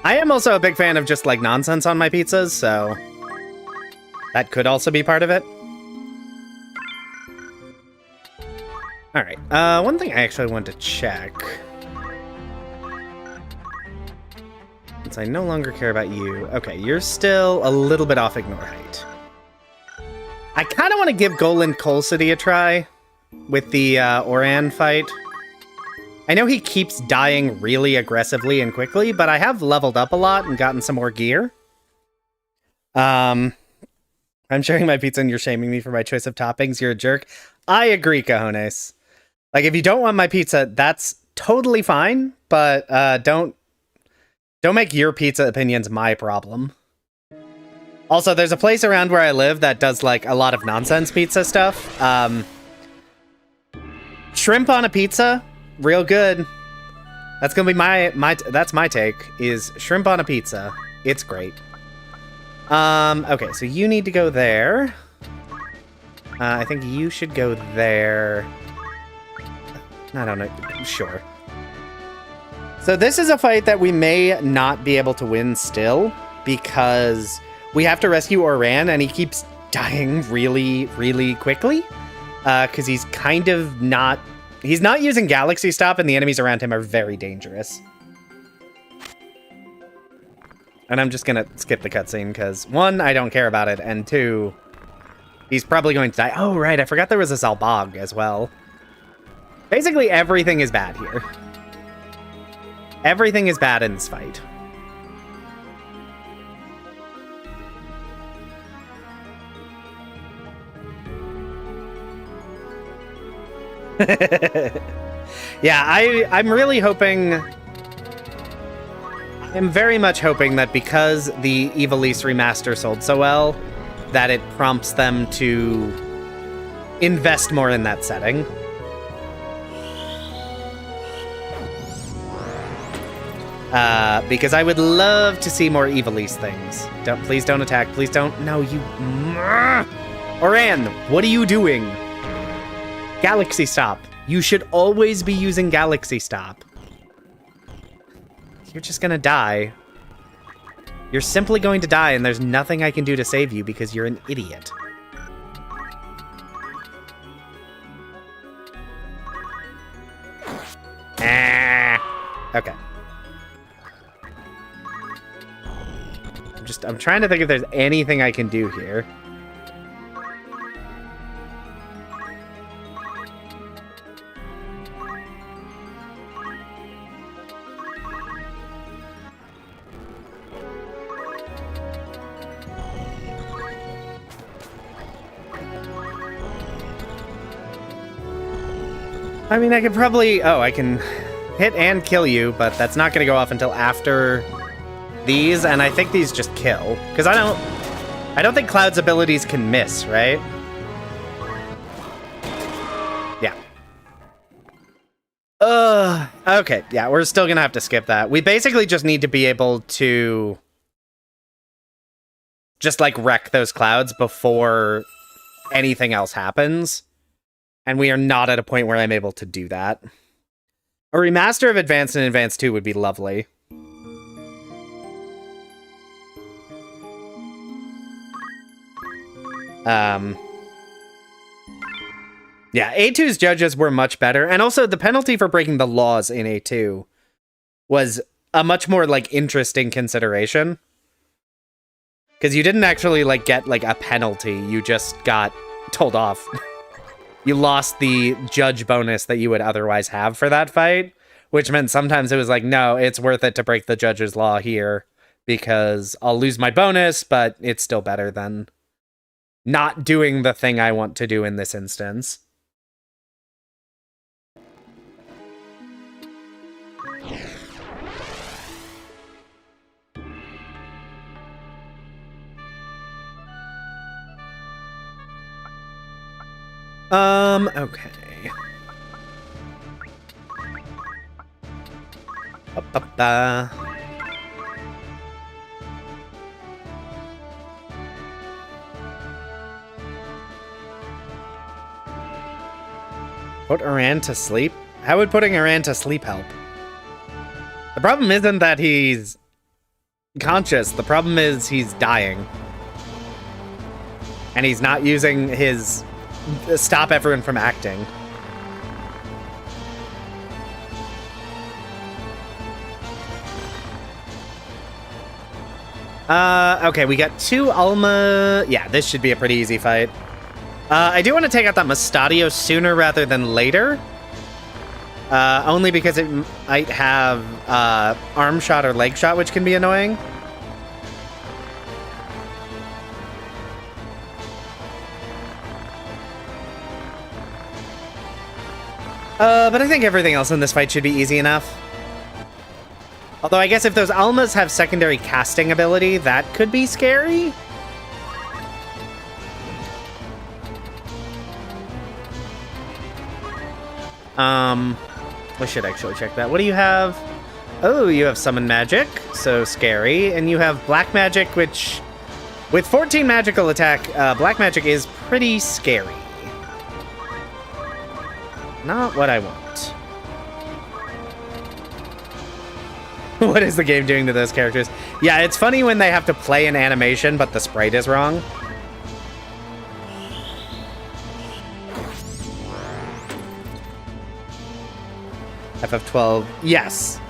I am also a big fan of just, like, nonsense on my pizzas, so that could also be part of it. Alright, one thing I actually wanted to check. Since I no longer care about you. Okay, you're still a little bit off ignore height. I kind of want to give Golan Coal City a try with the Oran fight. I know he keeps dying really aggressively and quickly, but I have leveled up a lot and gotten some more gear. I'm sharing my pizza and you're shaming me for my choice of toppings. You're a jerk. I agree, Cajones. Like, if you don't want my pizza, that's totally fine, but don't make your pizza opinions my problem. Also, there's a place around where I live that does, like, a lot of nonsense pizza stuff. Shrimp on a pizza, real good. That's gonna be that's my take, is shrimp on a pizza. It's great. Okay, so you need to go there. I think you should go there. I don't know. Sure. So this is a fight that we may not be able to win still, because we have to rescue Oran, and he keeps dying really, really quickly. Because he's kind of not... He's not using Galaxy Stop, and the enemies around him are very dangerous. And I'm just gonna skip the cutscene, because, one, I don't care about it, and two, he's probably going to die. Oh, right, I forgot there was a Zalbog as well. Basically, everything is bad here. Everything is bad in this fight. Yeah, I'm really hoping... I'm very much hoping that because the Ivalice remaster sold so well, that it prompts them to invest more in that setting. Because I would love to see more Ivalice things. Please don't attack. Please don't. No, you... Oran, what are you doing? Galaxy Stop. You should always be using Galaxy Stop. You're just gonna die. You're simply going to die, and there's nothing I can do to save you because you're an idiot. Okay. I'm trying to think if there's anything I can do here. I mean, I could probably... Oh, I can hit and kill you, but that's not going to go off until after these, and I think these just kill. Because I don't think Cloud's abilities can miss, right? Yeah. Okay, yeah, we're still going to have to skip that. We basically just need to be able to just, like, wreck those clouds before anything else happens. And we are not at a point where I'm able to do that. A remaster of Advance and Advance 2 would be lovely. Yeah, A2's judges were much better. And also, the penalty for breaking the laws in A2 was a much more, like, interesting consideration. Because you didn't actually, like, get, like, a penalty. You just got told off. You lost the judge bonus that you would otherwise have for that fight, which meant sometimes it was like, no, it's worth it to break the judge's law here because I'll lose my bonus, but it's still better than not doing the thing I want to do in this instance. Okay. Put Iran to sleep? How would putting Iran to sleep help? The problem isn't that he's conscious. The problem is he's dying. And he's not using his stop everyone from acting. Okay, we got 2 Alma. Yeah, this should be a pretty easy fight. I do want to take out that Mustadio sooner rather than later. Only because it might have arm shot or leg shot, which can be annoying. But I think everything else in this fight should be easy enough. Although I guess if those Almas have secondary casting ability, that could be scary. We should actually check that. What do you have? Oh, you have summon magic, so scary. And you have black magic, which, with 14 magical attack, black magic is pretty scary. Not what I want. What is the game doing to those characters? Yeah, it's funny when they have to play an animation, but the sprite is wrong. FF12. Yes.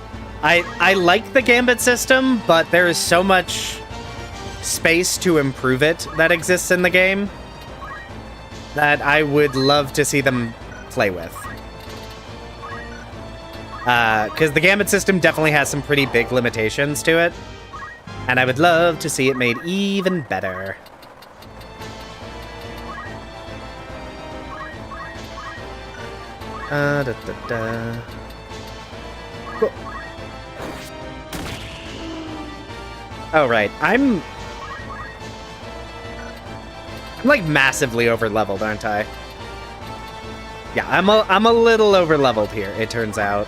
I like the Gambit system, but there is so much space to improve it that exists in the game that I would love to see them play with. Because the Gambit system definitely has some pretty big limitations to it, and I would love to see it made even better. Cool. Oh, right. I'm like massively over-leveled, aren't I? Yeah, I'm a little over-leveled here, it turns out.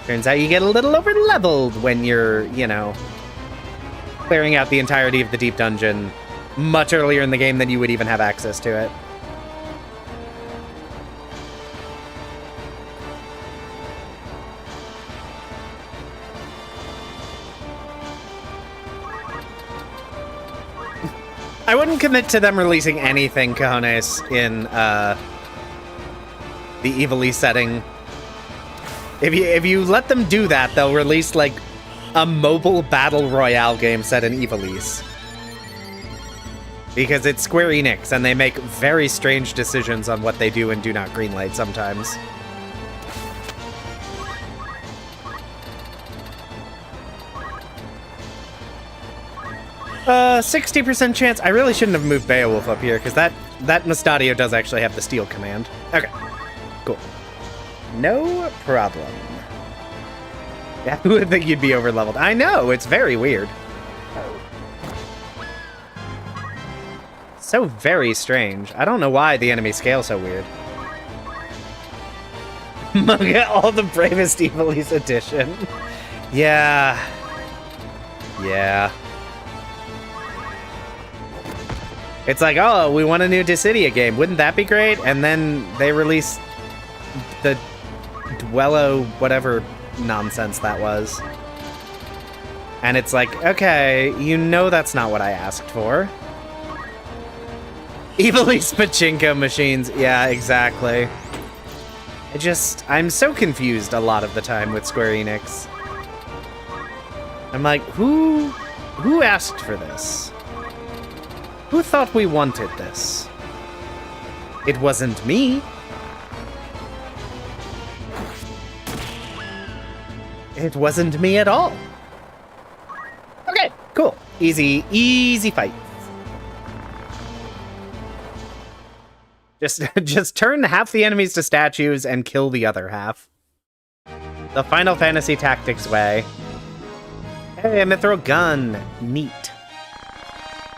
Turns out you get a little over-leveled when you're, you know, clearing out the entirety of the deep dungeon much earlier in the game than you would even have access to it. I wouldn't commit to them releasing anything, Cojones, in the Evilly setting. If you let them do that, they'll release, like, a mobile battle royale game set in Evilise. Because it's Square Enix, and they make very strange decisions on what they do and do not greenlight sometimes. 60% chance. I really shouldn't have moved Beowulf up here, because that Mustadio does actually have the steal command. Okay, cool. No problem. Yeah, who would think you'd be over-leveled? I know, it's very weird. So very strange. I don't know why the enemy scale so weird. Manga all the bravest Evilise edition. Yeah. Yeah. It's like, oh, we want a new Dissidia game. Wouldn't that be great? And then they release the Dwello whatever nonsense that was. And it's like, okay, you know that's not what I asked for. Evilise pachinko machines. Yeah, exactly. I'm so confused a lot of the time with Square Enix. I'm like, who asked for this? Who thought we wanted this? It wasn't me. It wasn't me at all. Okay, cool. Easy fight. Just turn half the enemies to statues and kill the other half. The Final Fantasy Tactics way. Hey, Mithril gun. Neat.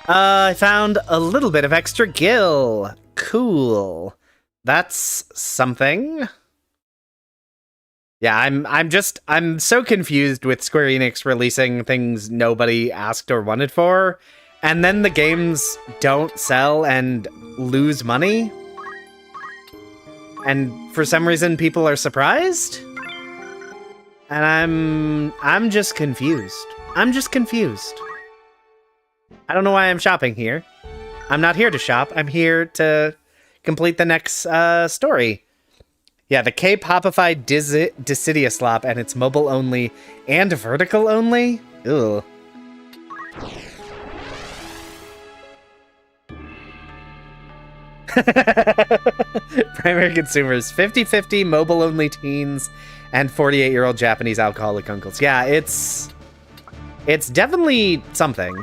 I found a little bit of extra gil. Cool. That's something. Yeah, I'm so confused with Square Enix releasing things nobody asked or wanted for, and then the games don't sell and lose money, and for some reason people are surprised, and I'm just confused. I'm just confused. I don't know why I'm shopping here. I'm not here to shop. I'm here to complete the next story. Yeah, the K-popified Dissidia slop, and it's mobile only and vertical only? Ugh. Primary consumers, 50-50 mobile-only teens and 48-year-old Japanese alcoholic uncles. Yeah, it's definitely something.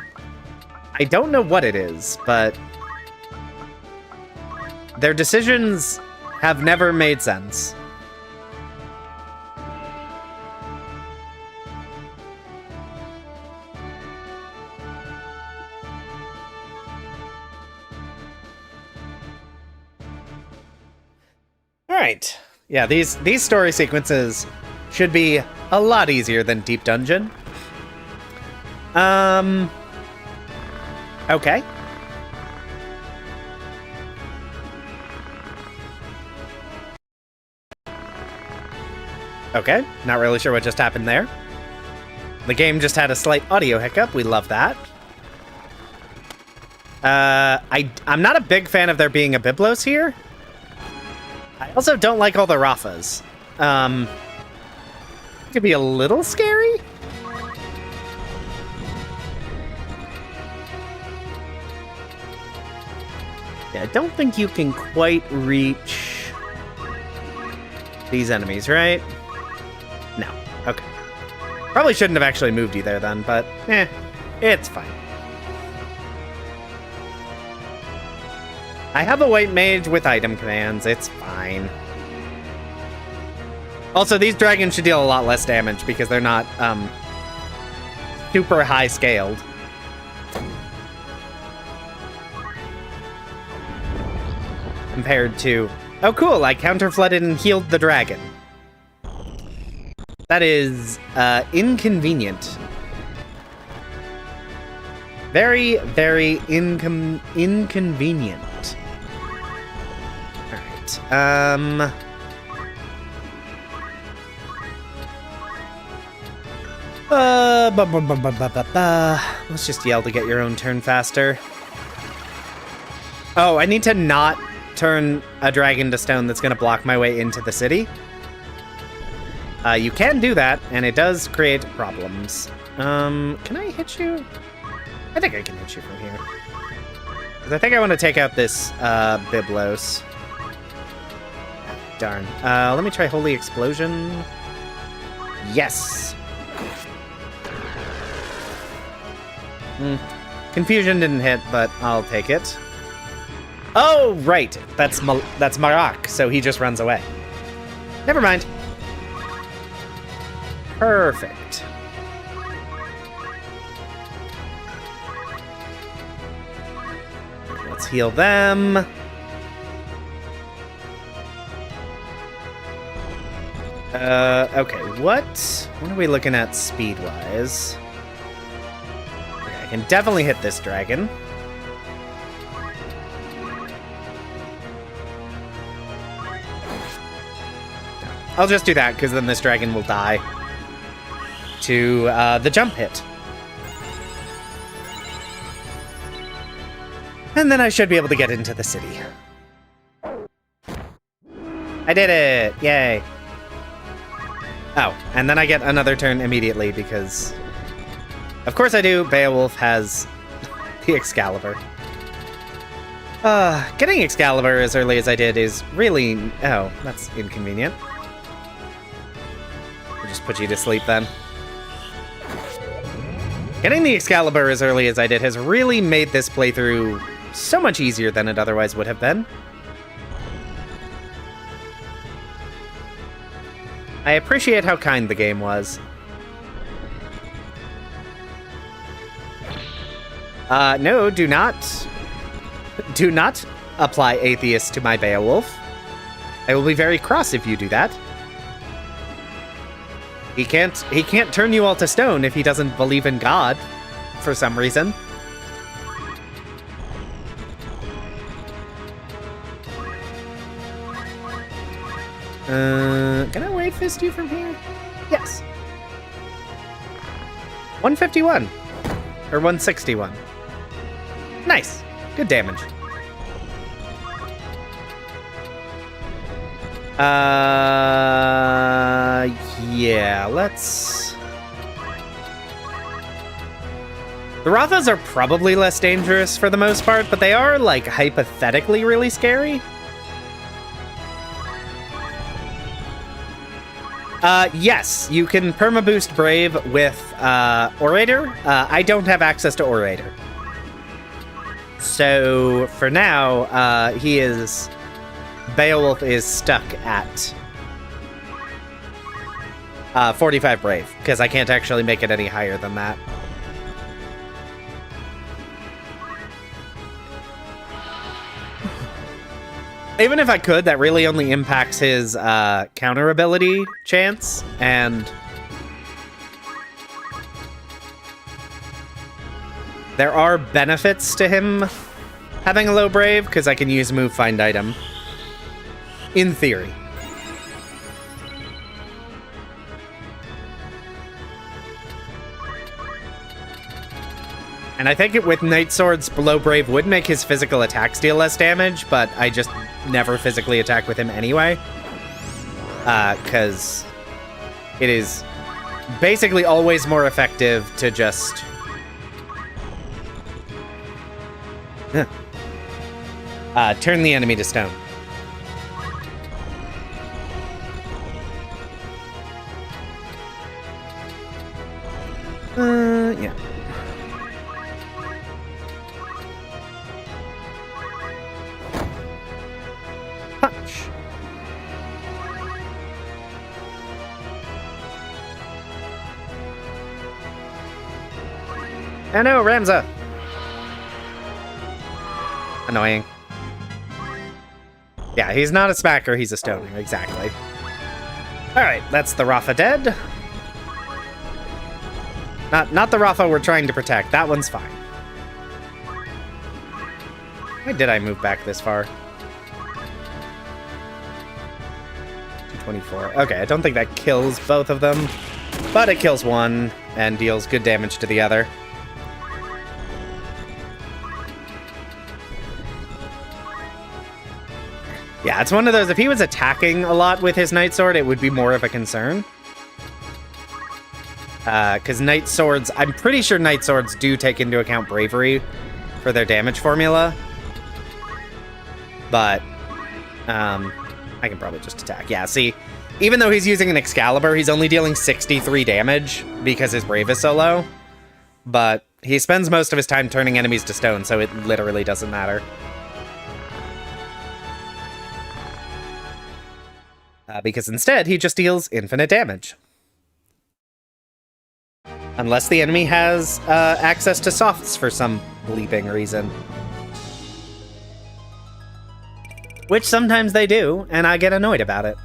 I don't know what it is, but their decisions have never made sense. Alright. Yeah, these story sequences should be a lot easier than Deep Dungeon. Okay. Okay, not really sure what just happened there. The game just had a slight audio hiccup. We love that. I'm not a big fan of there being a Biblos here. I also don't like all the Rafas. It could be a little scary. Yeah, I don't think you can quite reach these enemies, right? No. Okay. Probably shouldn't have actually moved you there then, but it's fine. I have a white mage with item commands. It's fine. Also, these dragons should deal a lot less damage because they're not super high scaled. Compared to... Oh, cool, I counter-flooded and healed the dragon. That is inconvenient. Very, very inconvenient. Alright, let's just yell to get your own turn faster. Oh, I need to not turn a dragon to stone that's gonna block my way into the city. You can do that, and it does create problems. Can I hit you? I think I can hit you from here. 'Cause I think I want to take out this, Biblos. Darn. Let me try Holy Explosion. Yes! Confusion didn't hit, but I'll take it. Oh, right! That's Marak, so he just runs away. Never mind. Perfect. Let's heal them. Okay, what are we looking at speed-wise? Okay, I can definitely hit this dragon. I'll just do that, because then this dragon will die to the jump hit. And then I should be able to get into the city. I did it! Yay! Oh, and then I get another turn immediately because... Of course I do. Beowulf has the Excalibur. Getting Excalibur as early as I did is really... Oh, that's inconvenient. I'll just put you to sleep then. Getting the Excalibur as early as I did has really made this playthrough so much easier than it otherwise would have been. I appreciate how kind the game was. No, do not apply atheist to my Beowulf. I will be very cross if you do that. He can't turn you all to stone if he doesn't believe in God, for some reason. Can I wave fist you from here? Yes. 151. Or 161. Nice. Good damage. Yeah, let's... The Rathas are probably less dangerous for the most part, but they are, like, hypothetically really scary. Yes, you can perma-boost Brave with, Orator. I don't have access to Orator. So, for now, Beowulf is stuck at 45 Brave, because I can't actually make it any higher than that. Even if I could, that really only impacts his counter ability chance, and there are benefits to him having a low Brave, because I can use move find item. In theory. And I think with Night Swords, below Brave would make his physical attacks deal less damage, but I just never physically attack with him anyway. Because it is basically always more effective to just... turn the enemy to stone. Yeah. Punch. Oh no, Ramza! Annoying. Yeah, he's not a smacker, he's a stoner, exactly. Alright, that's the Rafa dead. Not the Rafa we're trying to protect, that one's fine. Why did I move back this far? 224. Okay, I don't think that kills both of them, but it kills one and deals good damage to the other. Yeah, it's one of those, if he was attacking a lot with his Night Sword, it would be more of a concern. Because Night Swords, I'm pretty sure Night Swords do take into account bravery for their damage formula. But, I can probably just attack. Yeah, see, even though he's using an Excalibur, he's only dealing 63 damage because his Brave is so low. But he spends most of his time turning enemies to stone, so it literally doesn't matter. Because instead, he just deals infinite damage. Unless the enemy has access to softs for some bleeping reason. Which sometimes they do, and I get annoyed about it.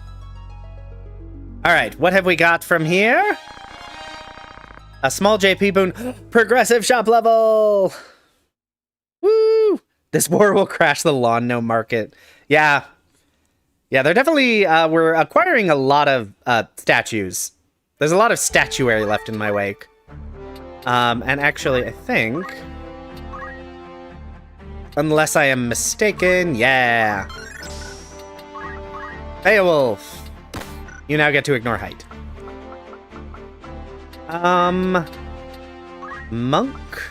Alright, what have we got from here? A small JP boon. Progressive shop level! Woo! This war will crash the lawn no market. Yeah. Yeah, they're definitely, we're acquiring a lot of statues. There's a lot of statuary left in my wake. And actually, I think... Unless I am mistaken, yeah. Beowulf! You now get to ignore height. Monk?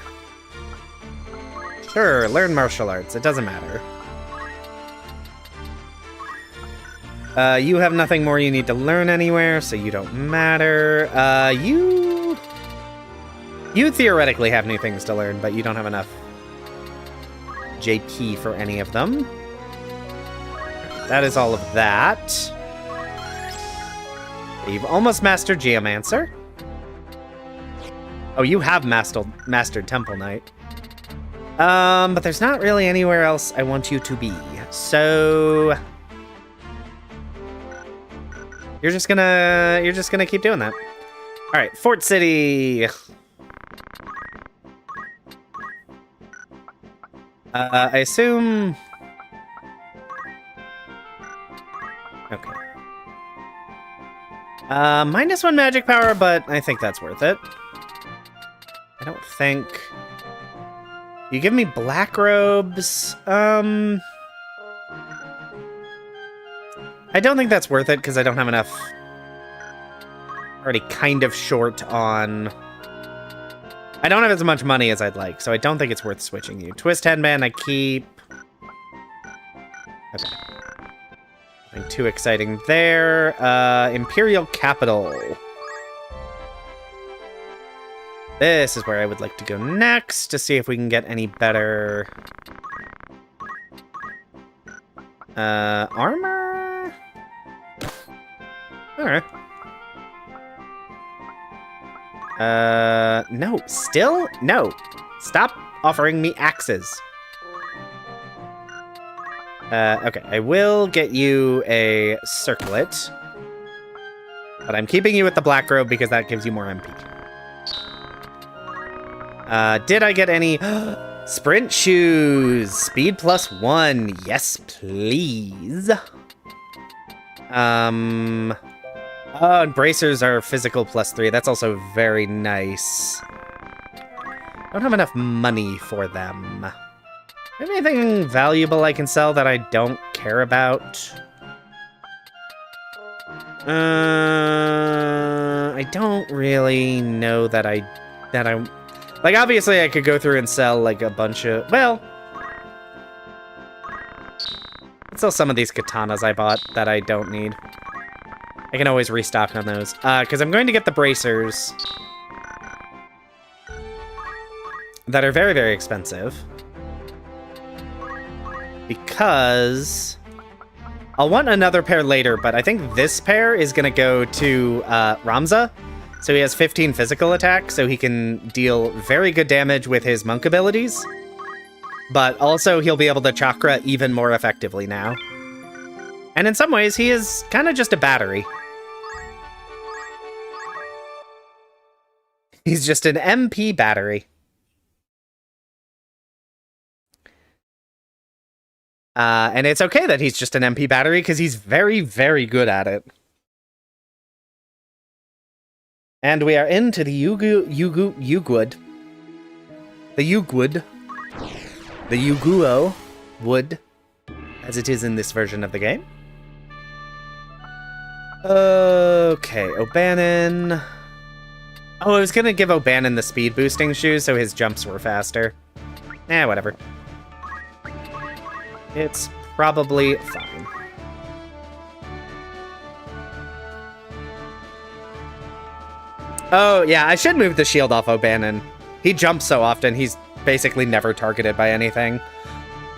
Sure, learn martial arts. It doesn't matter. You have nothing more you need to learn anywhere, so you don't matter. You theoretically have new things to learn, but you don't have enough JP for any of them. That is all of that. You've almost mastered Geomancer. Oh, you have mastered Temple Knight. But there's not really anywhere else I want you to be. So... You're just gonna keep doing that. All right, Fort City. I assume. Okay. -1 magic power, but I think that's worth it. I don't think... You give me black robes, I don't think that's worth it, because I don't have enough... Already kind of short on... I don't have as much money as I'd like, so I don't think it's worth switching you. Twist headband, I keep... Okay. Nothing too exciting there. Imperial Capital. This is where I would like to go next, to see if we can get any better... armor? Alright. No. Still? No. Stop offering me axes. Okay. I will get you a circlet. But I'm keeping you with the black robe because that gives you more MP. Did I get any... Sprint shoes! Speed +1. Yes, please. Oh, and bracers are physical +3. That's also very nice. Don't have enough money for them. Anything valuable I can sell that I don't care about? I don't really know that I'm... Like, obviously I could go through and sell, like, a bunch of... Well... I'd sell some of these katanas I bought that I don't need. I can always restock on those. Because I'm going to get the bracers. That are very, very expensive. Because... I'll want another pair later, but I think this pair is going to go to Ramza. So he has 15 physical attack, so he can deal very good damage with his monk abilities. But also he'll be able to chakra even more effectively now. And in some ways, he is kind of just a battery. He's just an MP battery. And it's okay that he's just an MP battery, because he's very, very good at it. And we are into the Yugwood. The Yugwood. The Yuguo wood, as it is in this version of the game. Okay, O'Bannon. Oh, I was gonna give O'Bannon the speed boosting shoes so his jumps were faster. Eh, whatever. It's probably fine. Oh, yeah, I should move the shield off O'Bannon. He jumps so often, he's basically never targeted by anything.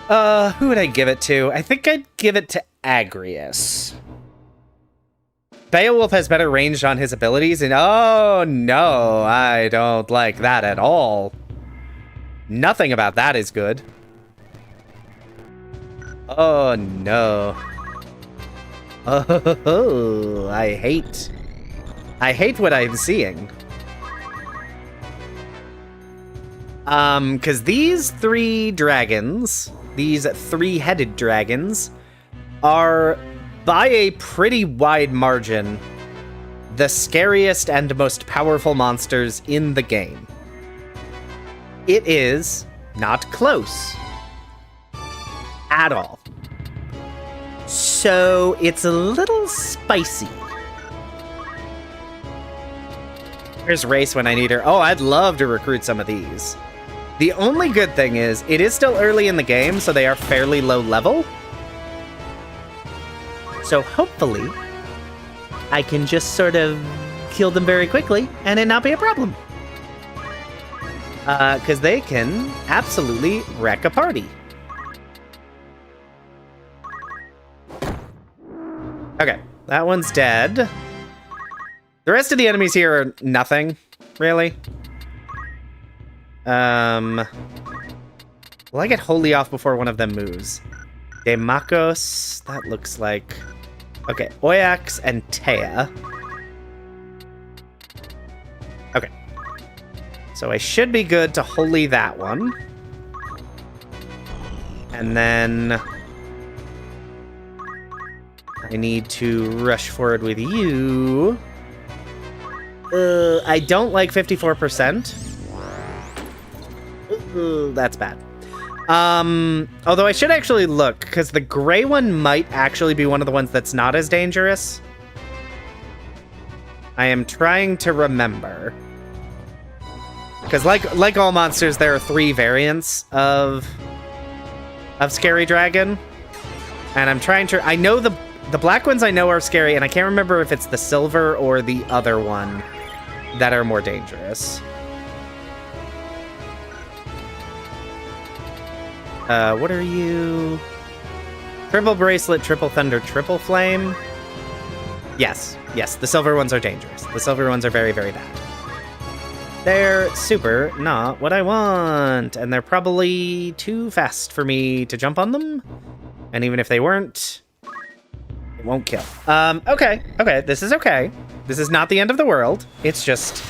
Who would I give it to? I think I'd give it to Agrius. Beowulf has better range on his abilities, and oh no, I don't like that at all. Nothing about that is good. Oh no. Oh, I hate what I'm seeing. Because these three dragons, these three-headed dragons, are, by a pretty wide margin, the scariest and most powerful monsters in the game. It is not close. At all. So, it's a little spicy. Here's Race when I need her. Oh, I'd love to recruit some of these. The only good thing is, it is still early in the game, so they are fairly low level. So hopefully, I can just sort of kill them very quickly, and it not be a problem. Because they can absolutely wreck a party. Okay, that one's dead. The rest of the enemies here are nothing, really. Will I get Holy off before one of them moves? Demakos, that looks like... Okay, Oyax and Tea. Okay. So I should be good to Holy that one. And then... I need to rush forward with you. I don't like 54%. That's bad. Although I should actually look, because the gray one might actually be one of the ones that's not as dangerous. I am trying to remember. Because like all monsters, there are 3 variants of Scary Dragon. And I'm trying to... I know the black ones I know are scary, and I can't remember if it's the silver or the other one that are more dangerous. What are you? Triple Bracelet, Triple Thunder, Triple Flame? Yes, the silver ones are dangerous. The silver ones are very, very bad. They're super not what I want, and they're probably too fast for me to jump on them. And even if they weren't, it won't kill. Okay, this is okay. This is not the end of the world. It's just...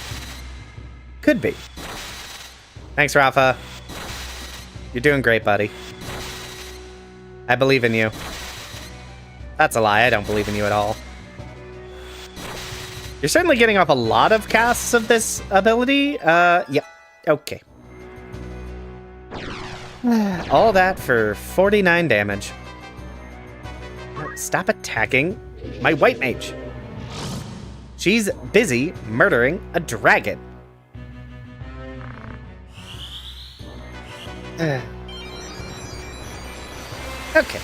could be. Thanks, Rafa. You're doing great, buddy. I believe in you. That's a lie. I don't believe in you at all. You're certainly getting off a lot of casts of this ability. Yep. Okay. All that for 49 damage. Stop attacking my white mage. She's busy murdering a dragon. Okay.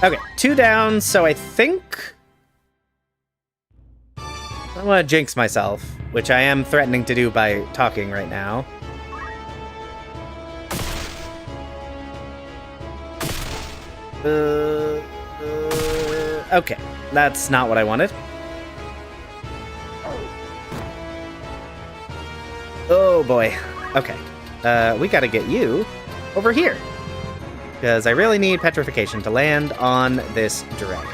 Okay, 2 down, so I think... I want to jinx myself, which I am threatening to do by talking right now. Okay, that's not what I wanted. Oh boy. Okay. We gotta get you over here. Because I really need petrification to land on this dragon.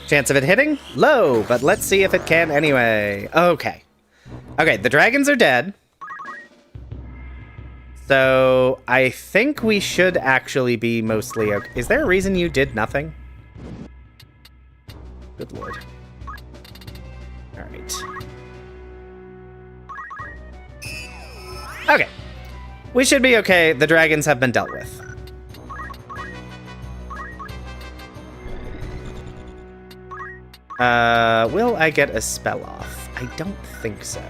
Chance of it hitting? Low, but let's see if it can anyway. Okay. Okay, the dragons are dead. So I think we should actually be mostly okay. Is there a reason you did nothing? Good lord. All right. Okay. We should be okay. The dragons have been dealt with. Will I get a spell off? I don't think so.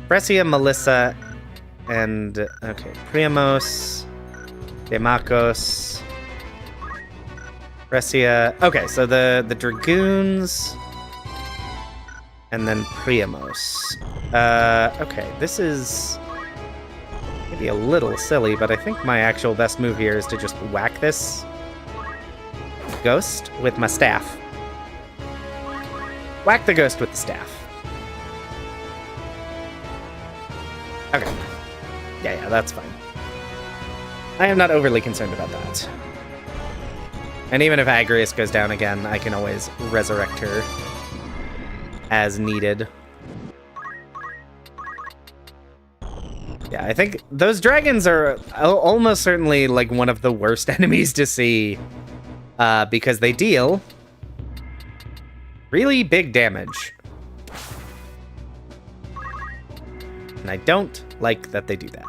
Brescia, Melissa, and... okay, Priamos, Demakos, Brescia... okay, so the Dragoons... and then Priamos. Okay, this is maybe a little silly, but I think my actual best move here is to just whack this ghost with my staff. Whack the ghost with the staff. Okay. Yeah, that's fine. I am not overly concerned about that. And even if Agrius goes down again, I can always resurrect her as needed. Yeah, I think those dragons are almost certainly like one of the worst enemies to see, because they deal really big damage. And I don't like that they do that.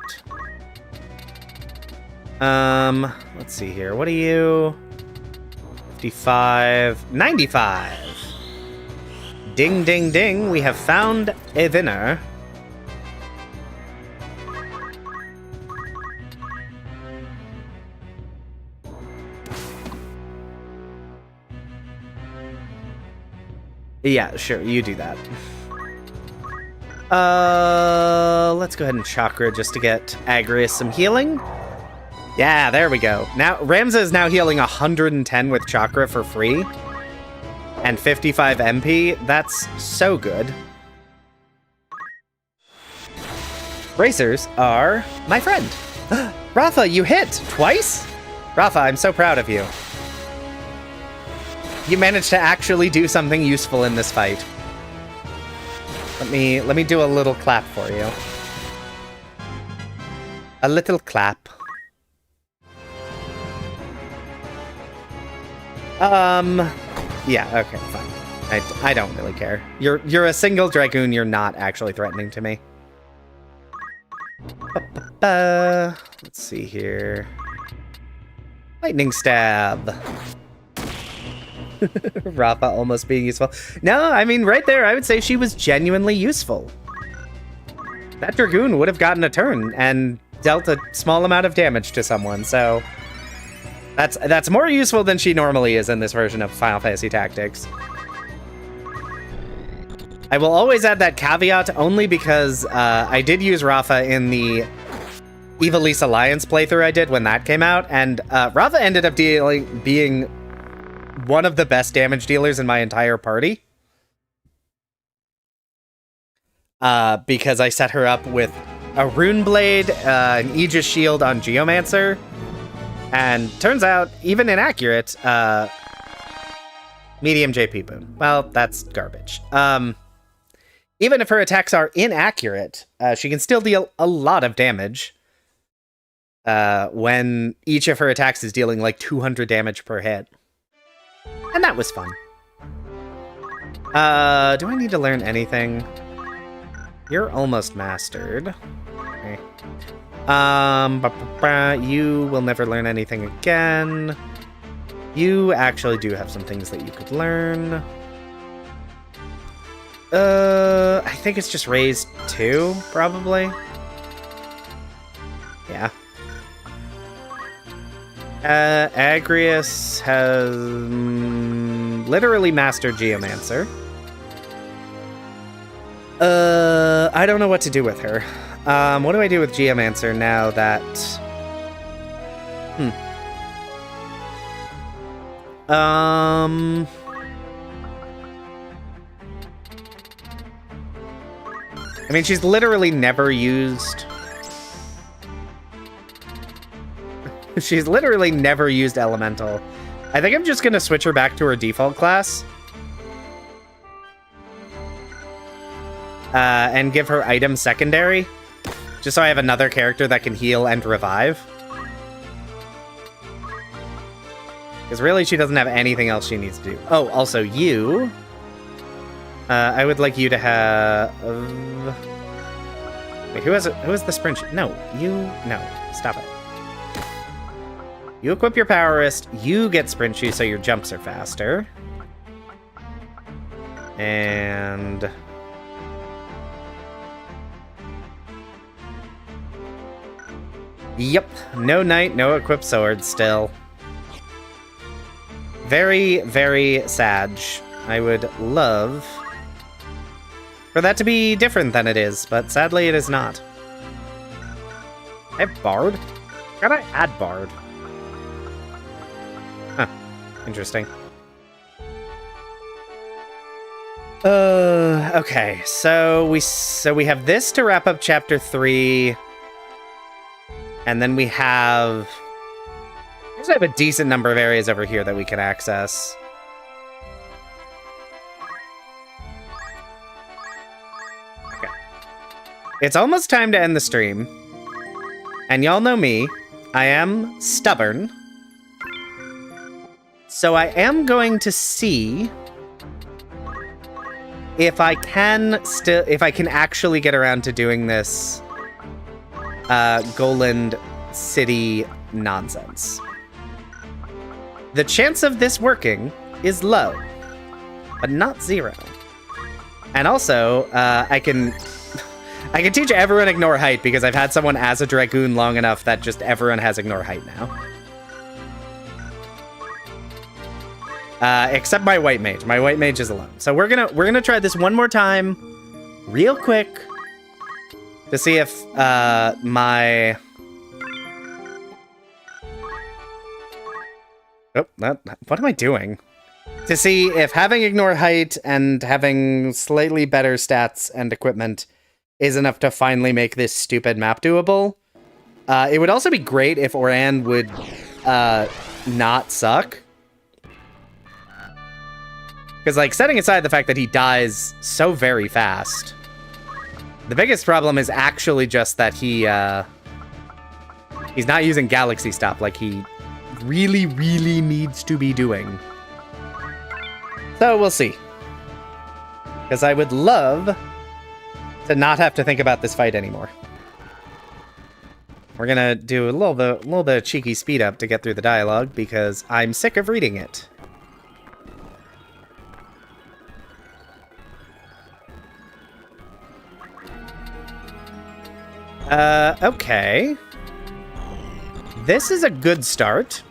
Let's see here. What are you? 55, 95. Ding, ding, ding. We have found a winner. Yeah, sure, you do that. Let's go ahead and chakra just to get Agrius some healing. Yeah, there we go. Now, Ramza is now healing 110 with chakra for free. And 55 MP. That's so good. Bracers are my friend. Rafa, you hit twice? Rafa, I'm so proud of you. You managed to actually do something useful in this fight. Let me do a little clap for you. A little clap. Yeah, okay, fine. I don't really care. You're a single Dragoon, you're not actually threatening to me. Let's see here. Lightning stab. Rafa almost being useful. No, I mean, right there, I would say she was genuinely useful. That Dragoon would have gotten a turn and dealt a small amount of damage to someone, so... That's more useful than she normally is in this version of Final Fantasy Tactics. I will always add that caveat only because I did use Rafa in the Ivalice Alliance playthrough I did when that came out, and Rafa ended up being one of the best damage dealers in my entire party. Because I set her up with a Rune Blade, an Aegis Shield on Geomancer, and turns out, even inaccurate, medium JP boon. Well, that's garbage. Even if her attacks are inaccurate, she can still deal a lot of damage when each of her attacks is dealing like 200 damage per hit. And that was fun. Do I need to learn anything? You're almost mastered. Okay. You will never learn anything again. You actually do have some things that you could learn. I think it's just raised 2, probably. Yeah. Agrius has literally mastered Geomancer. I don't know what to do with her. What do I do with Geomancer now that... I mean, she's literally never used... She's literally never used Elemental. I think I'm just gonna switch her back to her default class. And give her item secondary. Just so I have another character that can heal and revive. Because really, she doesn't have anything else she needs to do. Oh, also you. I would like you to have... Wait, who has the sprint? No, you... No, stop it. You equip your power wrist, you get sprint shoes so your jumps are faster. And... Yep, no knight, no equipped sword still. Very, very sad. I would love for that to be different than it is, but sadly it is not. I have Bard? Can I add Bard? Huh, interesting. Okay, so we have this to wrap up chapter 3. And then we have... I actually have a decent number of areas over here that we can access. Okay. It's almost time to end the stream. And y'all know me. I am stubborn. So I am going to see if I can actually get around to doing this Goland City nonsense. The chance of this working is low, but not 0. And also, I can teach everyone ignore height because I've had someone as a Dragoon long enough that just everyone has ignore height now. Except my white mage. My white mage is alone. So we're gonna try this one more time, real quick, to see if my... Oh, what am I doing? To see if having ignore height and having slightly better stats and equipment is enough to finally make this stupid map doable. It would also be great if Oran would not suck. Because, like, setting aside the fact that he dies so very fast, the biggest problem is actually just that he He's not using Galaxy Stop like he really, really needs to be doing. So we'll see. Because I would love to not have to think about this fight anymore. We're gonna do a little bit of cheeky speed up to get through the dialogue because I'm sick of reading it. Okay. This is a good start.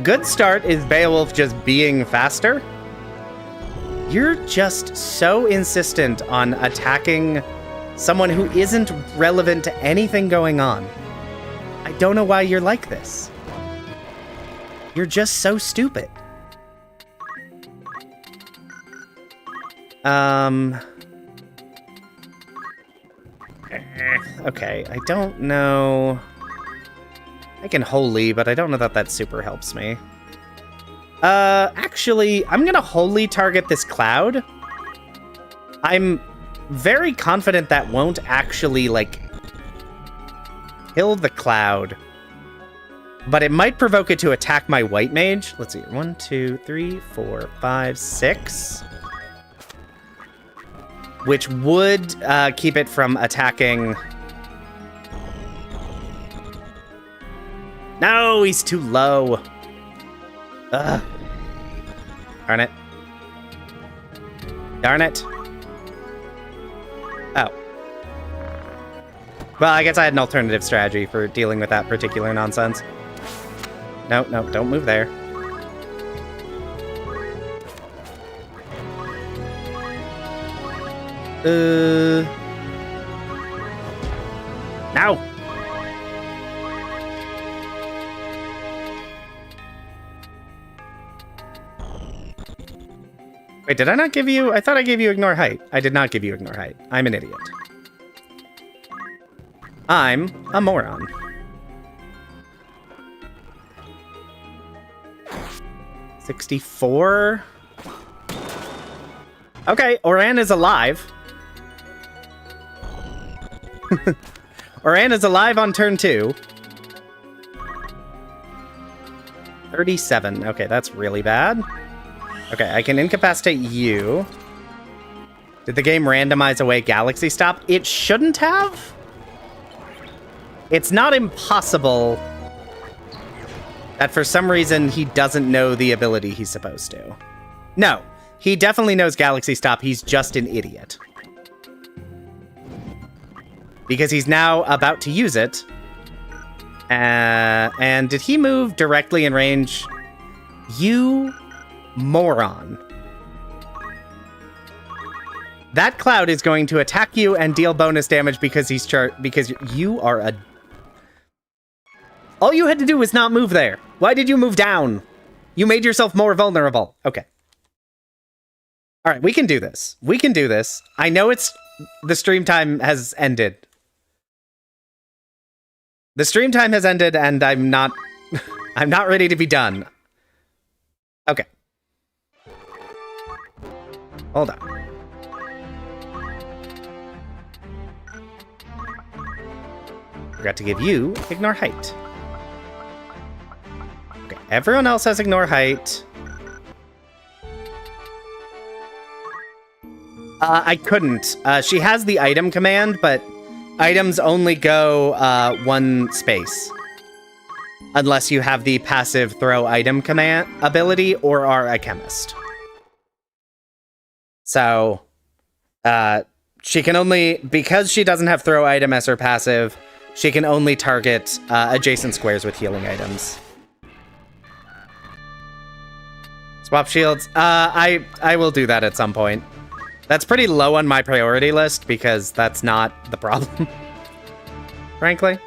Good start is Beowulf just being faster. You're just so insistent on attacking someone who isn't relevant to anything going on. I don't know why you're like this. You're just so stupid. Okay, I don't know. I can Holy, but I don't know that that super helps me. Actually, I'm gonna Holy target this cloud. I'm very confident that won't actually, like, kill the cloud. But it might provoke it to attack my white mage. Let's see. 1, 2, 3, 4, 5, 6. Which would keep it from attacking... No, he's too low. Ugh. Darn it. Darn it. Oh. Well, I guess I had an alternative strategy for dealing with that particular nonsense. No, no, don't move there. No! Wait, did I not give you... I thought I gave you Ignore Height. I did not give you Ignore Height. I'm an idiot. I'm a moron. $64? Okay, Oran is alive. Oran is alive on turn 2. 37. Okay, that's really bad. Okay, I can incapacitate you. Did the game randomize away Galaxy Stop? It shouldn't have. It's not impossible that for some reason he doesn't know the ability he's supposed to. No, he definitely knows Galaxy Stop. He's just an idiot. Because he's now about to use it. And did he move directly in range? You... moron. That cloud is going to attack you and deal bonus damage because because you are a... All you had to do was not move there. Why did you move down? You made yourself more vulnerable. Okay. All right, we can do this. We can do this. I know it's... The stream time has ended. The stream time has ended and I'm not... I'm not ready to be done. Okay. Hold on. Forgot to give you Ignore Height. Okay, everyone else has Ignore Height. I couldn't. She has the item command, but items only go 1 space. Unless you have the passive throw item command ability or are a chemist. So, she can only, because she doesn't have throw item as her passive, she can only target adjacent squares with healing items. Swap shields. I will do that at some point. That's pretty low on my priority list because that's not the problem. Frankly.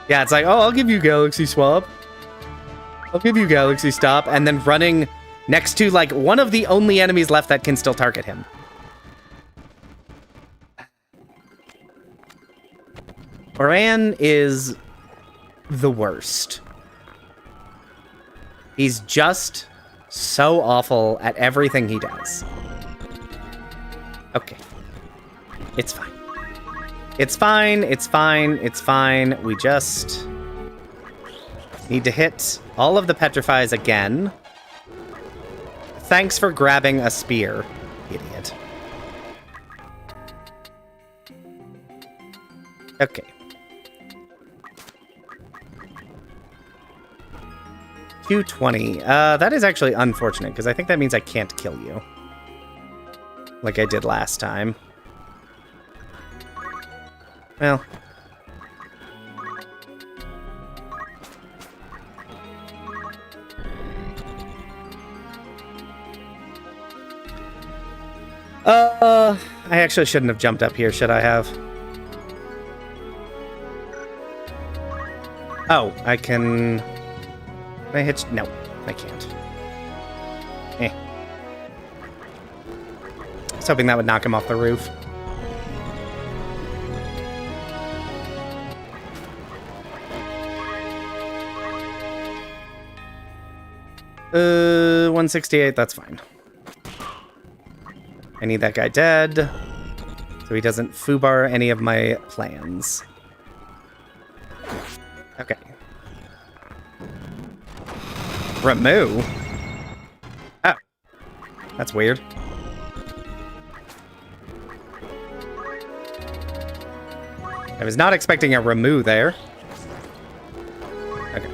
Yeah, it's like, oh, I'll give you Galaxy Swap. I'll give you Galaxy Stop, and then running next to, like, one of the only enemies left that can still target him. Oran is the worst. He's just So awful at everything he does. Okay. It's fine. It's fine, it's fine, it's fine. We just need to hit all of the petrifies again. Thanks for grabbing a spear, idiot. Okay. $220. That is actually unfortunate, because I think that means I can't kill you. Like I did last time. Well. I actually shouldn't have jumped up here, should I have? Oh, I can... Can I hit... No, I can't. Eh. I was hoping that would knock him off the roof. Uh, 168, that's fine. I need that guy dead, so he doesn't foobar any of my plans. Okay. Remove? Oh. That's weird. I was not expecting a remove there. Okay.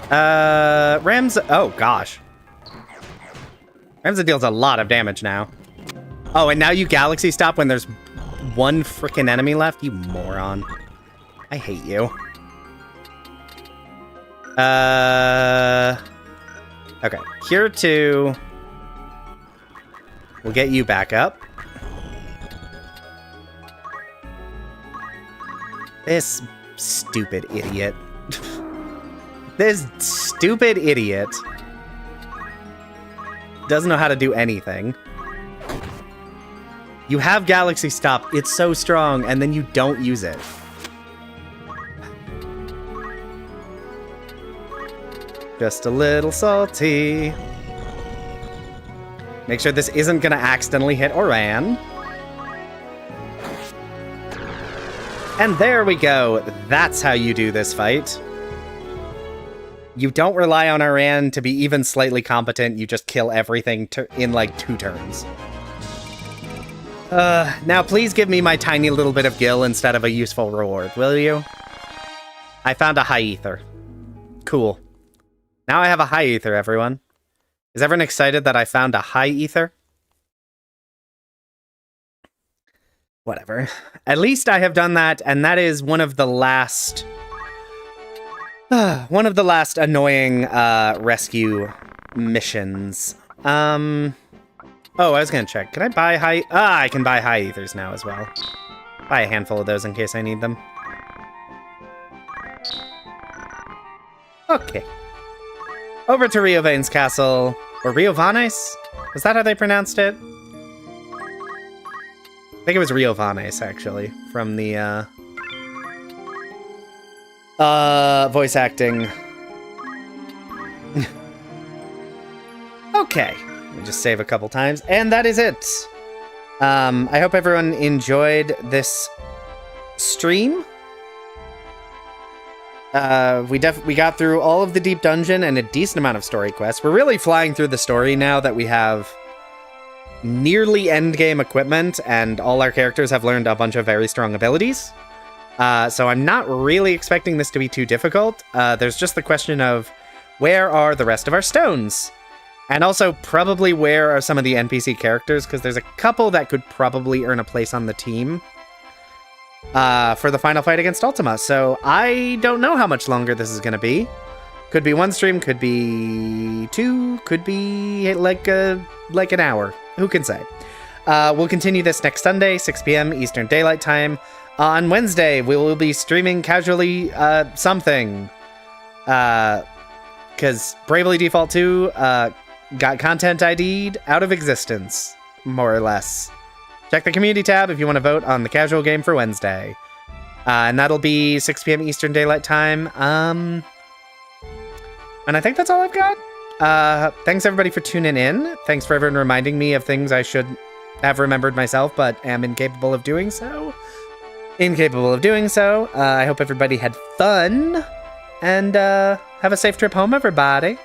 Ramza... Oh, gosh. Ramza deals a lot of damage now. Oh, and now you galaxy stop when there's one frickin' enemy left? You moron. I hate you. Okay. Cure 2. We'll get you back up. This stupid idiot. This stupid idiot doesn't know how to do anything. You have Galaxy Stop, it's so strong, and then you don't use it. Just a little salty. Make sure this isn't gonna accidentally hit Oran. And there we go. That's how you do this fight. You don't rely on Oran to be even slightly competent, you just kill everything in like 2 turns. Now please give me my tiny little bit of gil instead of a useful reward, will you? I found a high ether. Cool. Now I have a high ether, everyone. Is everyone excited that I found a high ether? Whatever. At least I have done that, and that is one of the last... one of the last annoying rescue missions. Oh, I was gonna check. Can I buy high... I can buy high ethers now as well. Buy a handful of those in case I need them. Okay. Over to Rio Vane's castle. Or Rio Vanes? Was that how they pronounced it? I think it was Rio Vanes, actually, from the, voice acting. Okay. Let me just save a couple times. And that is it. I hope everyone enjoyed this stream. We got through all of the deep dungeon and a decent amount of story quests. We're really flying through the story now that we have nearly endgame equipment and all our characters have learned a bunch of very strong abilities. So I'm not really expecting this to be too difficult. There's just the question of where are the rest of our stones? And also probably where are some of the NPC characters, because there's a couple that could probably earn a place on the team for the final fight against Ultima. So I don't know how much longer this is going to be. Could be 1 stream, could be 2, could be like an hour. Who can say? We'll continue this next Sunday, 6 p.m. Eastern Daylight Time. On Wednesday, we will be streaming casually something. Because Bravely Default 2 got content ID'd out of existence, more or less. Check the community tab if you want to vote on the casual game for Wednesday. And that'll be 6 p.m. Eastern Daylight Time. I'm And I think that's all I've got. Thanks everybody for tuning in. Thanks for everyone reminding me of things I should have remembered myself, but am incapable of doing so. I hope everybody had fun, and have a safe trip home, everybody.